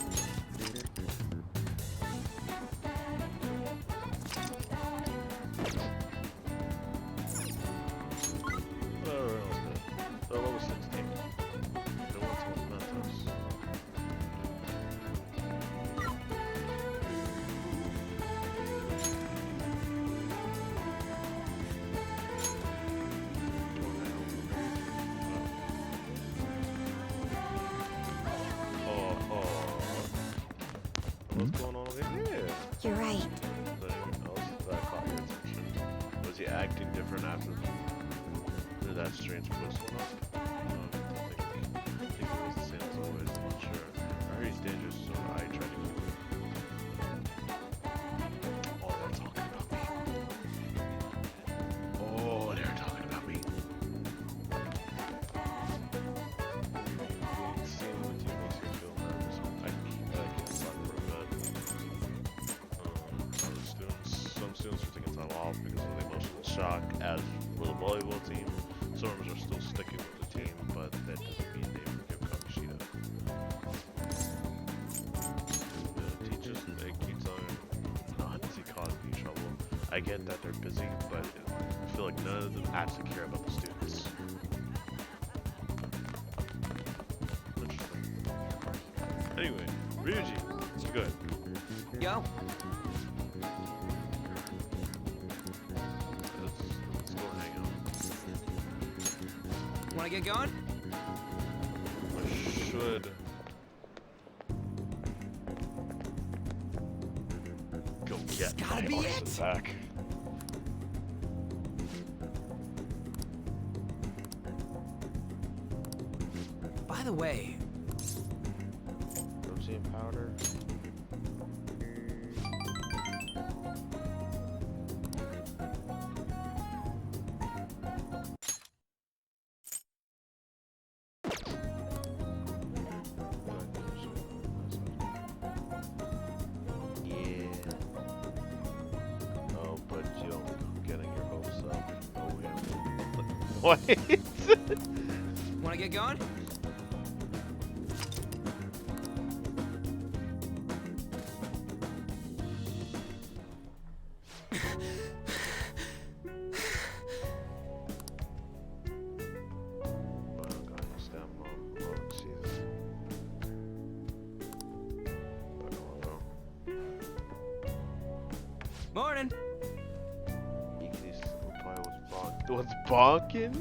What's going on over here? You're right. Is there anything else that caught your attention? Was he acting different after that strange twist went up? I think it was the same as always, I'm not sure. I heard he's dangerous, so I tried to keep it. Oh, they're talking about me. Oh, they're talking about me. Seeing with you makes you feel nervous. I can't stop for a bit. Some students are taking time off because of the emotional shock, as will the volleyball team. Some members are still sticking with the team, but that doesn't mean they forgive Kamoshida. The teachers, they keep telling him not to cause any trouble. I get that they're busy, but I feel like none of them actually care about the students. Interesting. Anyway, Ryuji, good. Yo. Let's go hang out. Wanna get going? I should go get gotta my be arson it. back. By the way, Protein powder. Yeah. Oh, but you don't getting your hopes up. Oh, yeah. What? wanna get going? What's bonking?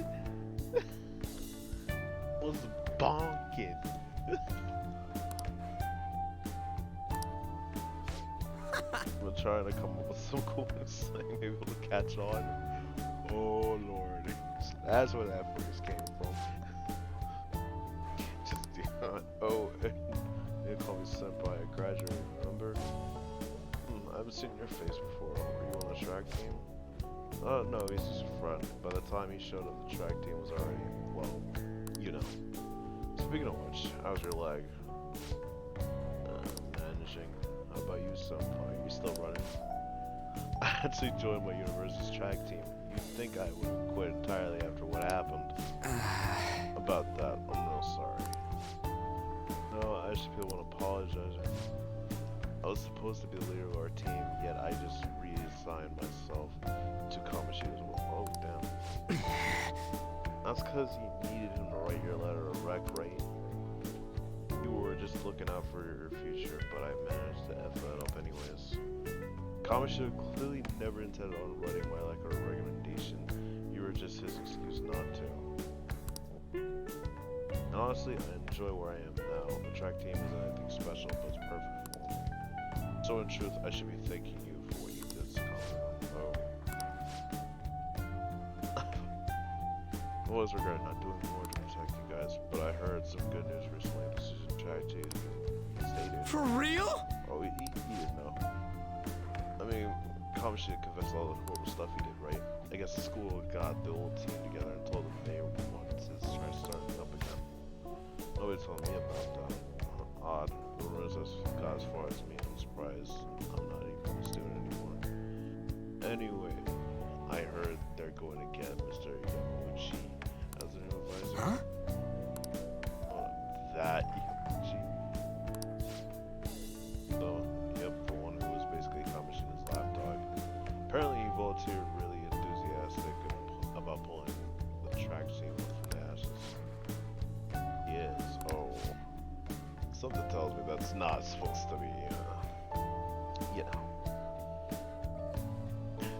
What's bonking? I'm trying to come up with some cool slang. Maybe we'll catch on. Oh lord, that's where that phrase came from. Just oh, they call me senpai. I graduated. Remember? I haven't seen your face before. Were you on the track team? Oh no, he's just a friend. By the time he showed up, the track team was already, well, you know. Speaking of which, how's your leg? Managing. How about you, senpai? You still running? I actually joined my university's track team. You'd think I would have quit entirely after what happened. About that, I'm real sorry. No, I just feel want to apologize. I was supposed to be the leader of our team, yet I just reassigned myself to Kamoshida's. Oh, damn. That's because you needed him to write your letter of rec, right? You were just looking out for your future, but I managed to F that up anyways. Kamoshida clearly never intended on writing my letter of recommendation. You were just his excuse not to. And honestly, I enjoy where I am now. The track team isn't anything special, but it's perfect for me. So in truth, I should be thanking you for what you did to I was regretting not doing more to protect you guys, but I heard some good news recently. The decision track team stated. For real? Oh, he didn't know. I mean, Kamoshida confessed all the horrible stuff he did, right? I guess the school got the old team together and told them they wanted to try starting up again. Nobody told me about that. Odd. Rumors got as far as me. I'm surprised I'm not even a student anymore. Anyway, I heard they're going to get Mr. Yamauchi as a new advisor. Huh? That Yamauchi. So, yep, the one who was basically Kamoshida's lapdog. Apparently he volunteered really enthusiastic about pulling the track team up from the ashes. Yes, oh. Something tells me that's not supposed to be, you know.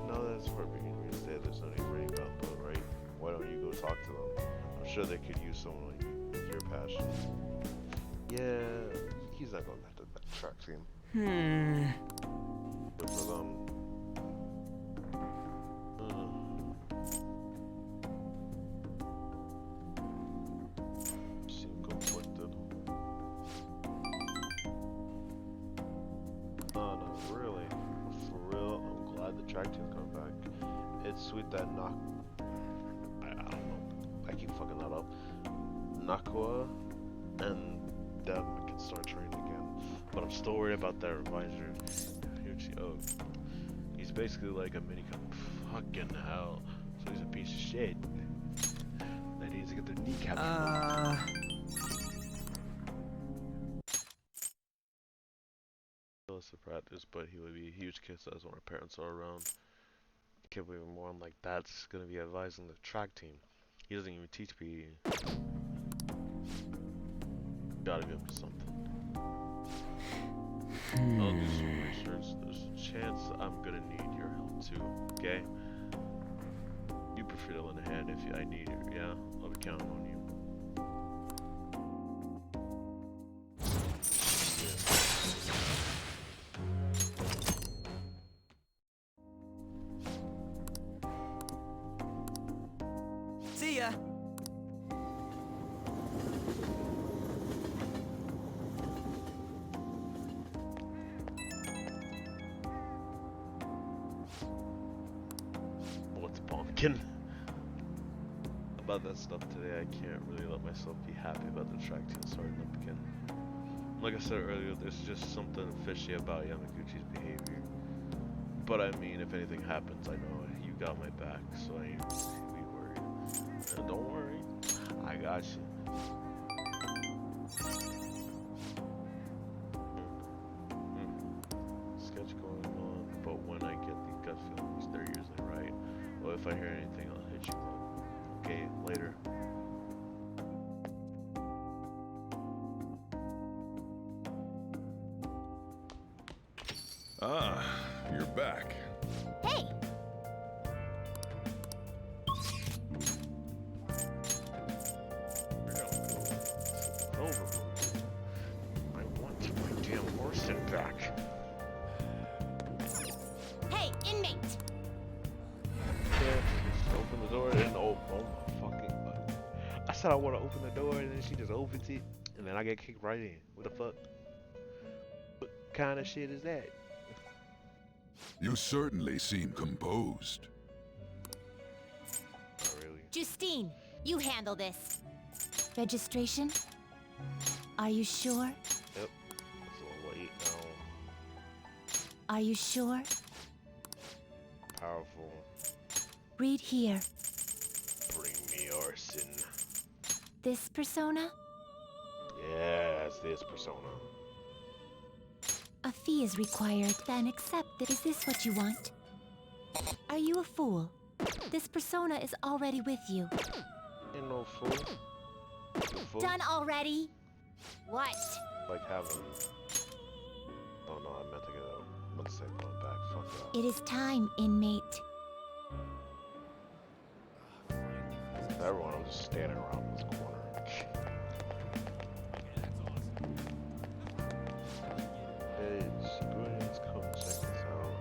Now that it's heartbreaking for me to say there's no need for any belt, right? Why don't you go talk to them? I'm sure they could use someone like you with your passion. Yeah, he's not going back to that track team. Good for them. Seem conflicted. No, really. For real, I'm glad the track team's coming back. It's sweet that I don't know. I keep fucking that up. Nakua and them can start training again. But I'm still worried about that advisor. He's basically like a mini fucking hell. So he's a piece of shit. They need to get their kneecaps. To practice, but he would be a huge kiss as when our parents are around. Can't believe one like that's gonna be advising the track team. He doesn't even teach PE. Gotta be up to something. I'll do some research. There's a chance I'm gonna need your help too, okay? You prefer to lend a hand if I need you, yeah? I'll be counting on you. See ya. What's pumpkin? About that stuff today, I can't really let myself be happy about the track team starting up again. Like I said earlier, there's just something fishy about Yamaguchi's behavior. But I mean, if anything happens, I know you got my back, so I ain't really worried. And don't worry, I got you. Sketch going on, but when I get these gut feelings, they're usually right. Well, if I hear anything, I'll hit you up. Okay, later. Ah, you're back. Hey! open the door and oh my fucking god. I said I want to open the door and then she just opens it and then I get kicked right in. What the fuck? What kind of shit is that? You certainly seem composed. Not really. Justine, you handle this. Registration? Are you sure? Yep. It's a little late now. Are you sure? Powerful. Read here. Bring me arson. This persona? Yes, this persona. A fee is required, then accept it. Is this what you want? Are you a fool? This persona is already with you. Ain't no fool. You fool? Done already? What? Like having. Oh no, I meant to get a. I'm about to say blood back. Fuck that. It is time, inmate. Everyone, I'm just standing around this corner. Hey, Civilians, come check this out.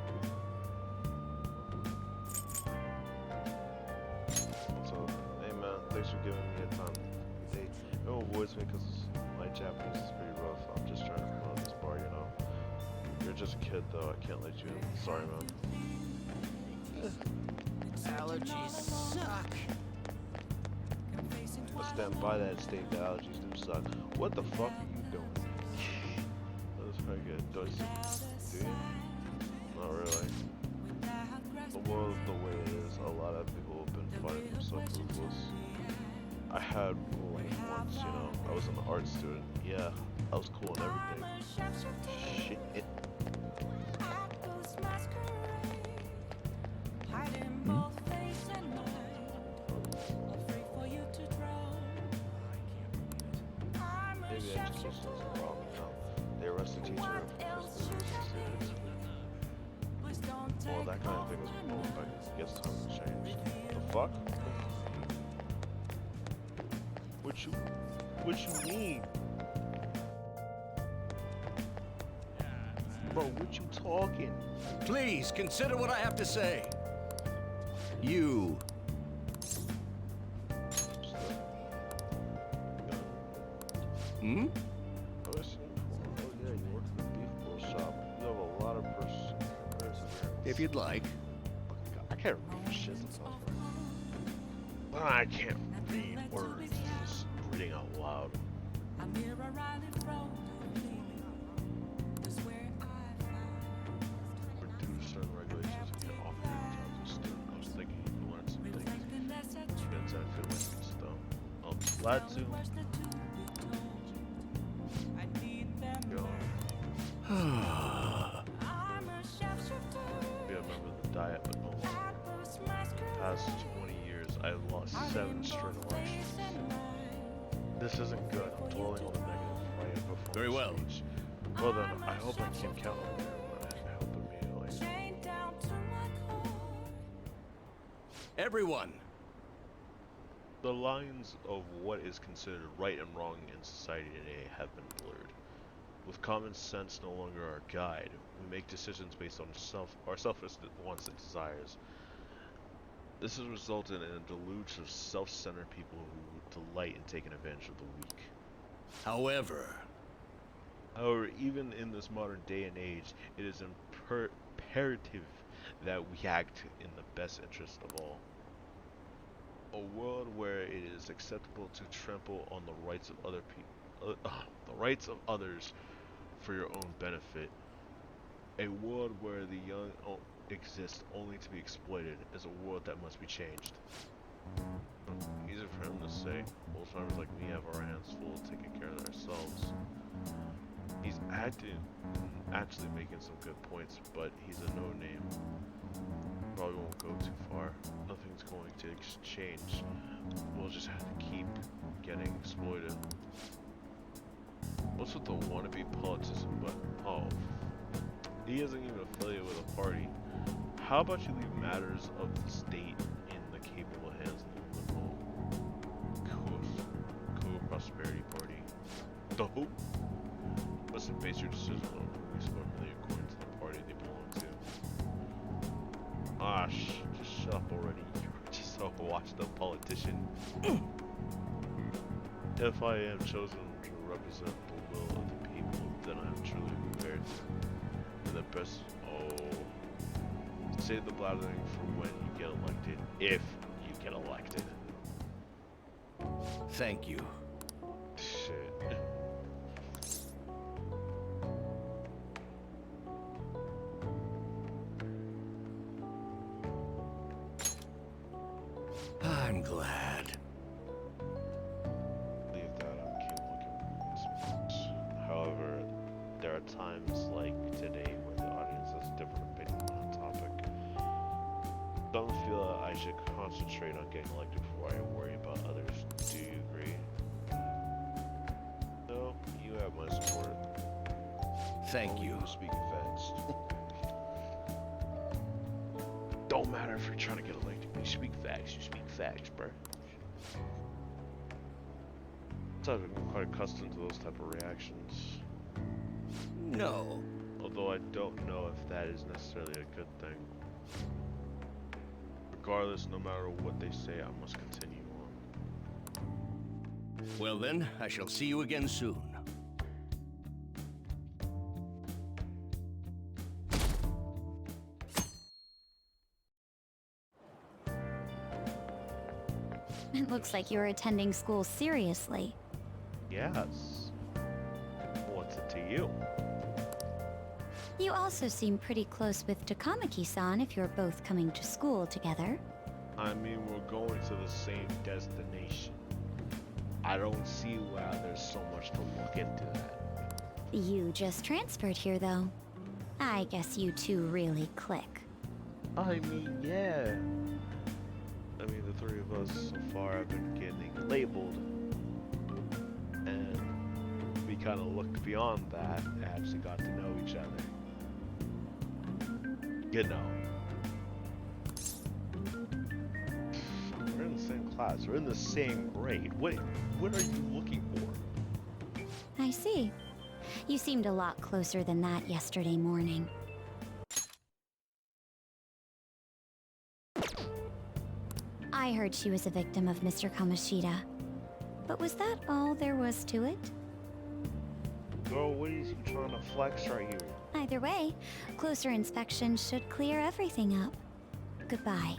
What's up? Hey man, thanks for giving me a time. Hey, no avoids me because my Japanese is pretty rough. I'm just trying to promote this bar, you know. You're just a kid though, I can't let you in. Sorry man. Allergies suck. I stand by that state, the allergies do suck. What the fuck are you doing? That was pretty good. Do you? Not really. The world the way it is, a lot of people have been finding themselves ruthless. I had life once, you know. I was an art student. Yeah, I was cool and everything. Shit. Maybe education is a problem now. They arrested the teacher because they were students. Well, that kind of thing was before, but I guess times have changed. The fuck? What you mean? Bro, what you talking? Please, consider what I have to say. You. Hmm? Oh yeah, you work in the beef bowl shop. You have a lot of perseverance. If you'd like. I can't read shit sometimes. But I can't read words. Just reading out loud. Reduce certain regulations and get off your terms of student. I was thinking you can learn some things. Spends I feel like it's dumb. I'm glad to. Yeah, I remember the diet, but no longer. The past 20 years, I have lost 7 straight elections. This isn't good. I'm dwelling on the negative right before. Very well. Speech. Well then, I hope I can count on you and help immediately. Everyone. The lines of what is considered right and wrong in society today have been blurred. With common sense no longer our guide, we make decisions based on our selfish wants and desires. This has resulted in a deluge of self-centered people who delight in taking advantage of the weak. However, even in this modern day and age, it is imperative that we act in the best interest of all. A world where it is acceptable to trample on the rights of other people, the rights of others for your own benefit. A world where the young exist only to be exploited is a world that must be changed. Easy for him to say. Old-timers like me have our hands full taking care of ourselves. He's actually making some good points, but he's a no-name. Probably won't go too far. Nothing's going to change. We'll just have to keep getting exploited. What's with the wannabe politician button? Oh, he isn't even affiliated with a party. How about you leave matters of the state in the capable hands of the liberal Co-Prosperity Party? The who? Must have based your decision on who we score really according to the party they belong to. Ah, just shut up already. You're just so washed up politician. If I am chosen to represent the will of the people, then I am truly prepared to the best. Oh, save the blathering for when you get elected, if you get elected. Thank you. Shit. I'm glad. Leave that I'm keen looking. However, there are times like today where the audience has a different opinion on a topic. Some feel that I should concentrate on getting elected before I worry about others. Do you agree? No, you have my support. Thank you. Speaking fast. Don't matter if you're trying to get elected. You speak facts. You speak facts, bruh. So I've been quite accustomed to those type of reactions. No. Although I don't know if that is necessarily a good thing. Regardless, no matter what they say, I must continue on. Well then, I shall see you again soon. It looks like you're attending school seriously. Yes. What's it to you? You also seem pretty close with Takamaki-san if you're both coming to school together. I mean, we're going to the same destination. I don't see why there's so much to look into that. You just transferred here, though. I guess you two really click. I mean, yeah. I mean, the three of us so far have been getting labeled. And we kind of looked beyond that and actually got to know each other. You know. We're in the same class. We're in the same grade. What are you looking for? I see. You seemed a lot closer than that yesterday morning. I heard she was a victim of Mr. Kamoshida. But was that all there was to it? Girl, what is you trying to flex right here? Either way, closer inspection should clear everything up. Goodbye.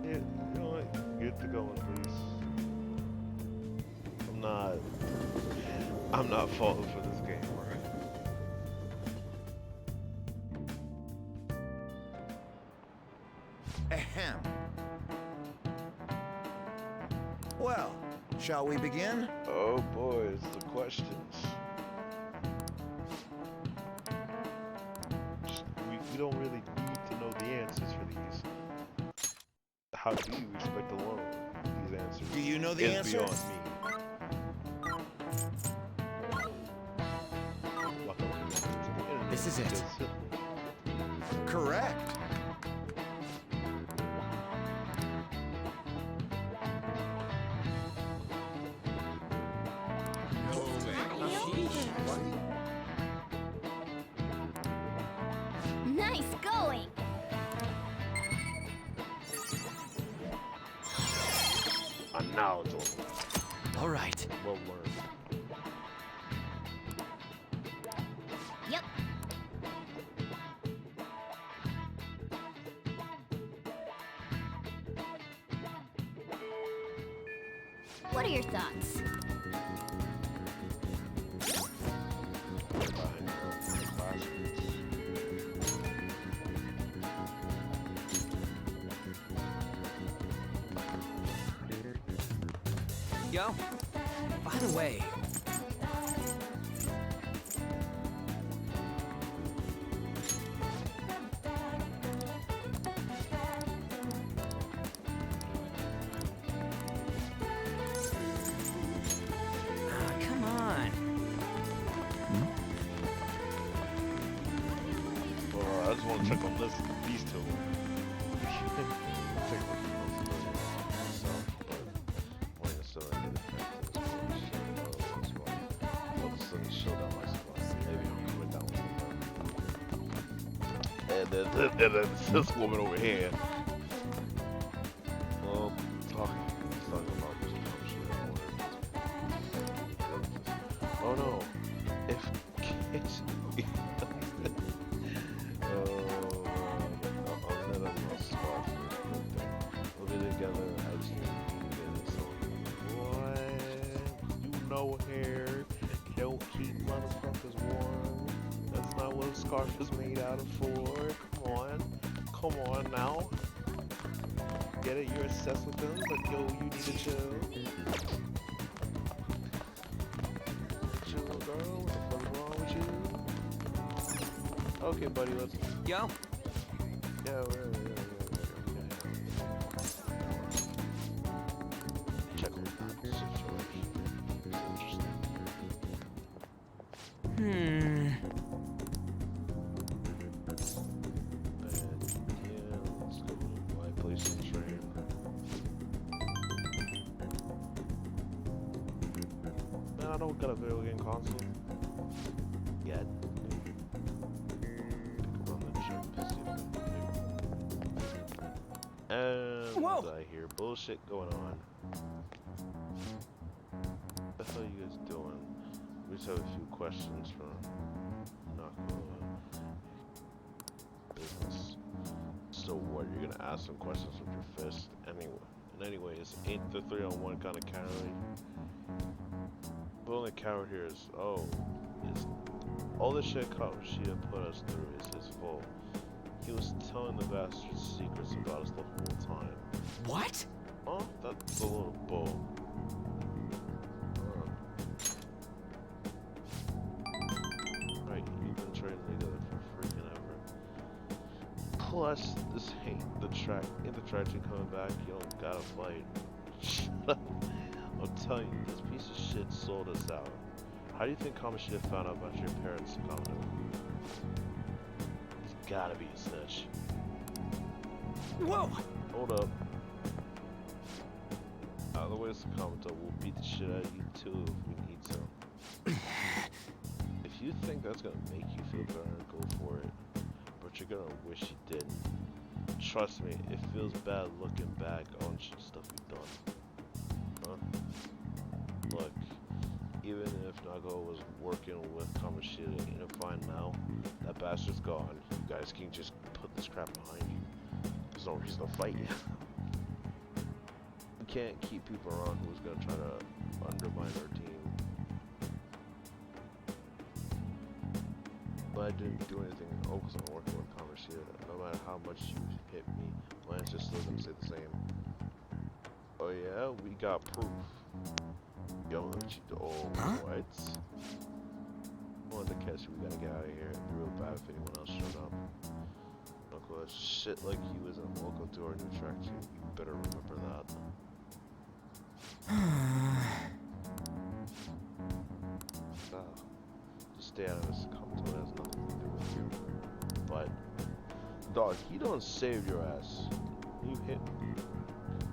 Yeah, you know what? Get to going, please. I'm not falling for this game, alright? Ahem. Well, shall we begin? Oh boy, it's the questions. We don't really need to know the answers for these. How do you expect to learn these answers? Do you know the is answer? Beyond me. This is it. Correct. Nice going! I'm knowledgeable. All right. Well learned. Yep. What are your thoughts? Yo, by the way, come on. Well, I just want to check on these two. And then this woman over here. no hair. Don't keep motherfuckers warm. That's not what a scarf is made out of for. Come on now. Get it? You're obsessed with them, but yo, you need to chill. Chill, girl. What the fuck's wrong with you? Okay, buddy, let's go. Yo. Yeah, check on that situation. Interesting. Yeah, let's go to my place and train. Man, I don't got a video game console yet. And I hear bullshit going on. What the hell are you guys doing? We just have a few questions from Knuckle business. So what, you're gonna ask some questions with your fist? Anyways, ain't the 3-on-1 kind of cowardly? The only coward here is, is all the shit Kamoshida put us through is his fault. He was telling the bastards secrets about us the whole time. What? Oh, that's a little bull. Right, you've been training together for freaking ever. Plus, this ain't the tragic coming back, you don't gotta fight. Shut up. I'm telling you, this piece of shit sold us out. How do you think Kamoshida found out about your parents, Kamado? It's gotta be a snitch. Whoa! Hold up. Out of the way, Kamado, we'll beat the shit out of you too if we need to. If you think that's gonna make you feel better, go for it. But you're gonna wish you didn't. Trust me, it feels bad looking back on stuff you've done. Huh? Look, even if Nago was working with Kamoshida in a fine now, that bastard's gone. You guys can just put this crap behind you. There's no reason to fight you. You can't keep people around who's gonna try to undermine our team. But I didn't do anything because I'm working with Kamoshida. No matter how much you hit me, my answer's still gonna stay the same. Oh yeah, we got proof. Yo, what? I wanted to catch you, we gotta get out of here. It'd be real bad if anyone else showed up. Uncle, shit like you isn't welcome to our new track team. You better remember that. Just stay out of this. Come to it has nothing to do with you. But, dog, he don't save your ass. You hit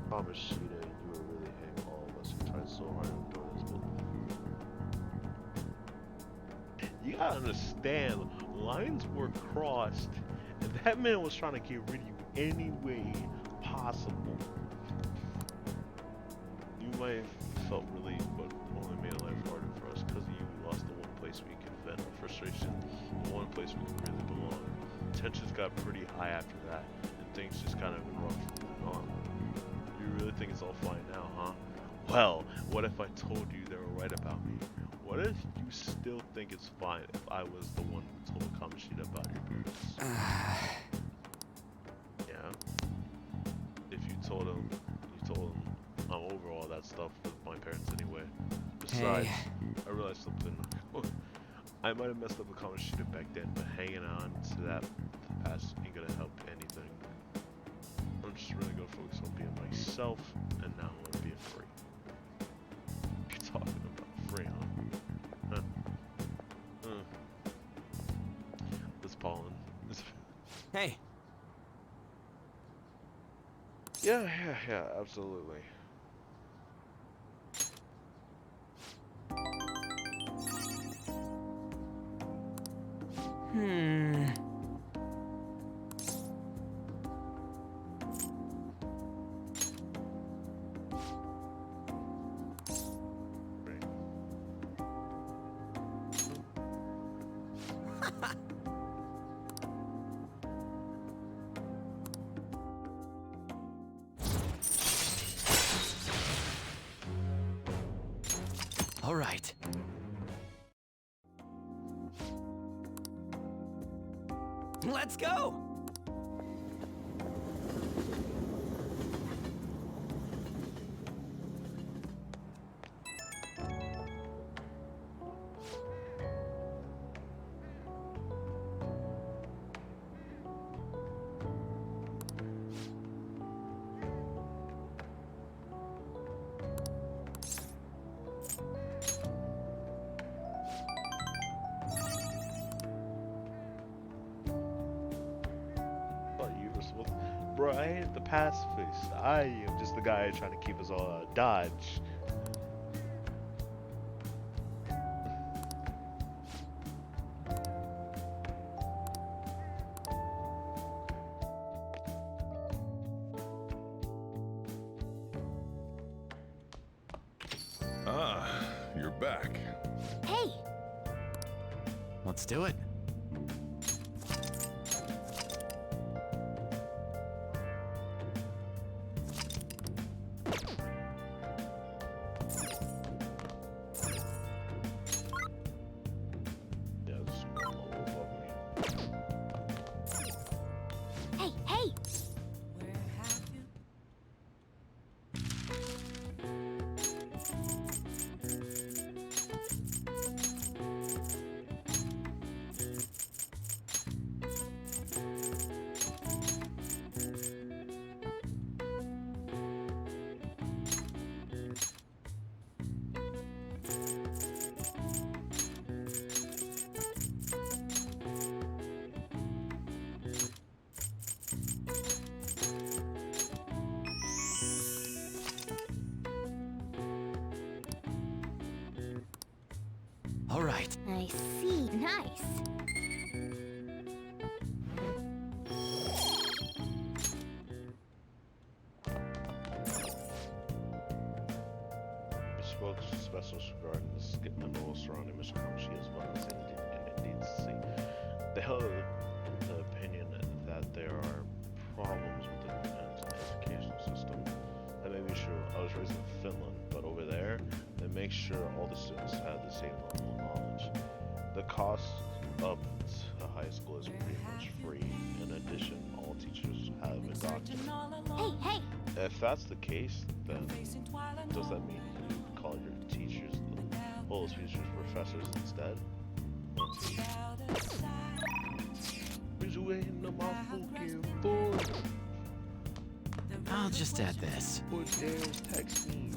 Kamoshida and you were really hitting all of us who tried so hard to endure this, but you gotta understand, lines were crossed, and that man was trying to get rid of you any way possible. You might have felt relief, but only made life harder for us because you lost the one place we could vent our frustration, the one place we could really belong. Tensions got pretty high after that, and things just kind of been rough from then on. You really think it's all fine now, huh? Well, what if I told you they were right about me? What if you still think it's fine if I was the one who told Kamoshida about your parents? Yeah? If you told him I'm over all that stuff with my parents anyway. Besides, I realized something. I might have messed up with Kamoshida back then, but hanging on to that past ain't gonna help anything. I'm just really gonna focus on being myself, and now I'm being free. You're talking about free, huh? This pollen. Hey. Yeah, absolutely. All right. Let's go! Bro, I ain't the pacifist. I am just the guy trying to keep us all Dodge. Ah, you're back. Hey! Let's do it. Hey, hey! All right. I see. Nice. Spoke specials regarding the scandal surrounding Mr. Kamashida's violence and indecency. They held the opinion that there are problems with the educational system. That may be true. I was raised in Finland, but over there, they make sure all the students have the same level of knowledge. The cost up to high school is pretty much free. In addition, all teachers have a doctorate. Hey, hey! If that's the case, then does that mean you call your teachers, well, teachers professors instead? I'll just add this. Text me.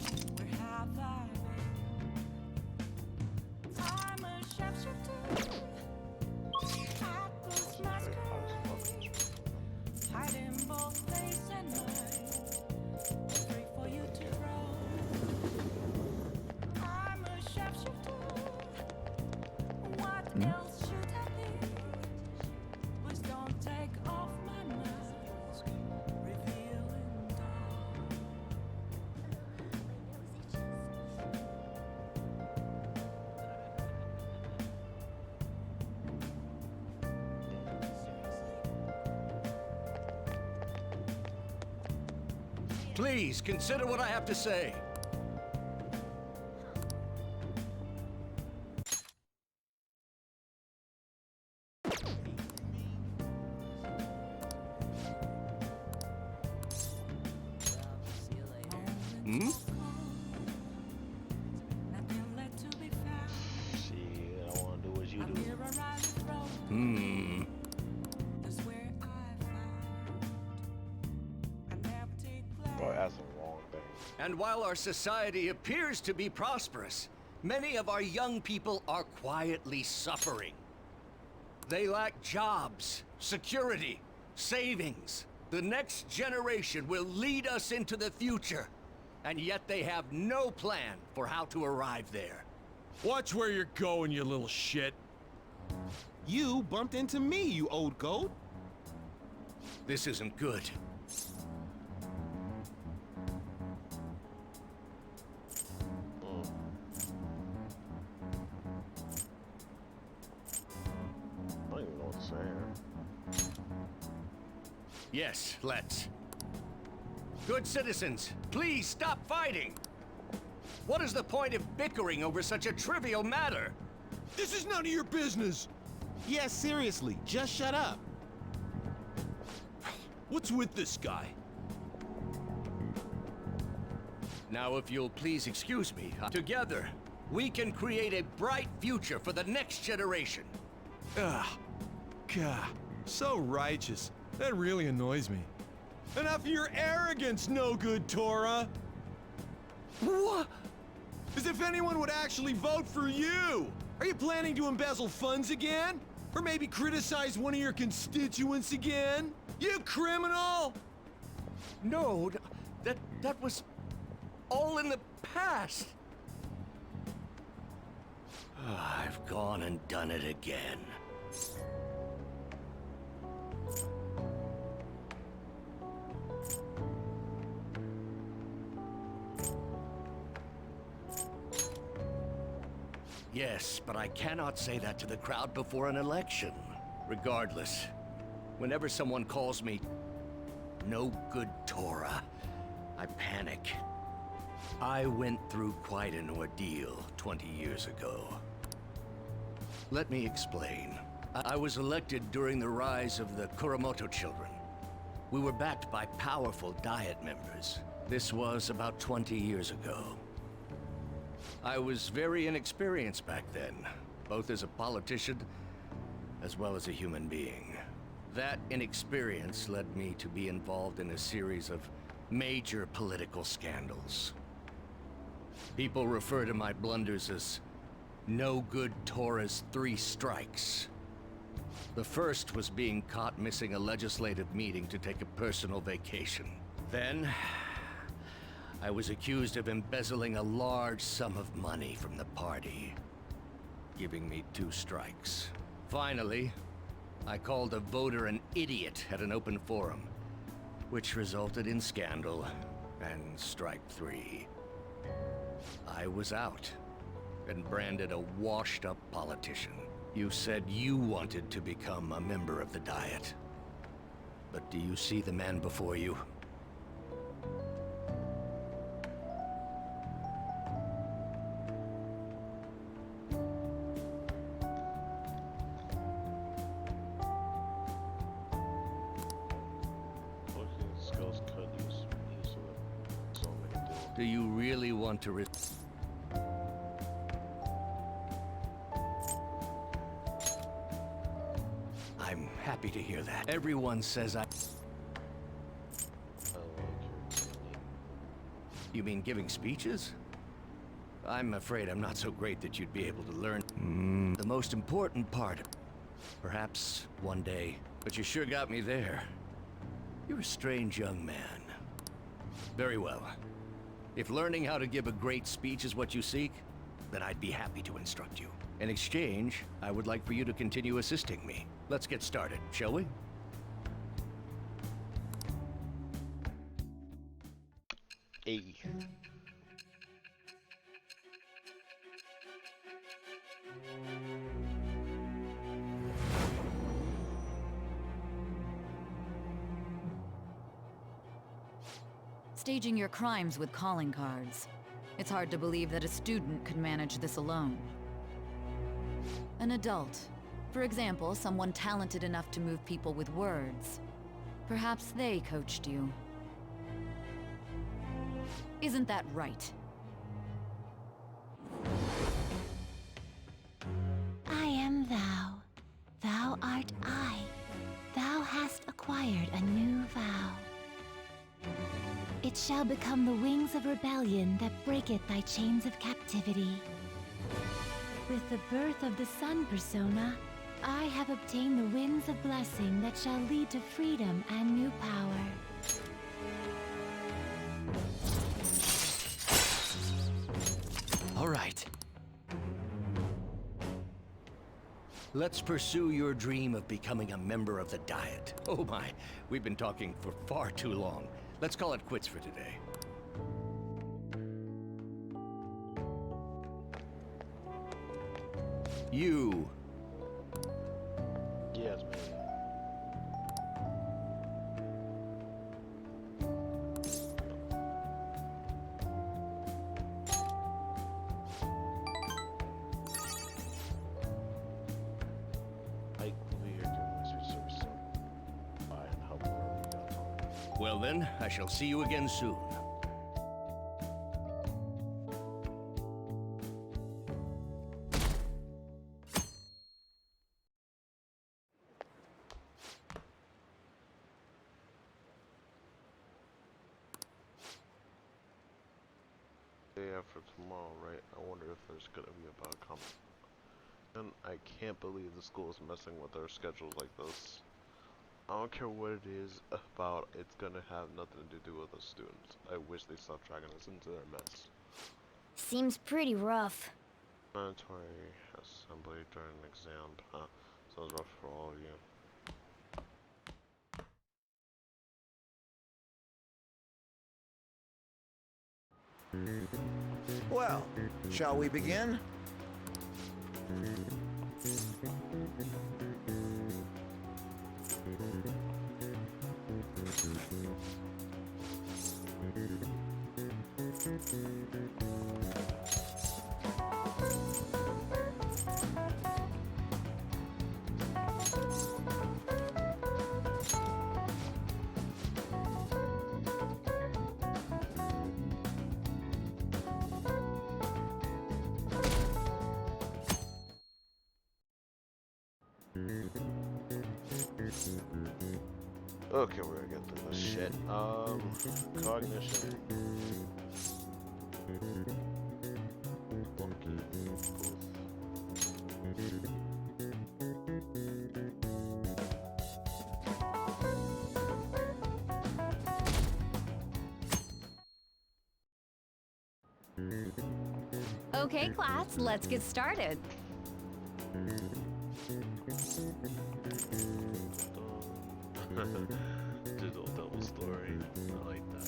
Please, consider what I have to say. Hmm? See, I want to do what you do. Hmm. Bro, that's the wrong thing. And while our society appears to be prosperous, many of our young people are quietly suffering. They lack jobs, security, savings. The next generation will lead us into the future, and yet they have no plan for how to arrive there. Watch where you're going, you little shit. You bumped into me, you old goat. This isn't good. I don't even know what to say. Yes, let's. Good citizens, please stop fighting. What is the point of bickering over such a trivial matter? This is none of your business! Yeah, seriously, just shut up. What's with this guy? Now, if you'll please excuse me, together, we can create a bright future for the next generation. Ah, God, so righteous. That really annoys me. Enough of your arrogance, no good Torah! What? As if anyone would actually vote for you! Are you planning to embezzle funds again? Or maybe criticize one of your constituents again? You criminal! No, that was all in the past. I've gone and done it again. Yes, but I cannot say that to the crowd before an election. Regardless, whenever someone calls me no good Torah, I panic. I went through quite an ordeal 20 years ago. Let me explain. I was elected during the rise of the Kuramoto children. We were backed by powerful Diet members. This was about 20 years ago. I was very inexperienced back then, both as a politician as well as a human being. That inexperience led me to be involved in a series of major political scandals. People refer to my blunders as no good Torah's 3 strikes. The first was being caught missing a legislative meeting to take a personal vacation. Then, I was accused of embezzling a large sum of money from the party, giving me 2 strikes. Finally, I called a voter an idiot at an open forum, which resulted in scandal and strike 3. I was out and branded a washed-up politician. You said you wanted to become a member of the Diet. But do you see the man before you? Do you really want to I'm happy to hear that. Everyone says You mean giving speeches? I'm afraid I'm not so great that you'd be able to learn the most important part. Perhaps one day, but you sure got me there. You're a strange young man. Very well. If learning how to give a great speech is what you seek, then I'd be happy to instruct you. In exchange, I would like for you to continue assisting me. Let's get started, shall we? Hey. Staging your crimes with calling cards. It's hard to believe that a student could manage this alone. An adult. For example, someone talented enough to move people with words. Perhaps they coached you. Isn't that right? I am thou. Thou art I. Thou hast acquired a new vow. It shall become the wings of rebellion that breaketh thy chains of captivity. With the birth of the sun persona, I have obtained the winds of blessing that shall lead to freedom and new power. All right. Let's pursue your dream of becoming a member of the Diet. Oh my, we've been talking for far too long. Let's call it quits for today. You. Yes, man. Well then, I shall see you again soon. Day after tomorrow, right? I wonder if there's gonna be about comic. And I can't believe the school is messing with their schedules like this. I don't care what it is about, it's gonna have nothing to do with the students. I wish they stopped dragging us into their mess. Seems pretty rough. Mandatory assembly during an exam, huh? Sounds rough for all of you. Well, shall we begin? Okay, we're gonna get through this shit. Cognition. Okay, class, let's get started. Digital double story. I like that.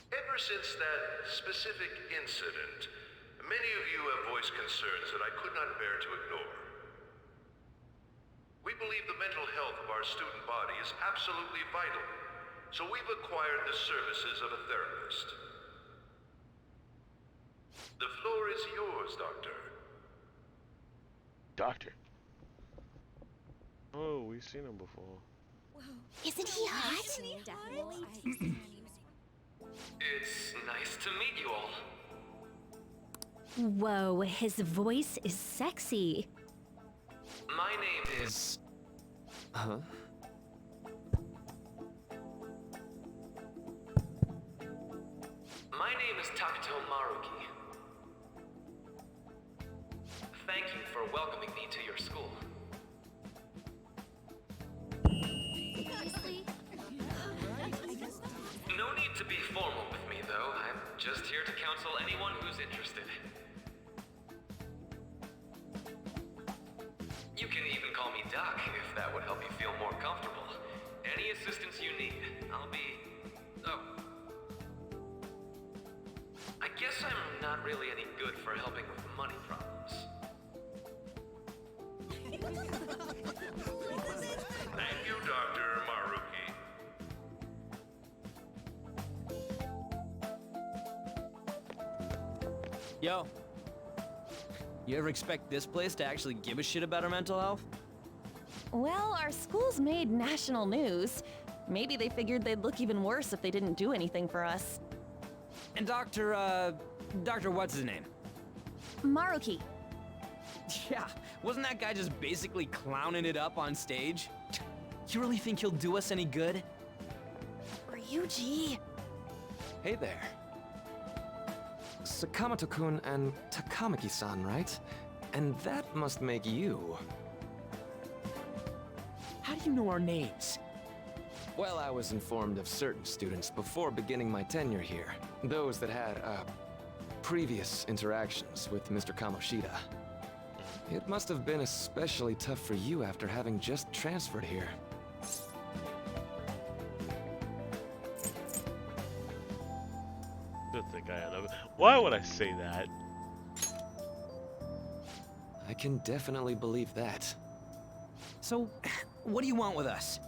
Ever since that specific incident, many of you have voiced concerns that I could not bear to ignore. We believe the mental health of our student body is absolutely vital, so we've acquired the services of a therapist. The floor is yours, Doctor. Doctor. Oh, we've seen him before. Isn't he hot? It's nice to meet you all. Whoa, his voice is sexy. My name is... Huh? My name is Takuto Maruki. Thank you for welcoming me to your school. No need to be formal with me, though. I'm just here to counsel anyone who's interested. You can even call me Doc, if that would help you feel more comfortable. Any assistance you need, I'll be... Oh. I guess I'm not really any good for helping with money problems. Thank you, Dr. Maruki. Yo. You ever expect this place to actually give a shit about our mental health? Well, our school's made national news. Maybe they figured they'd look even worse if they didn't do anything for us. And Dr. what's his name? Maruki. Yeah, wasn't that guy just basically clowning it up on stage? You really think he'll do us any good? Ryuji. Hey there. Sakamoto-kun and Takamaki-san, right? And that must make you. How do you know our names? Well, I was informed of certain students before beginning my tenure here. Those that had, previous interactions with Mr. Kamoshida. It must have been especially tough for you after having just transferred here. Don't think I am. Why would I say that? I can definitely believe that. So, what do you want with us?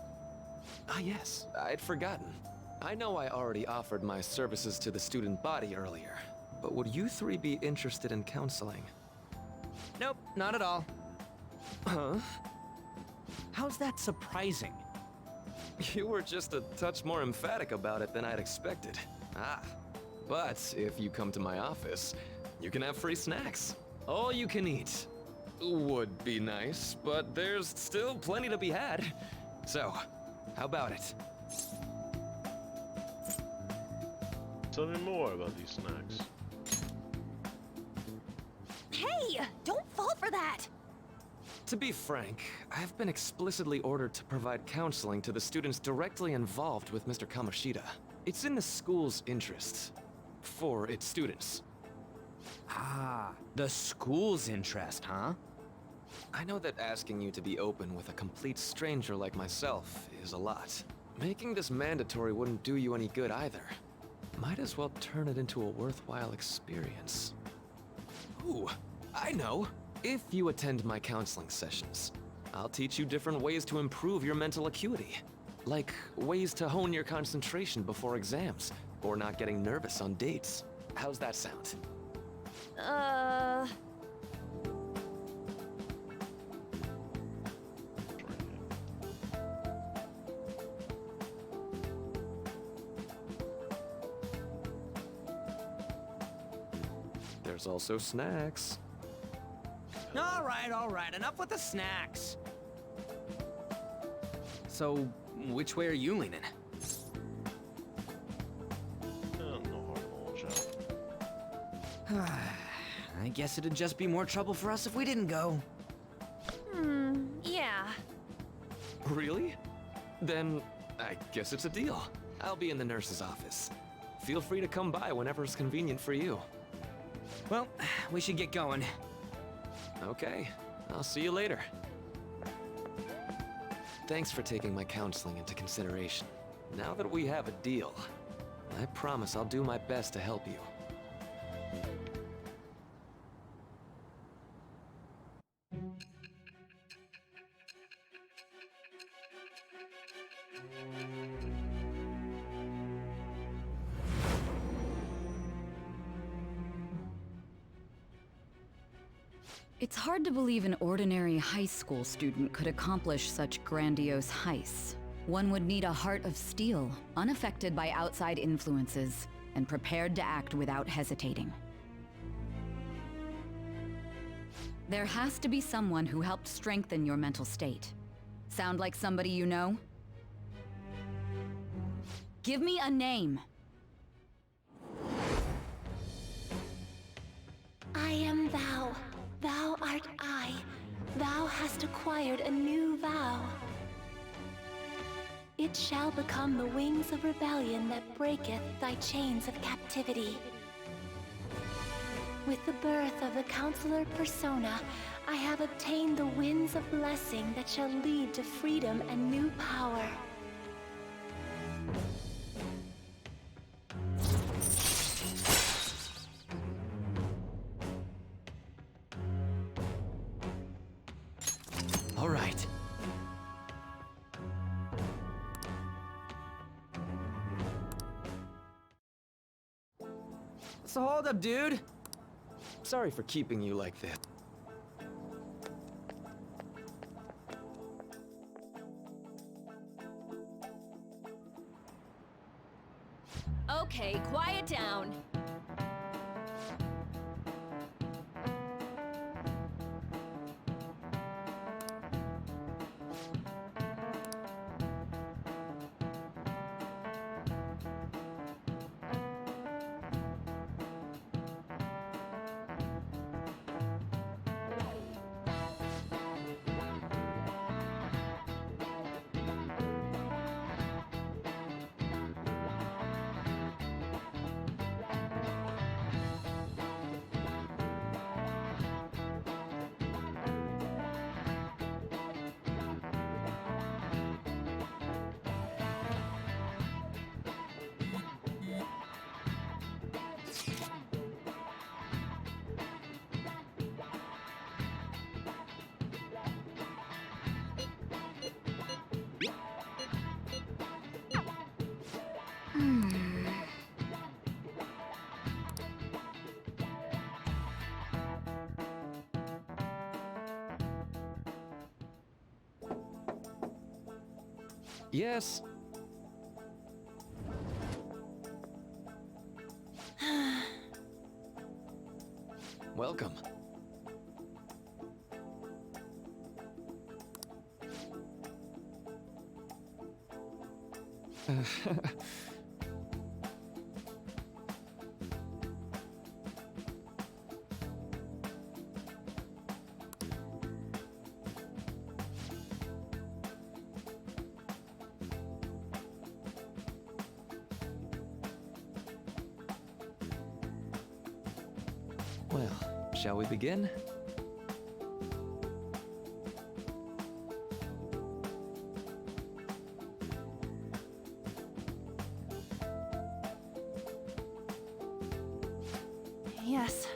Ah, yes, I'd forgotten. I know I already offered my services to the student body earlier, but would you three be interested in counseling? Nope, not at all. Huh? How's that surprising? You were just a touch more emphatic about it than I'd expected. Ah, but if you come to my office, you can have free snacks. All you can eat. Would be nice, but there's still plenty to be had. So, how about it? Tell me more about these snacks. Hey! Don't fall for that! To be frank, I've been explicitly ordered to provide counseling to the students directly involved with Mr. Kamoshida. It's in the school's interests. For its students. Ah, the school's interest, huh? I know that asking you to be open with a complete stranger like myself is a lot. Making this mandatory wouldn't do you any good either. Might as well turn it into a worthwhile experience. Ooh, I know! If you attend my counseling sessions, I'll teach you different ways to improve your mental acuity. Like ways to hone your concentration before exams, or not getting nervous on dates. How's that sound? There's also snacks. All right, enough with the snacks. So, which way are you leaning? No hard job. I guess it'd just be more trouble for us if we didn't go. Yeah. Really? Then, I guess it's a deal. I'll be in the nurse's office. Feel free to come by whenever it's convenient for you. Well, we should get going. Okay, I'll see you later. Thanks for taking my counseling into consideration. Now that we have a deal, I promise I'll do my best to help you. It's hard to believe an ordinary high school student could accomplish such grandiose heists. One would need a heart of steel, unaffected by outside influences, and prepared to act without hesitating. There has to be someone who helped strengthen your mental state. Sound like somebody you know? Give me a name. I am thou. Thou art I. Thou hast acquired a new vow. It shall become the wings of rebellion that breaketh thy chains of captivity. With the birth of the Counselor Persona, I have obtained the winds of blessing that shall lead to freedom and new power. All right. So hold up, dude. Sorry for keeping you like this. Okay, quiet down. Yes. Welcome. Well, shall we begin? Yes.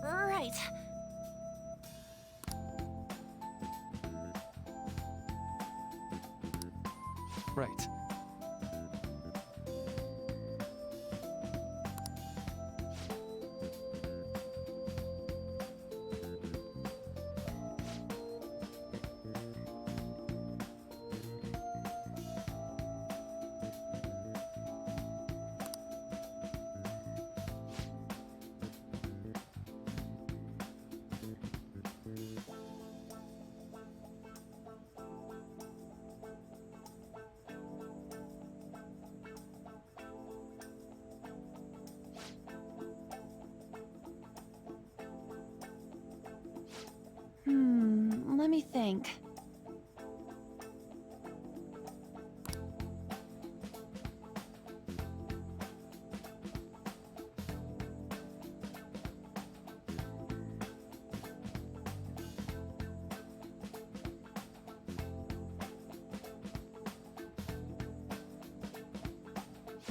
Right. Right. Let me think.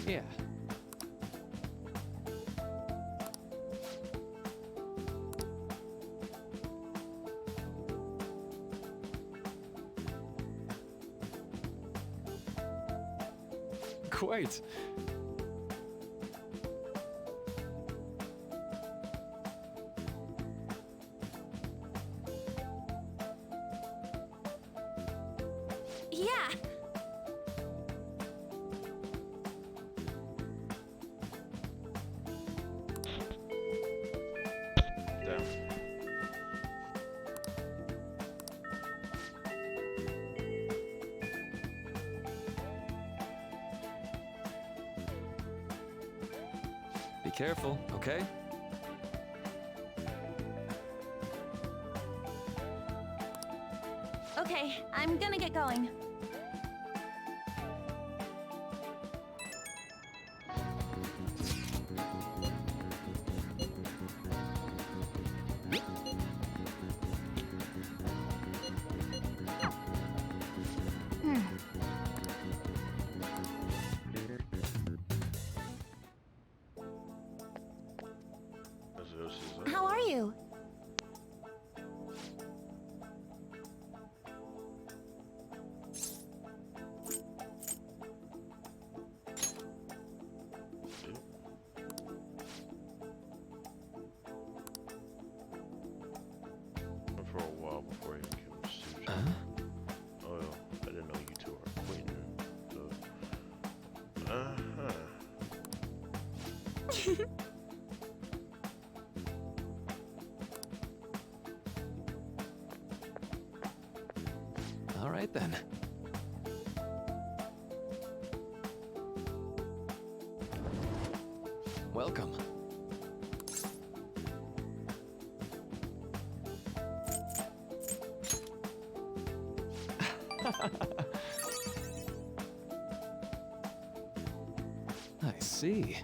Yeah. Quite. Yeah. Damn. Be careful, okay? Okay, I'm gonna get going. How are you? out before he became a student. Oh, I didn't know you two were acquainted. All right then. Welcome. I see.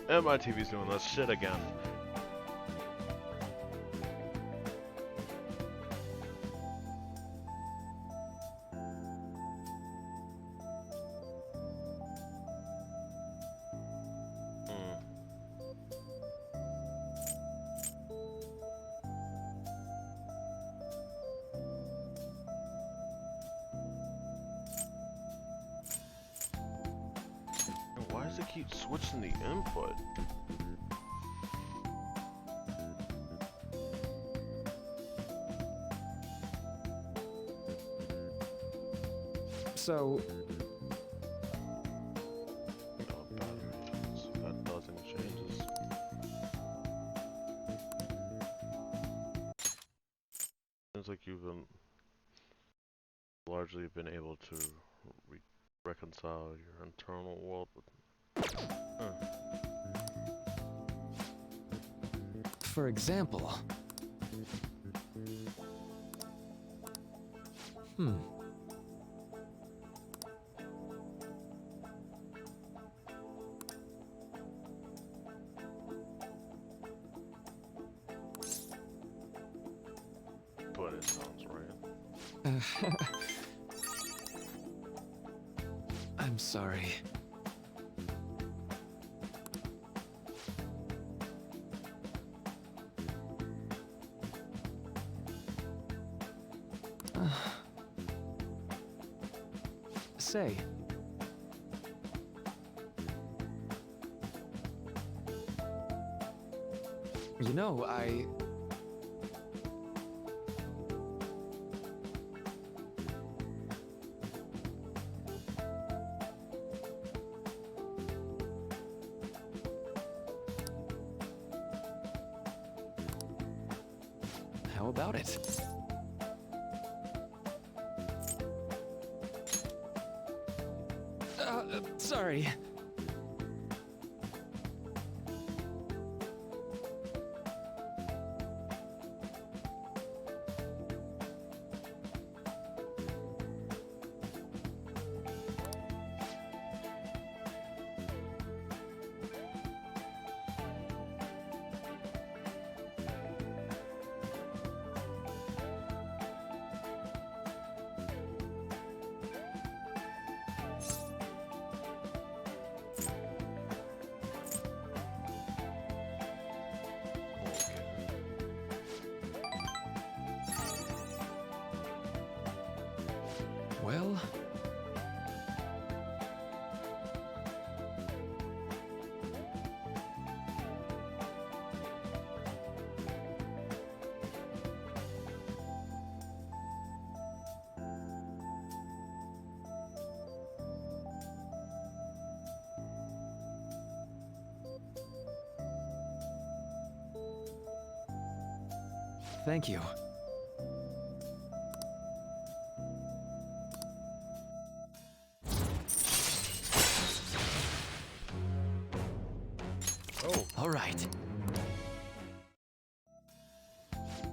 And my TV's doing this shit again. Why does it keep switching the input? So... That does any changes. Seems like you've largely been able to reconcile your internal world with... For example... But it sounds right. I'm sorry. Say. You know, How about it? Sorry. Well... Thank you. right.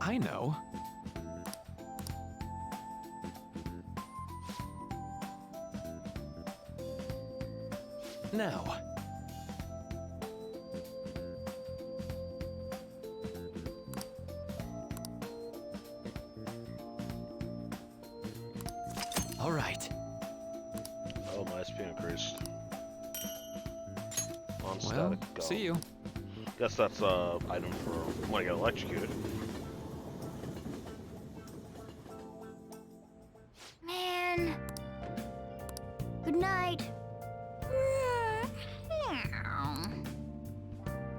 I know. Now. All right. Oh, my SP increased. On Well, static. Go. see you. Guess that's item for when I get electrocuted. Man. Good night.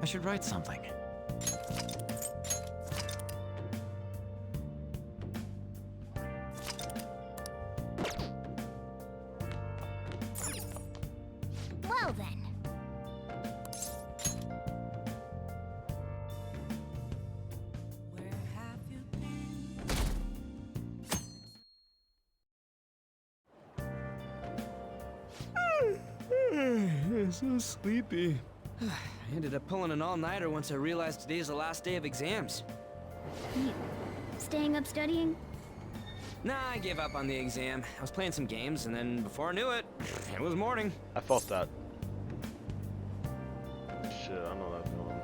I should write something. Well then. I'm so sleepy. I ended up pulling an all-nighter once I realized today's the last day of exams. You staying up studying? Nah, I gave up on the exam. I was playing some games, and then before I knew it, it was morning. I felt that. Shit, I know that feeling.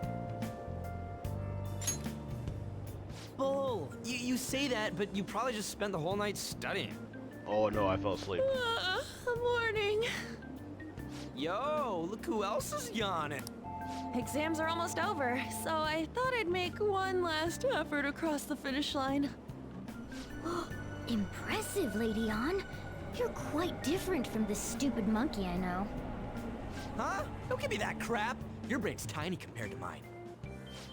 Bull! You say that, but you probably just spent the whole night studying. Oh no, I fell asleep. Morning. Yo, look who else is yawning. Exams are almost over, so I thought I'd make one last effort across the finish line. Impressive, Lady Ann. You're quite different from this stupid monkey I know. Huh? Don't give me that crap. Your brain's tiny compared to mine.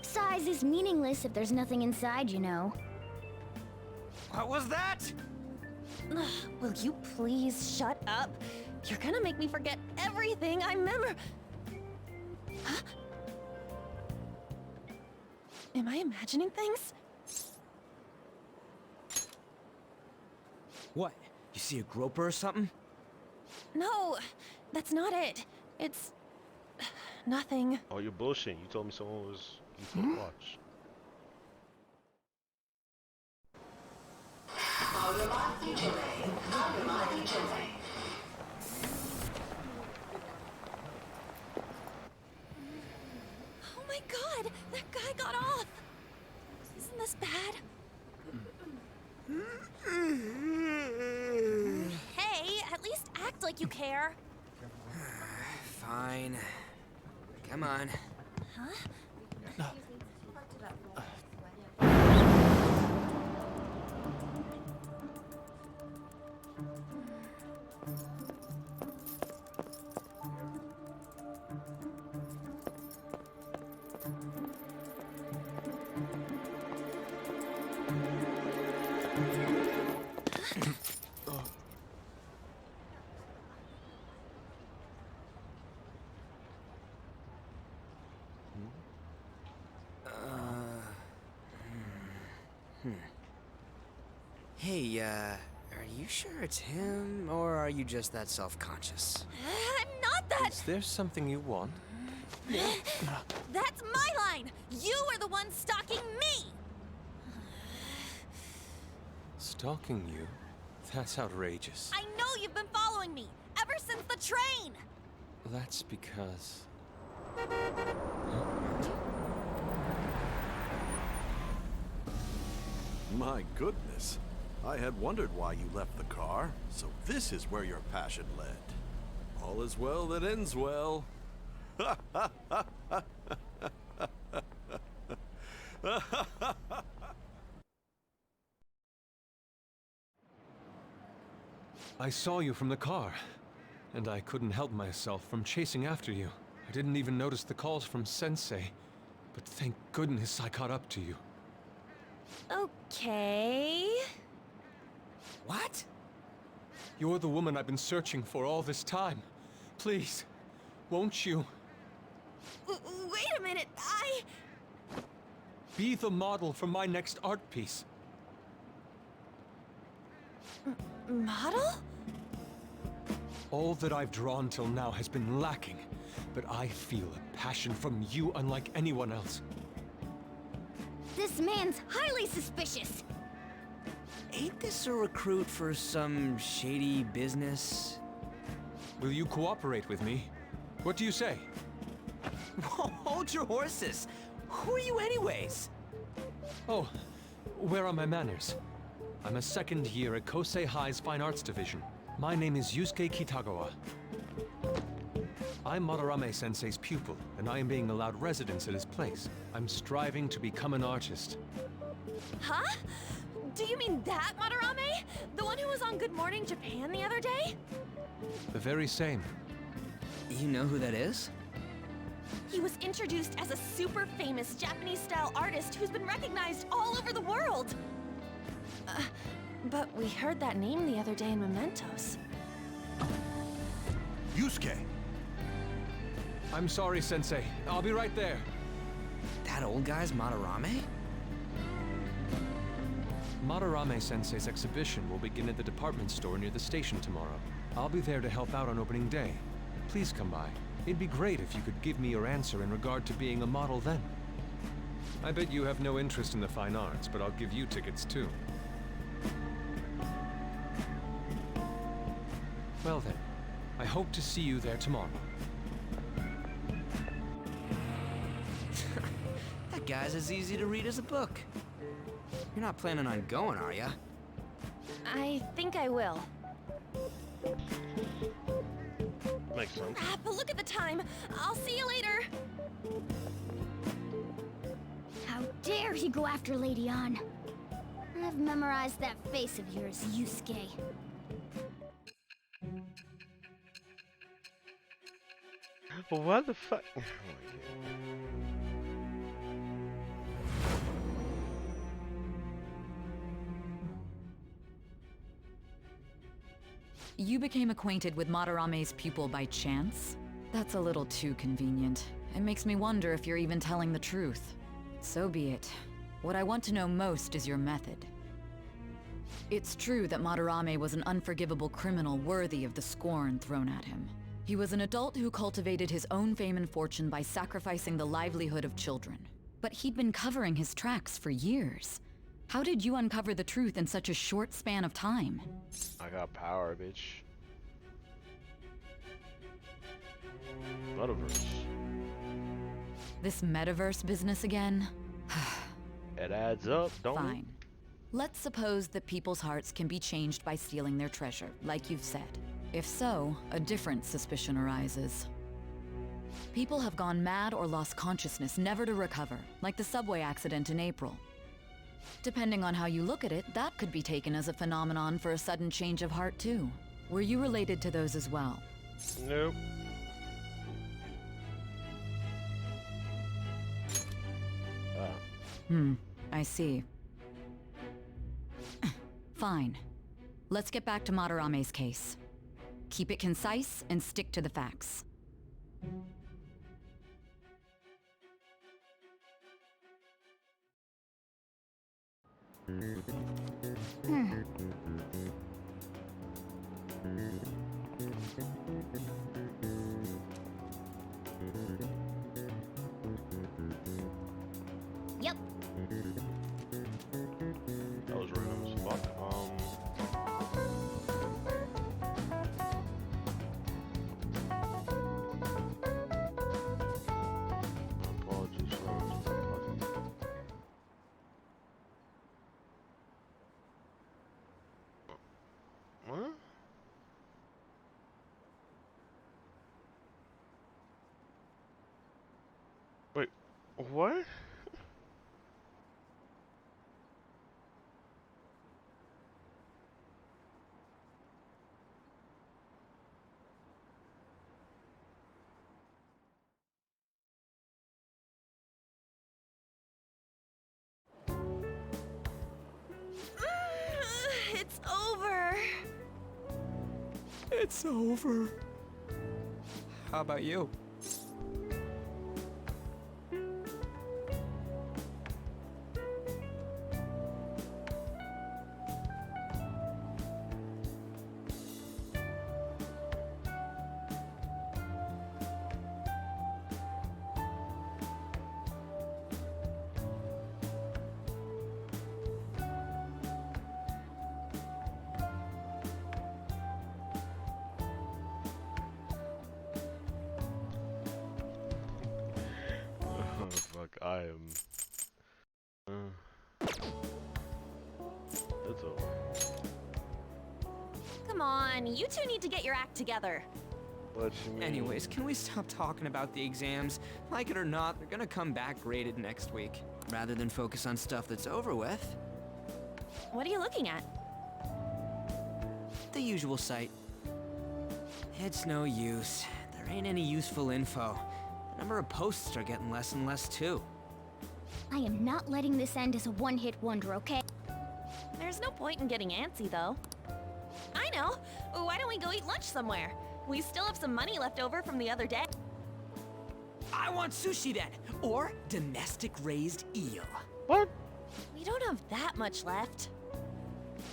Size is meaningless if there's nothing inside, you know. What was that? Will you please shut up? You're gonna make me forget everything I remember. Huh? Am I imagining things? What? You see a groper or something? No, that's not it. It's nothing. Oh, you're bullshitting. You told me someone was you could watch. Oh my god, that guy got off. Isn't this bad? Hey, at least act like you care. Fine. Come on. Huh? Hey, are you sure it's him, or are you just that self-conscious? I'm not that. Is there something you want? That's my line. You are the one stalking me. Stalking you? That's outrageous. I know you've been following me ever since the train. That's because... My goodness. I had wondered why you left the car, so this is where your passion led. All is well that ends well. I saw you from the car, and I couldn't help myself from chasing after you. I didn't even notice the calls from Sensei, but thank goodness I caught up to you. Okay. What? You're the woman I've been searching for all this time. Please, won't you? Wait a minute, Be the model for my next art piece. Model? All that I've drawn till now has been lacking, but I feel a passion from you unlike anyone else. This man's highly suspicious. Ain't this a recruit for some shady business? Will you cooperate with me? What do you say? Hold your horses! Who are you anyways? Oh, where are my manners? I'm a second year at Kosei High's Fine Arts Division. My name is Yusuke Kitagawa. I'm Madarame-sensei's pupil, and I am being allowed residence at his place. I'm striving to become an artist. Huh? Do you mean that Madarame? The one who was on Good Morning Japan the other day? The very same. You know who that is? He was introduced as a super famous Japanese-style artist who's been recognized all over the world. But we heard that name the other day in Mementos. Yusuke! I'm sorry, Sensei. I'll be right there. That old guy's Madarame? Madarame-sensei's exhibition will begin at the department store near the station tomorrow. I'll be there to help out on opening day. Please come by. It'd be great if you could give me your answer in regard to being a model then. I bet you have no interest in the fine arts, but I'll give you tickets too. Well then, I hope to see you there tomorrow. That guy's as easy to read as a book. You're not planning on going, are ya? I think I will. Makes sense. But look at the time. I'll see you later. How dare he go after Lady Ann? I've memorized that face of yours, Yusuke. What the fuck? Oh You became acquainted with Madarame's pupil by chance? That's a little too convenient. It makes me wonder if you're even telling the truth. So be it. What I want to know most is your method. It's true that Madarame was an unforgivable criminal worthy of the scorn thrown at him. He was an adult who cultivated his own fame and fortune by sacrificing the livelihood of children. But he'd been covering his tracks for years. How did you uncover the truth in such a short span of time? I got power, bitch. Metaverse. This metaverse business again? It adds up, don't it? Fine. Let's suppose that people's hearts can be changed by stealing their treasure, like you've said. If so, a different suspicion arises. People have gone mad or lost consciousness, never to recover, like the subway accident in April. Depending on how you look at it, that could be taken as a phenomenon for a sudden change of heart too. Were you related to those as well? Nope. I see. Fine. Let's get back to Madarame's case. Keep it concise and stick to the facts. Yep. That was random as fuck. Apologies for what? Wait, what? It's over. It's over. How about you? I am. It's over. Come on, you two need to get your act together. What you mean? Anyways, can we stop talking about the exams? Like it or not, they're gonna come back graded next week. Rather than focus on stuff that's over with. What are you looking at? The usual site. It's no use. There ain't any useful info. The number of posts are getting less and less too. I am not letting this end as a one-hit wonder, okay? There's no point in getting antsy, though. I know. Why don't we go eat lunch somewhere? We still have some money left over from the other day. I want sushi then, or domestic-raised eel. What? We don't have that much left.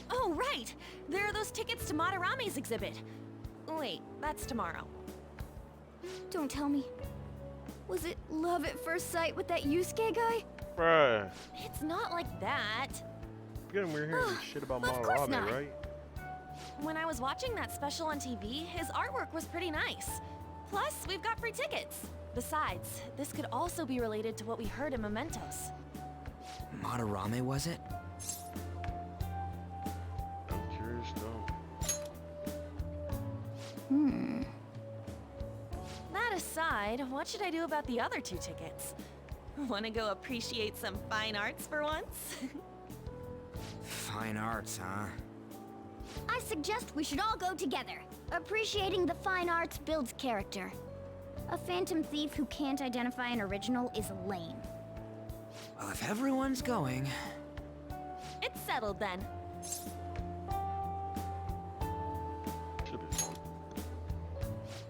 Oh, right! There are those tickets to Madarame's exhibit. Wait, that's tomorrow. Don't tell me. Was it love at first sight with that Yusuke guy? Bruh. It's not like that. Again, we're hearing shit about Of course Madarame, not. right? When I was watching that special on TV, his artwork was pretty nice. Plus, we've got free tickets. Besides, this could also be related to what we heard in Mementos. Madarame, was it? I'm curious though. That aside, what should I do about the other 2 tickets? Want to go appreciate some fine arts for once? Fine arts, huh? I suggest we should all go together. Appreciating the fine arts builds character. A phantom thief who can't identify an original is lame. Well, if everyone's going... It's settled then. Should be fun.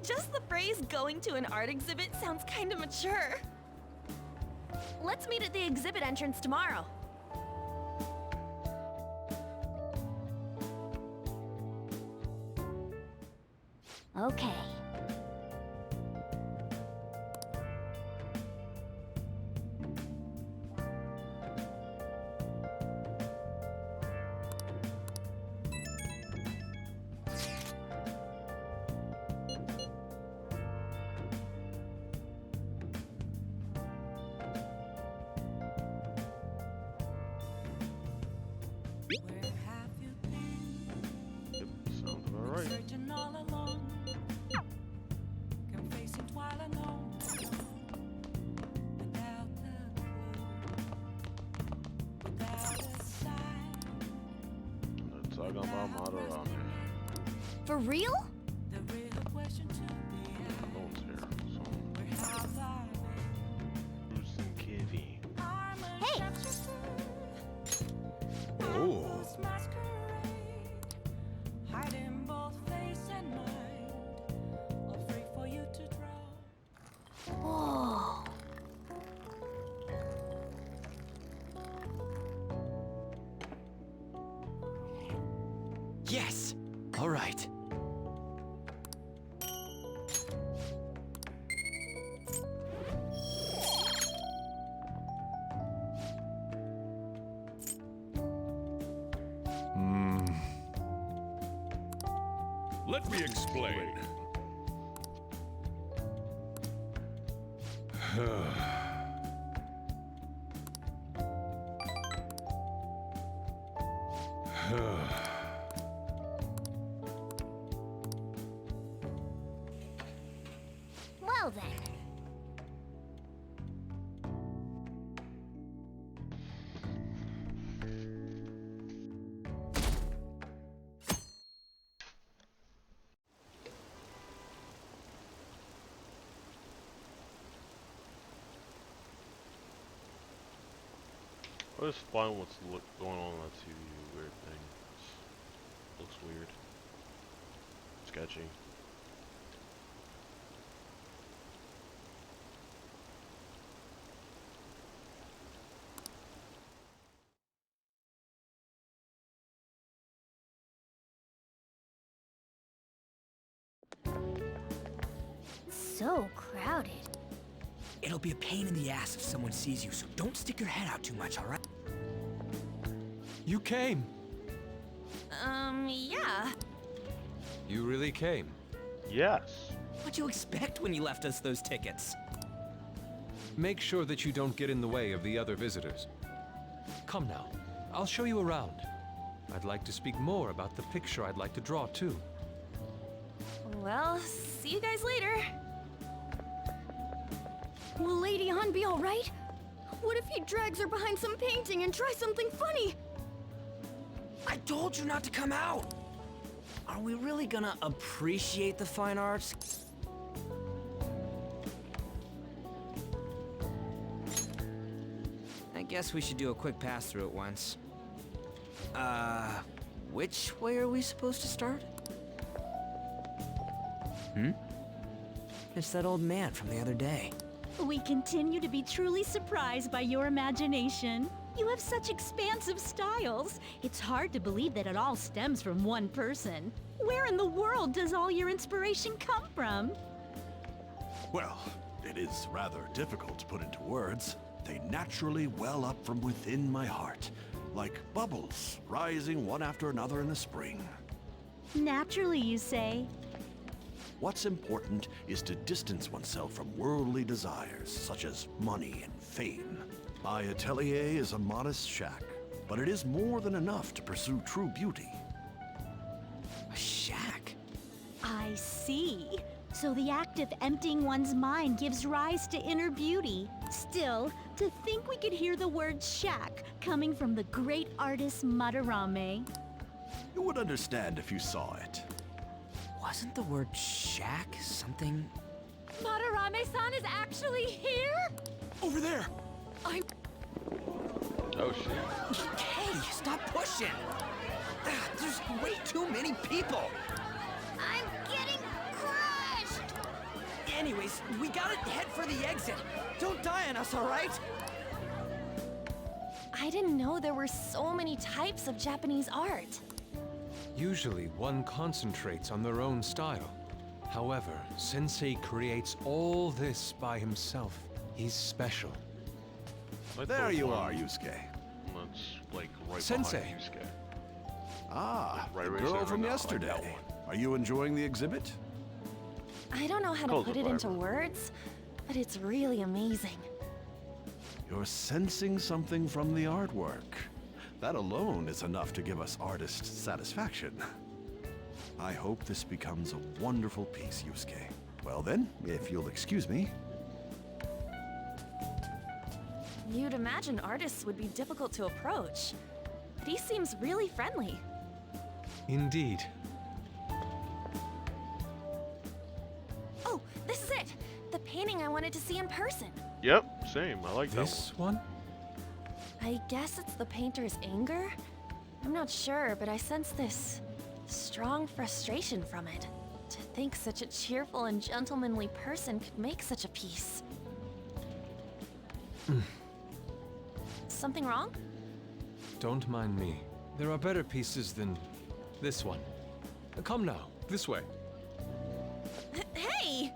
Just the phrase going to an art exhibit sounds kinda mature. Let's meet at the exhibit entrance tomorrow. Okay. Yep, sounds about right. Let's talk about Madarame. For real? No one's here, so. Bruce and Kivy. Hey! Oh. Whoa. Yes! All right. Let me explain. Well then. I just find what's going on that TV weird thing. Looks weird. Sketchy. So crowded. It'll be a pain in the ass if someone sees you, so don't stick your head out too much, all right? You came. Yeah. You really came. Yes. What'd you expect when you left us those tickets? Make sure that you don't get in the way of the other visitors. Come now, I'll show you around. I'd like to speak more about the picture I'd like to draw, too. Well, see you guys later. Will Lady Han be alright? What if he drags her behind some painting and tries something funny? I told you not to come out! Are we really gonna appreciate the fine arts? I guess we should do a quick pass through it once. Which way are we supposed to start? It's that old man from the other day. We continue to be truly surprised by your imagination. You have such expansive styles. It's hard to believe that it all stems from one person. Where in the world does all your inspiration come from? Well, it is rather difficult to put into words. They naturally well up from within my heart, like bubbles rising one after another in the spring. Naturally, you say? What's important is to distance oneself from worldly desires, such as money and fame. My atelier is a modest shack, but it is more than enough to pursue true beauty. A shack? I see. So the act of emptying one's mind gives rise to inner beauty. Still, to think we could hear the word shack coming from the great artist Madarame. You would understand if you saw it. Wasn't the word shack something? Madarame-san is actually here? Over there! Oh shit. Hey, stop pushing! There's way too many people! I'm getting crushed! Anyways, we gotta head for the exit. Don't die on us, alright? I didn't know there were so many types of Japanese art. Usually, one concentrates on their own style. However, Sensei creates all this by himself. He's special. There you are, Yusuke. Much like right Sensei. behind Yusuke. Ah, Right the race girl over from now, I like yesterday. that one. Are you enjoying the exhibit? I don't know how to Cold put it into survivor. words, but it's really amazing. You're sensing something from the artwork. That alone is enough to give us artist satisfaction. I hope this becomes a wonderful piece, Yusuke. Well then, if you'll excuse me. You'd imagine artists would be difficult to approach, but he seems really friendly. Indeed. Oh, this is it! The painting I wanted to see in person. Yep, same. I like This one? I guess it's the painter's anger? I'm not sure, but I sense this strong frustration from it. To think such a cheerful and gentlemanly person could make such a piece. Something wrong? Don't mind me. There are better pieces than this one. Come now, this way. Hey!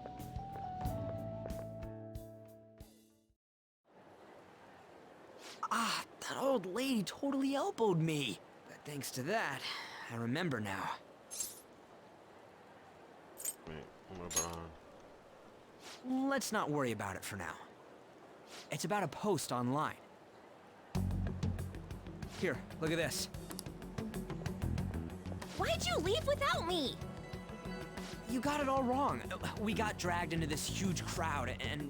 Ah, that old lady totally elbowed me. But thanks to that, I remember now. Wait, what about Let's not worry about it for now. It's about a post online. Here, look at this. Why'd you leave without me? You got it all wrong. We got dragged into this huge crowd and...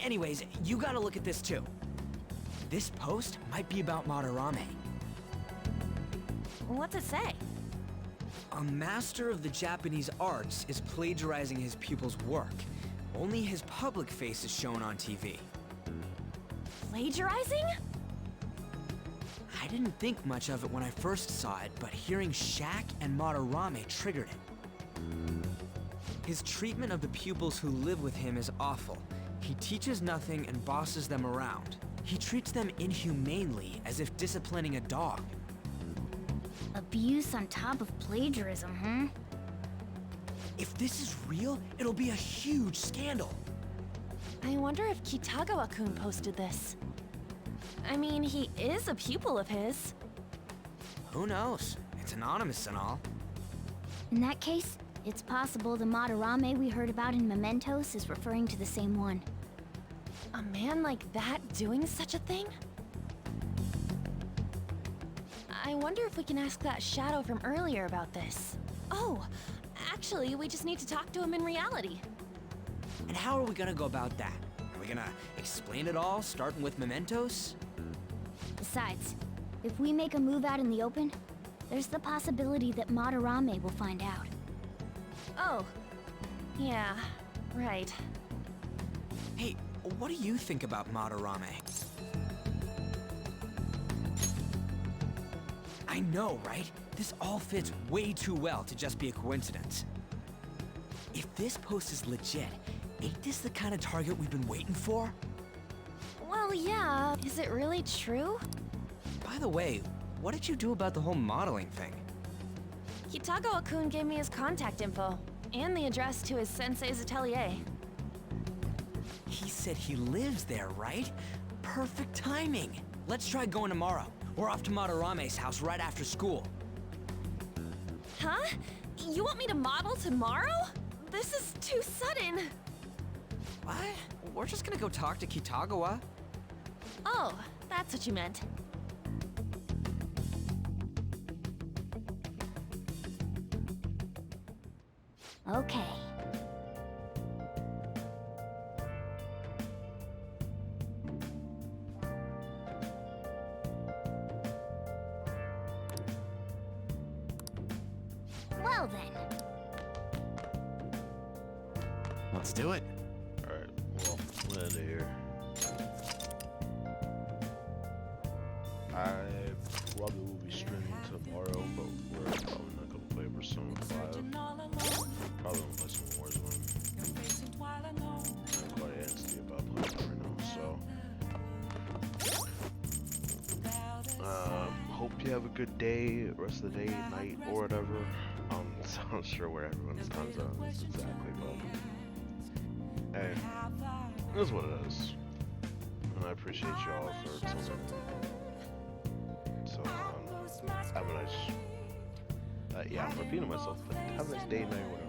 anyways, you gotta look at this too. This post might be about Madarame. What's it say? A master of the Japanese arts is plagiarizing his pupil's work. Only his public face is shown on TV. Plagiarizing? I didn't think much of it when I first saw it, but hearing Shack and Madarame triggered it. His treatment of the pupils who live with him is awful. He teaches nothing and bosses them around. He treats them inhumanely, as if disciplining a dog. Abuse on top of plagiarism, huh? If this is real, it'll be a huge scandal. I wonder if Kitagawa-kun posted this. I mean, he is a pupil of his. Who knows? It's anonymous and all. In that case, it's possible the Madarame we heard about in Mementos is referring to the same one. A man like that doing such a thing? I wonder if we can ask that shadow from earlier about this. Oh, actually, we just need to talk to him in reality. And how are we gonna go about that? Are we gonna explain it all, starting with mementos? Besides, if we make a move out in the open, there's the possibility that Madarame will find out. Oh, yeah, right. Hey, what do you think about Madarame? I know, right? This all fits way too well to just be a coincidence. If this post is legit, ain't this the kind of target we've been waiting for? Well, yeah. Is it really true? By the way, what did you do about the whole modeling thing? Kitagawa-kun gave me his contact info, and the address to his sensei's atelier. He said he lives there, right? Perfect timing. Let's try going tomorrow. We're off to Madarame's house right after school. Huh? You want me to model tomorrow? This is too sudden. What? We're just gonna go talk to Kitagawa. Oh, that's what you meant. Okay. Well then. Let's do it. Alright, well, we'll end it here. I probably will be streaming tomorrow, but we're probably not gonna play Persona 5. Probably gonna play some Warzone. I'm quite antsy about playing that right now, so. Hope you have a good day, rest of the day, night, or whatever. So I'm not sure where everyone's time zone is exactly, but hey, it is what it is. And I appreciate y'all for tuning in. So, have a nice, yeah, I'm repeating myself, but have a nice day, night, whatever.